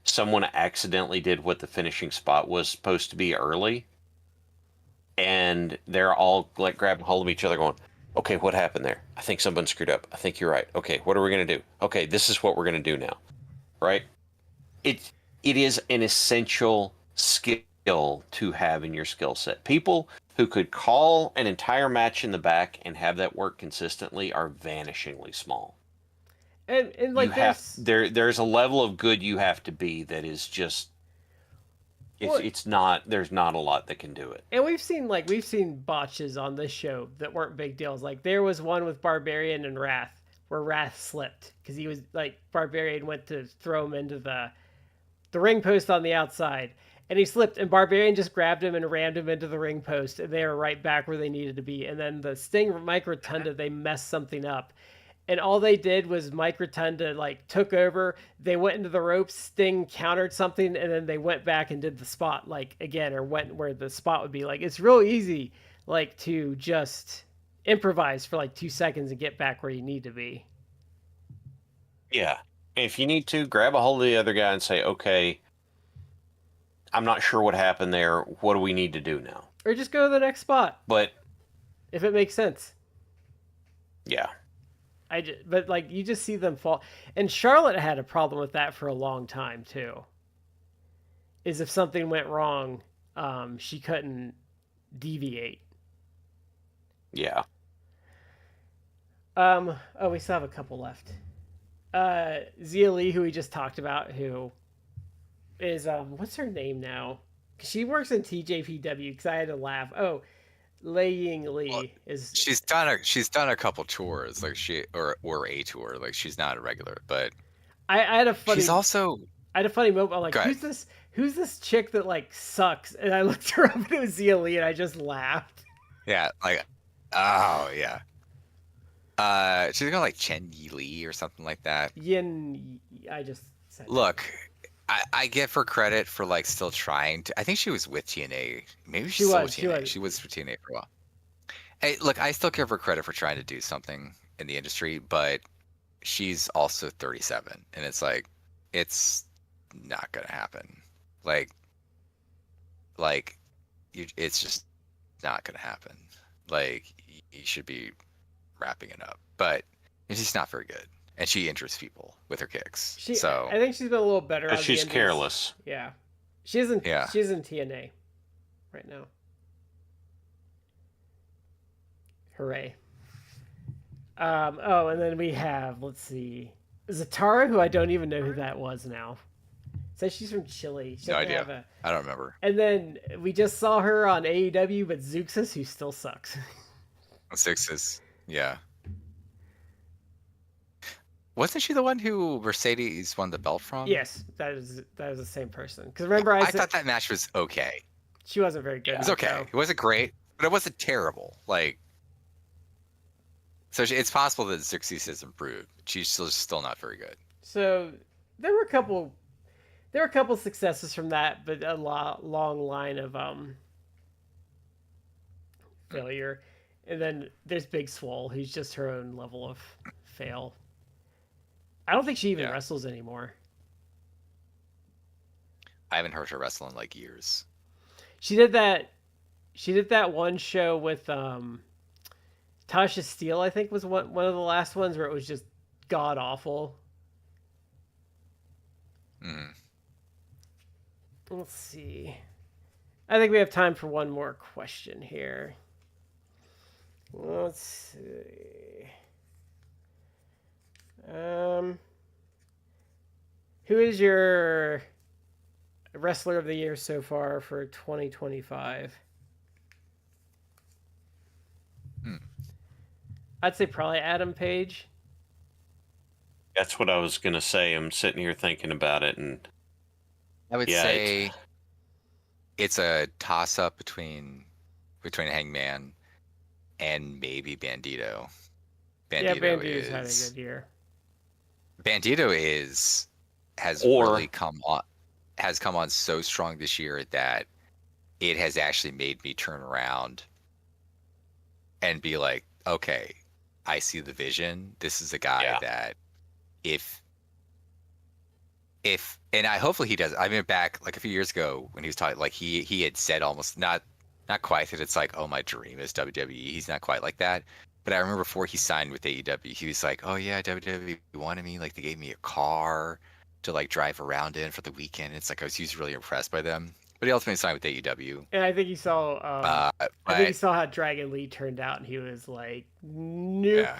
Speaker 3: someone accidentally did what the finishing spot was supposed to be early, and they're all like grabbing hold of each other going, okay, what happened there? I think someone screwed up. I think you're right. Okay, what are we going to do? Okay, this is what we're going to do now. Right? It is an essential skill to have in your skill set. People who could call an entire match in the back and have that work consistently are vanishingly small.
Speaker 1: And like
Speaker 3: there's a level of good you have to be that is just there's not a lot that can do it.
Speaker 1: And we've seen botches on this show that weren't big deals. Like there was one with Barbarian and Wrath where Wrath slipped because he was like, Barbarian went to throw him into the ring post on the outside, and he slipped, and Barbarian just grabbed him and rammed him into the ring post, and they were right back where they needed to be. And then the Sting Mike Rotunda, they messed something up. And all they did was Mike Rotunda like took over. They went into the ropes. Sting countered something, and then they went back and did the spot like again, or went where the spot would be. Like it's real easy, like to just improvise for like 2 seconds and get back where you need to be.
Speaker 3: Yeah. If you need to, grab a hold of the other guy and say, okay, I'm not sure what happened there. What do we need to do now?
Speaker 1: Or just go to the next spot
Speaker 3: But
Speaker 1: if it makes sense.
Speaker 3: yeah,
Speaker 1: But like you just see them fall. And Charlotte had a problem with that for a long time too. Is if something went wrong, she couldn't deviate.
Speaker 3: yeah.
Speaker 1: Oh, we still have a couple left. Zia Lee, who we just talked about, who is what's her name now? She works in TJPW because I had to laugh. Oh, Lei Ying Lee is.
Speaker 2: She's done a couple tours, like or a tour. Like she's not a regular, but
Speaker 1: I had a funny.
Speaker 2: she's also.
Speaker 1: I had a funny moment. I'm like,
Speaker 2: Go ahead.
Speaker 1: who's this? Who's this chick that like sucks? And I looked her up and it was Zia Lee, and I just laughed.
Speaker 2: Yeah, like, oh yeah. She's got like Chen Yi Li or something like that.
Speaker 1: Yin, I just said.
Speaker 2: Look, I give her credit for like still trying to. I think she was with TNA. Maybe
Speaker 1: She
Speaker 2: she's still
Speaker 1: was,
Speaker 2: with
Speaker 1: she
Speaker 2: TNA.
Speaker 1: was.
Speaker 2: She was with TNA for a while. Hey, look, I still give her credit for trying to do something in the industry, but she's also 37, and it's like, it's not gonna happen. Like, it's just not gonna happen. Like, you should be wrapping it up, but it's just not very good, and she injures people with her kicks. So
Speaker 1: I think she's been a little better. On
Speaker 3: She's
Speaker 1: the indies.
Speaker 3: careless.
Speaker 1: Yeah, she isn't.
Speaker 2: Yeah.
Speaker 1: She's in TNA right now. Hooray! Oh, and then we have, let's see, Zatara, who I don't even know who that was now. Says she's from Chile. She
Speaker 2: no
Speaker 1: doesn't
Speaker 2: idea.
Speaker 1: have a-
Speaker 2: I don't remember.
Speaker 1: And then we just saw her on AEW, but Zuxus, who still sucks.
Speaker 2: Sixes, yeah. Wasn't she the one who Mercedes won the belt from?
Speaker 1: Yes, that is the same person. Because remember, I
Speaker 2: I
Speaker 1: said
Speaker 2: thought that match was okay.
Speaker 1: she wasn't very good.
Speaker 2: It was okay. It wasn't great, but it wasn't terrible. Like, so it's possible that Xerxes has improved. She's still not very good.
Speaker 1: So there were a couple successes from that, but a long line of failure. And then there's Big Swole, who's just her own level of fail. I don't think she even wrestles anymore.
Speaker 2: I haven't heard her wrestle in like years.
Speaker 1: She did that one show with Tasha Steele, I think was one of the last ones where it was just god awful.
Speaker 2: Mm.
Speaker 1: Let's see. I think we have time for one more question here. Let's see. Who is your wrestler of the year so far for 2025? I'd say probably Adam Page.
Speaker 3: That's what I was gonna say. I'm sitting here thinking about it, and
Speaker 2: I would say it's a toss-up between Hangman and maybe Bandito.
Speaker 1: Bandito's had a good year.
Speaker 2: Bandito has come on so strong this year that it has actually made me turn around and be like, okay, I see the vision. This is a guy that if and hopefully he does. I mean, back like a few years ago when he was talking, like he had said almost not quite that it's like, oh, my dream is WWE. He's not quite like that. But I remember before he signed with AEW, he was like, oh yeah, WWE wanted me. Like they gave me a car to like drive around in for the weekend. It's like he was really impressed by them. But he ultimately signed with AEW.
Speaker 1: And I think he saw I think he saw how Dragon Lee turned out, and he was like, nope.
Speaker 2: Yeah.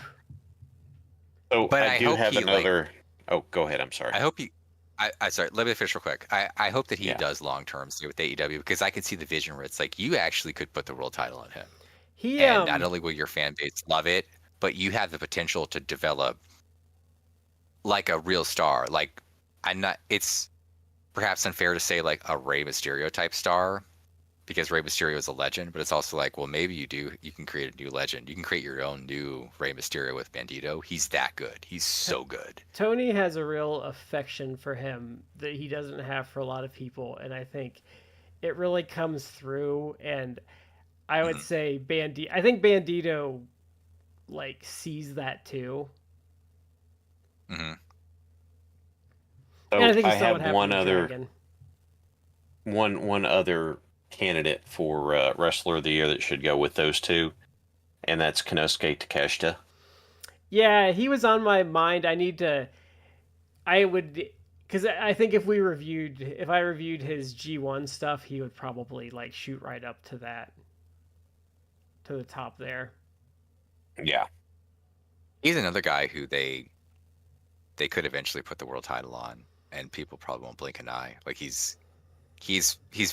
Speaker 3: So
Speaker 2: but
Speaker 3: I do have another. Oh, go ahead. I'm sorry.
Speaker 2: I hope he. I sorry. Let me finish real quick. I hope that he does long term stay with AEW because I can see the vision where it's like you actually could put the world title on him. And not only will your fan base love it, but you have the potential to develop like a real star. Like it's perhaps unfair to say like a Rey Mysterio type star because Rey Mysterio is a legend, but it's also like, well, maybe you can create a new legend. You can create your own new Rey Mysterio with Bandito. He's that good. He's so good.
Speaker 1: Tony has a real affection for him that he doesn't have for a lot of people. And I think it really comes through. And I would say I think Bandito like sees that too.
Speaker 2: Mm-hmm.
Speaker 3: So
Speaker 1: And I think
Speaker 3: I
Speaker 1: you saw what
Speaker 3: have
Speaker 1: happened with Dragon.
Speaker 3: one other candidate for wrestler of the year that should go with those two, and that's Konosuke Takeshita.
Speaker 1: Yeah, he was on my mind. I would, because I think if I reviewed his G1 stuff, he would probably like shoot right up to the top there.
Speaker 3: Yeah.
Speaker 2: He's another guy who they could eventually put the world title on, and people probably won't blink an eye. Like he's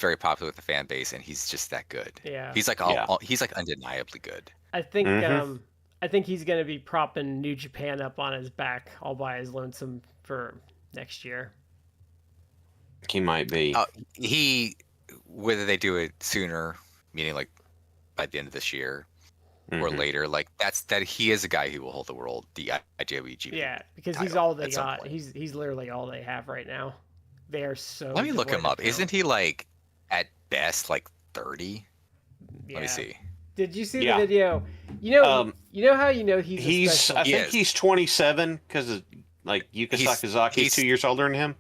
Speaker 2: very popular with the fan base, and he's just that good.
Speaker 1: Yeah.
Speaker 2: He's like he's like undeniably good.
Speaker 1: I think
Speaker 3: Mhm.
Speaker 1: I think he's gonna be propping New Japan up on his back all by his lonesome for next year.
Speaker 3: He might be.
Speaker 2: He whether they do it sooner, meaning like by the end of this year or
Speaker 3: Mhm.
Speaker 2: later, like that he is a guy who will hold the world, the IWGP.
Speaker 1: Yeah, because he's
Speaker 2: title
Speaker 1: all they
Speaker 2: at some
Speaker 1: got.
Speaker 2: point.
Speaker 1: He's literally all they have right now. They are so.
Speaker 2: Let me look him
Speaker 1: devoid
Speaker 2: up.
Speaker 1: of
Speaker 2: Isn't
Speaker 1: talent.
Speaker 2: he like at best like 30?
Speaker 1: Yeah.
Speaker 2: Let me see.
Speaker 1: Did you see
Speaker 3: Yeah.
Speaker 1: the video? You know how he's a
Speaker 3: He's.
Speaker 1: special.
Speaker 3: I think
Speaker 2: Yes.
Speaker 3: he's 27 because like Yuka
Speaker 2: He's-
Speaker 3: Sakazaki's
Speaker 2: he's-
Speaker 3: 2 years older than him.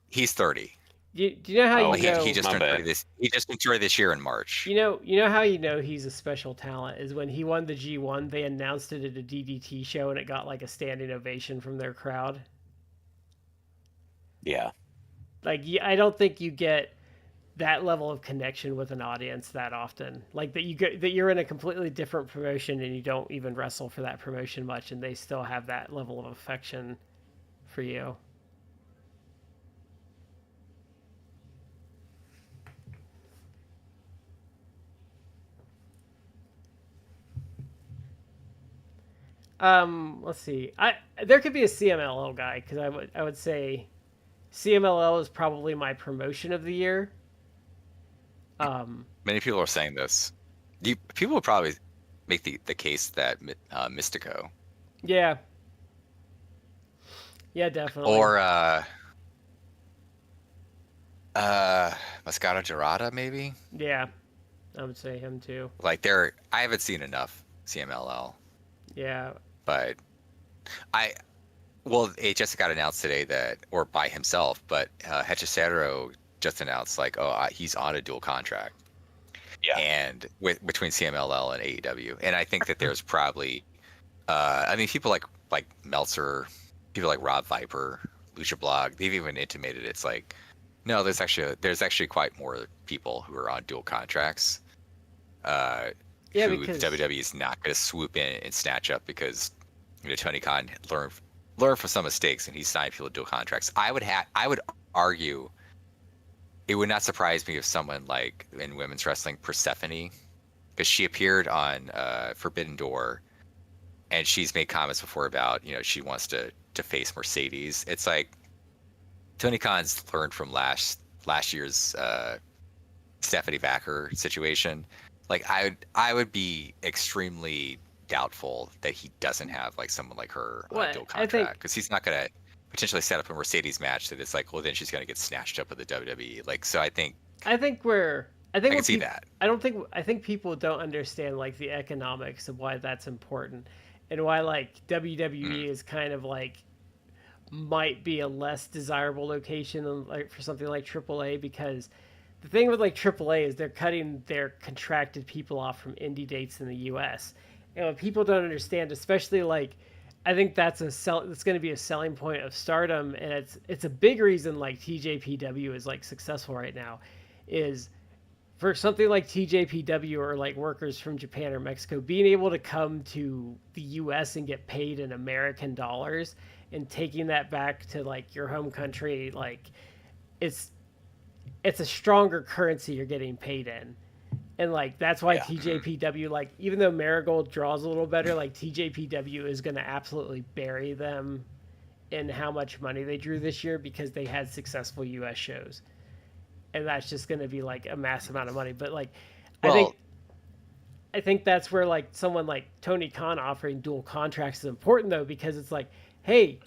Speaker 2: He's 30.
Speaker 1: Do you know how
Speaker 3: Oh,
Speaker 1: you know?
Speaker 2: He just
Speaker 3: my
Speaker 2: turned
Speaker 3: bad.
Speaker 2: 30 this. He just turned 30 this year in March.
Speaker 1: You know how you know he's a special talent is when he won the G1. They announced it at a DDT show, and it got like a standing ovation from their crowd.
Speaker 3: Yeah.
Speaker 1: Like I don't think you get that level of connection with an audience that often. Like that you're in a completely different promotion and you don't even wrestle for that promotion much, and they still have that level of affection for you. Let's see. There could be a CMLL guy because I would say CMLL is probably my promotion of the year.
Speaker 2: Many people are saying this. People will probably make the case that Mystico
Speaker 1: Yeah. Yeah, definitely.
Speaker 2: or Moscato Gerada maybe.
Speaker 1: Yeah, I would say him too.
Speaker 2: Like I haven't seen enough CMLL,
Speaker 1: Yeah.
Speaker 2: but it just got announced today that, or by himself, but Hechicero just announced like, he's on a dual contract.
Speaker 3: Yeah.
Speaker 2: And between CMLL and AEW, and I think that there's probably, I mean, people like Meltzer, people like Rob Viper, Lucha Blog, they've even intimated it's like, no, there's actually quite more people who are on dual contracts.
Speaker 1: Yeah,
Speaker 2: who
Speaker 1: because
Speaker 2: the WWE is not going to swoop in and snatch up because Tony Khan learned from some mistakes and he signed people to dual contracts. I would argue. It would not surprise me if someone like in women's wrestling, Persephone, because she appeared on Forbidden Door, and she's made comments before about she wants to face Mercedes. It's like Tony Khan's learned from last year's Stephanie Backer situation. Like I would be extremely doubtful that he doesn't have like someone like her on a dual contract because he's not gonna potentially set up a Mercedes match that it's like, well, then she's going to get snatched up with the WWE. Like, so I think
Speaker 1: I can see
Speaker 2: that.
Speaker 1: I think people don't understand like the economics of why that's important and why like WWE is kind of like might be a less desirable location than like for something like AAA because the thing with like AAA is they're cutting their contracted people off from indie dates in the US. And what people don't understand, especially like I think that's it's going to be a selling point of Stardom, and it's a big reason like TJPW is like successful right now, is for something like TJPW or like workers from Japan or Mexico being able to come to the U.S. and get paid in American dollars and taking that back to like your home country, like it's a stronger currency you're getting paid in. And like that's why TJPW, like even though Marigold draws a little better, like TJPW is going to absolutely bury them in how much money they drew this year because they had successful U.S. shows, and that's just going to be like a massive amount of money. But like, I think that's where like someone like Tony Khan offering dual contracts is important though because it's like, hey,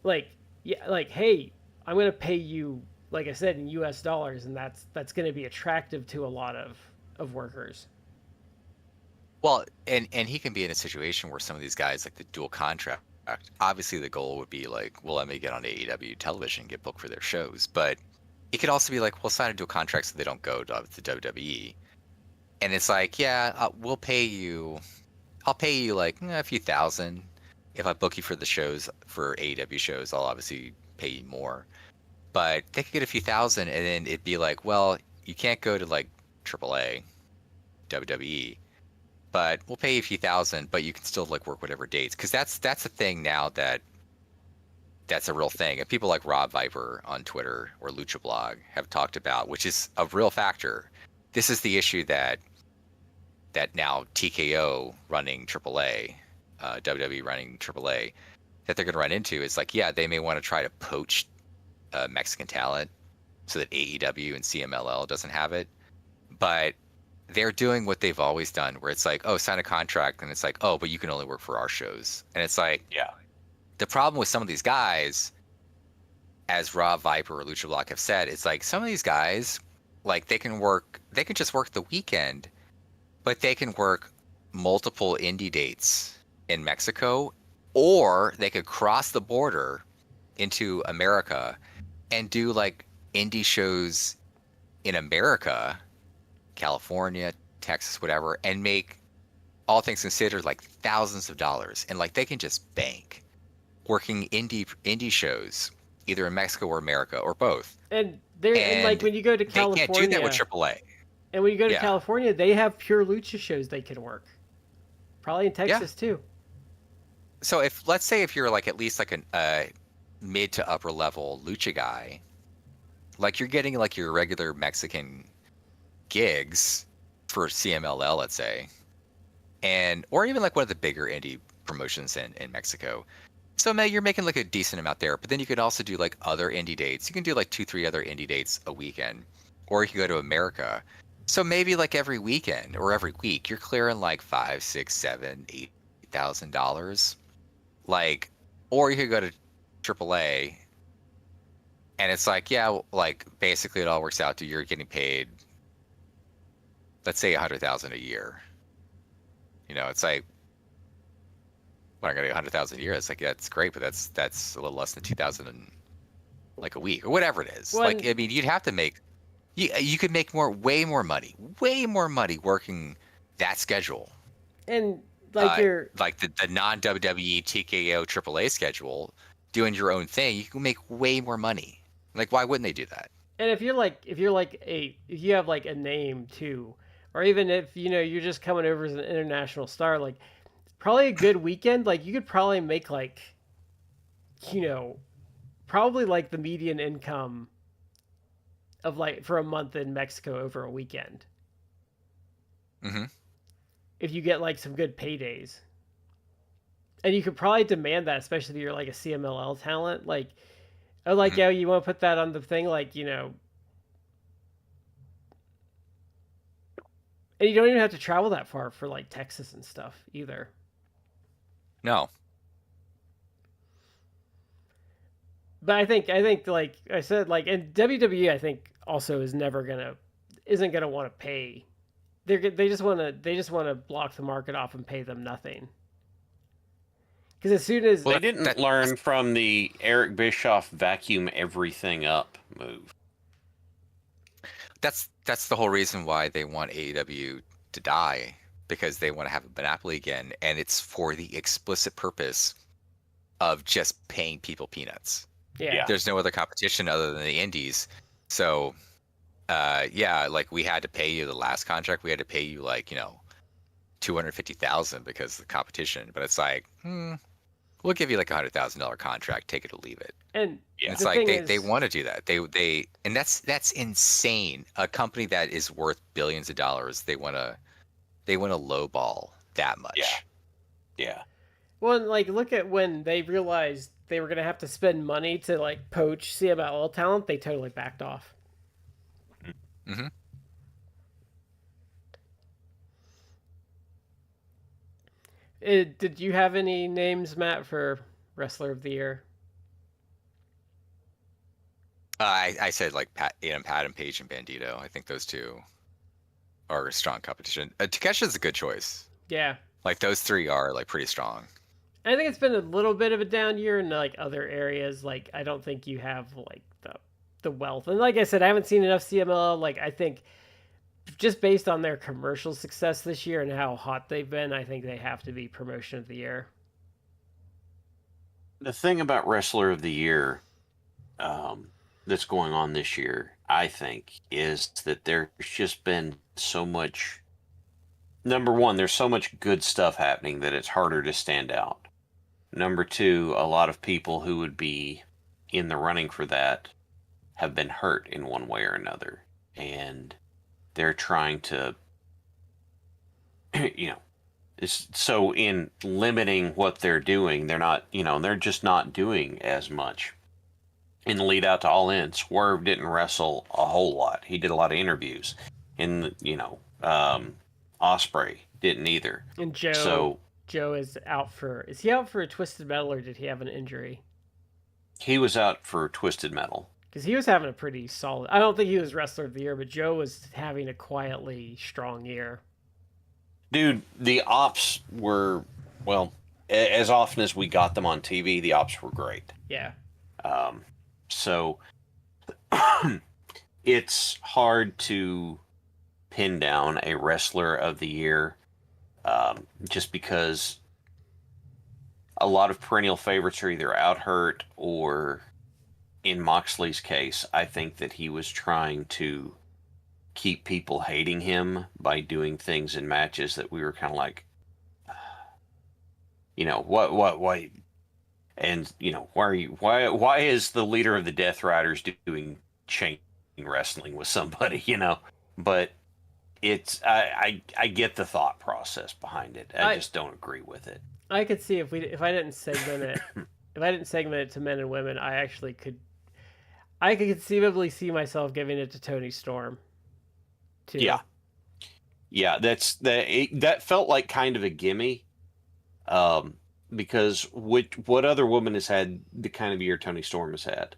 Speaker 1: hey, I'm going to pay you like I said in U.S. dollars, and that's going to be attractive to a lot of workers.
Speaker 2: Well, and he can be in a situation where some of these guys like the dual contract Obviously, the goal would be like, well, let me get on AEW television, get booked for their shows. But it could also be like, we'll sign into a contract so they don't go to WWE. And it's like, yeah, we'll pay you. I'll pay you like a few thousand if I book you for the shows for AEW shows. I'll obviously pay you more. But they could get a few thousand, and then it'd be like, well, you can't go to like AAA, WWE, but we'll pay you a few thousand, but you can still like work whatever dates, because that's a thing now that's a real thing. And people like Rob Viper on Twitter or Lucha Blog have talked about, which is a real factor. This is the issue that now TKO running AAA, WWE running AAA, that they're going to run into is like, yeah, they may want to try to poach Mexican talent so that AEW and CMLL doesn't have it, but they're doing what they've always done, where it's like, oh, sign a contract, and it's like, oh, but you can only work for our shows. And it's like,
Speaker 3: Yeah.
Speaker 2: the problem with some of these guys, as Rob Viper or Lucha Block have said, it's like some of these guys, like they can just work the weekend, but they can work multiple indie dates in Mexico, or they could cross the border into America and do like indie shows in America, California, Texas, whatever, and make, all things considered, like thousands of dollars. And like they can just bank working indie shows either in Mexico or America or both.
Speaker 1: And like when you go to California,
Speaker 2: they can't do that with AAA.
Speaker 1: And when you go to
Speaker 2: Yeah.
Speaker 1: California, they have pure lucha shows they can work. Probably in Texas too.
Speaker 2: So let's say if you're like at least like a mid to upper level lucha guy, like you're getting like your regular Mexican gigs for CMLL, let's say, or even like one of the bigger indie promotions in Mexico. So you're making like a decent amount there, but then you could also do like other indie dates. You can do like 2-3 other indie dates a weekend, or you can go to America. So maybe like every weekend or every week, you're clearing like $5,000, $6,000, $7,000, $8,000. Like, or you could go to AAA, and it's like, yeah, like basically it all works out to you're getting paid, let's say $100,000 a year. You know, it's like, well, I'm gonna get $100,000 a year. It's like, that's great, but that's a little less than $2,000 like a week or whatever it is.
Speaker 1: Well,
Speaker 2: like, I mean, you'd have to make, you could make way more money working that schedule.
Speaker 1: And like
Speaker 2: like the non-WWE TKO AAA schedule, doing your own thing, you can make way more money. Like, why wouldn't they do that?
Speaker 1: And if you have like a name too, or even if you're just coming over as an international star, like probably a good weekend, like you could probably make like, probably like the median income of like for a month in Mexico over a weekend.
Speaker 2: Mm-hmm.
Speaker 1: If you get like some good paydays. And you could probably demand that, especially if you're like a CMLL talent. Like, oh, like, yeah, you want to put that on the thing, like, and you don't even have to travel that far for like Texas and stuff either.
Speaker 2: No.
Speaker 1: But I think like I said, like, and WWE, I think also isn't gonna want to pay. They just want to block the market off and pay them nothing. Because as soon as
Speaker 3: they didn't learn from the Eric Bischoff vacuum everything up move.
Speaker 2: That's the whole reason why they want AEW to die, because they want to have a monopoly again, and it's for the explicit purpose of just paying people peanuts.
Speaker 1: Yeah.
Speaker 2: There's no other competition other than the indies. So, like we had to pay you the last contract. We had to pay you like, $250,000 because of the competition. But it's like, we'll give you like $100,000 contract, take it or leave it.
Speaker 1: And
Speaker 2: it's like they want to do that. They and that's insane. A company that is worth billions of dollars, they want to lowball that much.
Speaker 3: Yeah.
Speaker 1: Well, and like look at when they realized they were gonna have to spend money to like poach CMLL talent, they totally backed off.
Speaker 2: Mm-hmm.
Speaker 1: Did you have any names, Matt, for Wrestler of the Year?
Speaker 2: I said like Adam Page and Bandito. I think those two are a strong competition. Takesha's a good choice.
Speaker 1: Yeah.
Speaker 2: Like those three are like pretty strong.
Speaker 1: I think it's been a little bit of a down year in like other areas. Like I don't think you have like the wealth. And like I said, I haven't seen enough CMLL. Like I think just based on their commercial success this year and how hot they've been, I think they have to be promotion of the year.
Speaker 3: The thing about Wrestler of the Year that's going on this year, I think, is that there's just been so much. Number one, there's so much good stuff happening that it's harder to stand out. Number two, a lot of people who would be in the running for that have been hurt in one way or another. And they're trying to, you know, so in limiting what they're doing, they're not, they're just not doing as much. In the lead out to All In, Swerve didn't wrestle a whole lot. He did a lot of interviews. And, Osprey didn't either.
Speaker 1: And Joe is out for. Is he out for a Twisted Metal or did he have an injury?
Speaker 3: He was out for Twisted Metal.
Speaker 1: Because he was having a pretty solid. I don't think he was Wrestler of the Year, but Joe was having a quietly strong year.
Speaker 3: Dude, the ops were, well, as often as we got them on TV, the ops were great.
Speaker 1: Yeah.
Speaker 3: So it's hard to pin down a Wrestler of the Year just because a lot of perennial favorites are either out hurt or, in Moxley's case, I think that he was trying to keep people hating him by doing things in matches that we were kind of like, why? And, why is the leader of the Death Riders doing chain wrestling with somebody, But it's, I get the thought process behind it. I just don't agree with it.
Speaker 1: I could see if I didn't segment it, to men and women, I could conceivably see myself giving it to Tony Storm. Too.
Speaker 3: Yeah, that felt like kind of a gimme. Because what other woman has had the kind of year Tony Storm has had?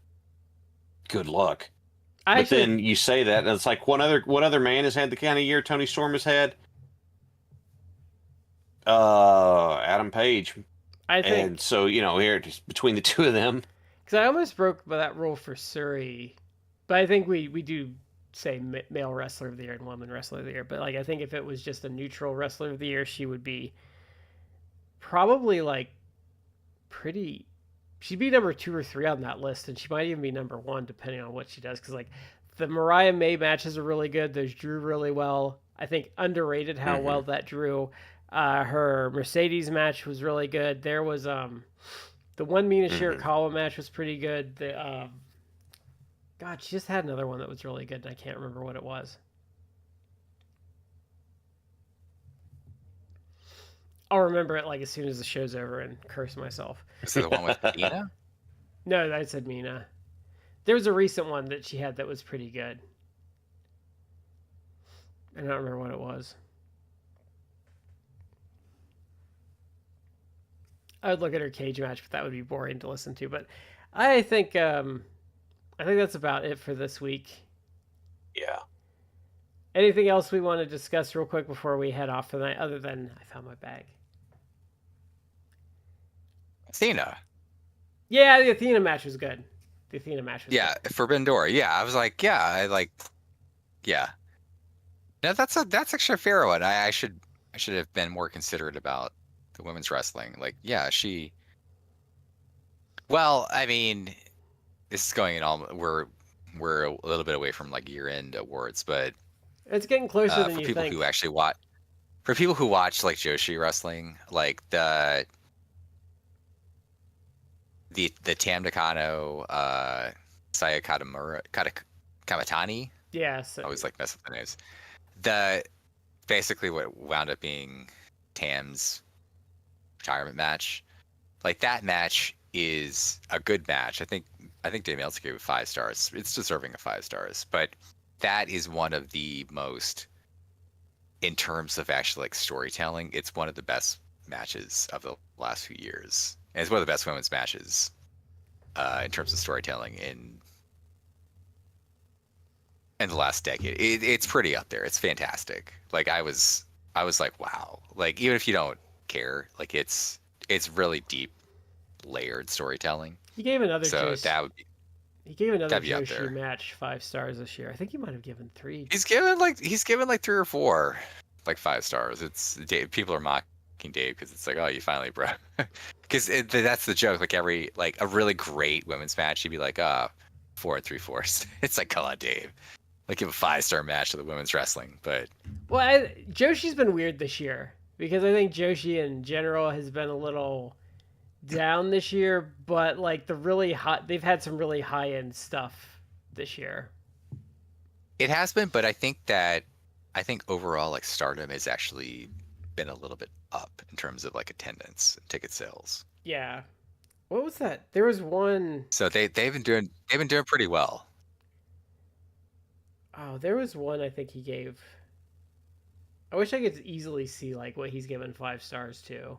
Speaker 3: Good luck. Then you say that, and it's like what other man has had the kind of year Tony Storm has had? Adam Page.
Speaker 1: I think,
Speaker 3: and so here just between the two of them.
Speaker 1: Because I almost broke that rule for Suri, but I think we do say male Wrestler of the Year and woman Wrestler of the Year. But like I think if it was just a neutral Wrestler of the Year, she would be probably like she'd be number 2 or 3 on that list, and she might even be number 1 depending on what she does, because like the Mariah May matches are really good. Those drew really well. I think underrated how well that drew. Her Mercedes match was really good. There was the one Mina Shirakawa match was pretty good. The God, she just had another one that was really good, and I can't remember what it was. I'll remember it like as soon as the show's over and curse myself.
Speaker 2: Is it the one with Mina?
Speaker 1: No, I said Mina. There was a recent one that she had that was pretty good. I don't remember what it was. I would look at her cage match, but that would be boring to listen to. But I think that's about it for this week.
Speaker 3: Yeah.
Speaker 1: Anything else we want to discuss real quick before we head off tonight, other than I found my bag?
Speaker 2: Athena.
Speaker 1: Yeah, the Athena match was good.
Speaker 2: Yeah, Forbidden Door. Yeah, I was like, yeah. No, that's actually a fair one. I should have been more considerate about the women's wrestling. Like, yeah, she. Well, I mean, this is going in all. We're a little bit away from like year-end awards, but
Speaker 1: it's getting closer than you think.
Speaker 2: For people who watch like Joshi wrestling, like the Tam Nakano, Saya Kamatani.
Speaker 1: Yeah, so
Speaker 2: I always like mess with the names. Basically what wound up being Tam's retirement match, like that match is a good match. I think Dave Meltzer gave it 5 stars. It's deserving of 5 stars, but that is one of the most, in terms of actually like storytelling, it's one of the best matches of the last few years. And it's one of the best women's matches in terms of storytelling in the last decade. It's pretty up there. It's fantastic. Like I was like, wow. Like even if you don't care, like it's it's really deep, layered storytelling.
Speaker 1: He gave another
Speaker 2: So
Speaker 1: Joshi.
Speaker 2: that would be
Speaker 1: He gave another
Speaker 2: that'd be up
Speaker 1: Joshi
Speaker 2: there.
Speaker 1: match 5 stars this year. I think he might have given 3.
Speaker 2: He's given like 3 or 4, like 5 stars. It's Dave, people are mocking Dave because it's like, oh, you finally, bro. Because that's the joke. Like a really great women's match, he'd be like, 4 3/4. It's like, come on, Dave. Like give a 5-star match to the women's wrestling, but
Speaker 1: Well, Joshi's been weird this year because I think Joshi in general has been a little down this year, but like they've had some really high end stuff this year.
Speaker 2: it has been. But I think overall, like Stardom has actually been a little bit up in terms of like attendance and ticket sales.
Speaker 1: Yeah. What was that? There was one
Speaker 2: So they've been doing pretty well.
Speaker 1: oh, there was one I think he gave. I wish I could easily see like what he's given 5 stars to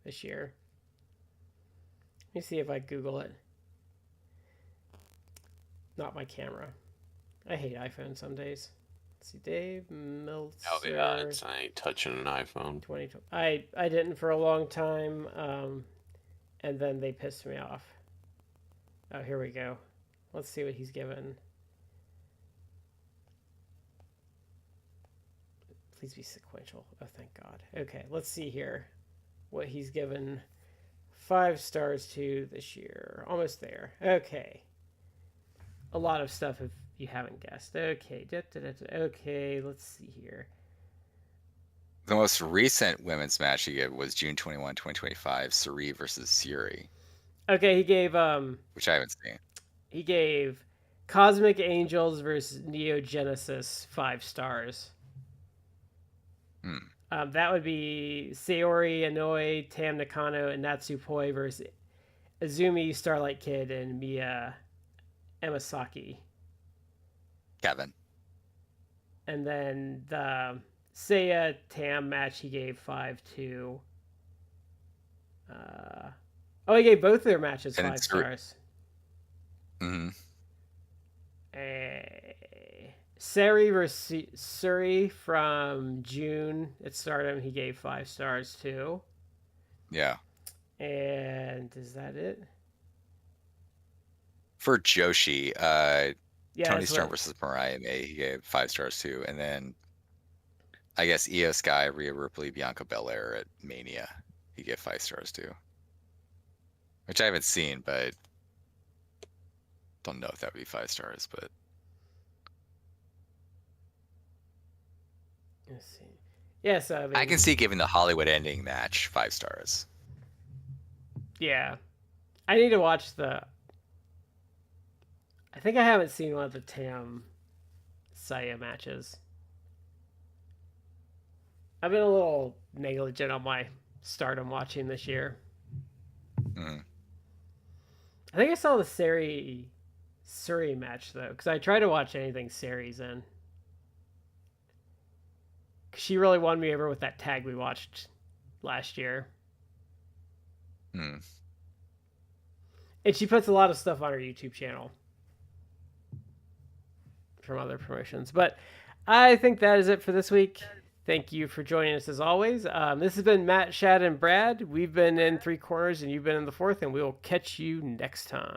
Speaker 1: this year. Let me see if I Google it. Not my camera. I hate iPhone some days. Let's see, Dave Meltzer.
Speaker 3: Oh yeah, I ain't touching an iPhone.
Speaker 1: 2020. I didn't for a long time, and then they pissed me off. Oh, here we go. Let's see what he's given. Please be sequential. Oh, thank God. Okay, let's see here what he's given 5 stars to this year. Almost there. Okay. A lot of stuff if you haven't guessed. Okay. Okay, let's see here.
Speaker 2: The most recent women's match he gave was June 21, 2025, Suri versus Suri,
Speaker 1: Okay, he gave
Speaker 2: which I haven't seen.
Speaker 1: he gave Cosmic Angels versus Neo Genesis 5 stars. That would be Saori Inouye, Tam Nakano, and Natsupoi versus Azumi, Starlight Kid, and Mia Emasaki.
Speaker 2: Kevin.
Speaker 1: And then the Seiya Tam match he gave 5 to. He gave both their matches
Speaker 2: And
Speaker 1: 5
Speaker 2: it's
Speaker 1: stars.
Speaker 2: Mm-hmm.
Speaker 1: Sari versus Suri from June at Stardom, he gave 5 stars too.
Speaker 2: Yeah.
Speaker 1: And is that it?
Speaker 2: For Joshi,
Speaker 1: Yeah,
Speaker 2: Tony
Speaker 1: that's
Speaker 2: Storm
Speaker 1: what-
Speaker 2: versus Mariah May, he gave 5 stars too. And then I guess Io Sky, Rhea Ripley, Bianca Belair at Mania, he gave 5 stars too. Which I haven't seen, but don't know if that would be 5 stars, but
Speaker 1: Let's see. Yeah, so I mean,
Speaker 2: I can see giving the Hollywood ending match 5 stars.
Speaker 1: Yeah, I need to watch the. I think I haven't seen one of the Tam Saya matches. I've been a little negligent on my Stardom watching this year.
Speaker 2: Mhm.
Speaker 1: I think I saw the Suri match though, because I try to watch anything Suri's in. She really won me over with that tag we watched last year.
Speaker 2: Hmm.
Speaker 1: And she puts a lot of stuff on her YouTube channel from other promotions. But I think that is it for this week. Thank you for joining us as always. This has been Matt, Shad, and Brad. We've been in 3 corners and you've been in the 4th, and we will catch you next time.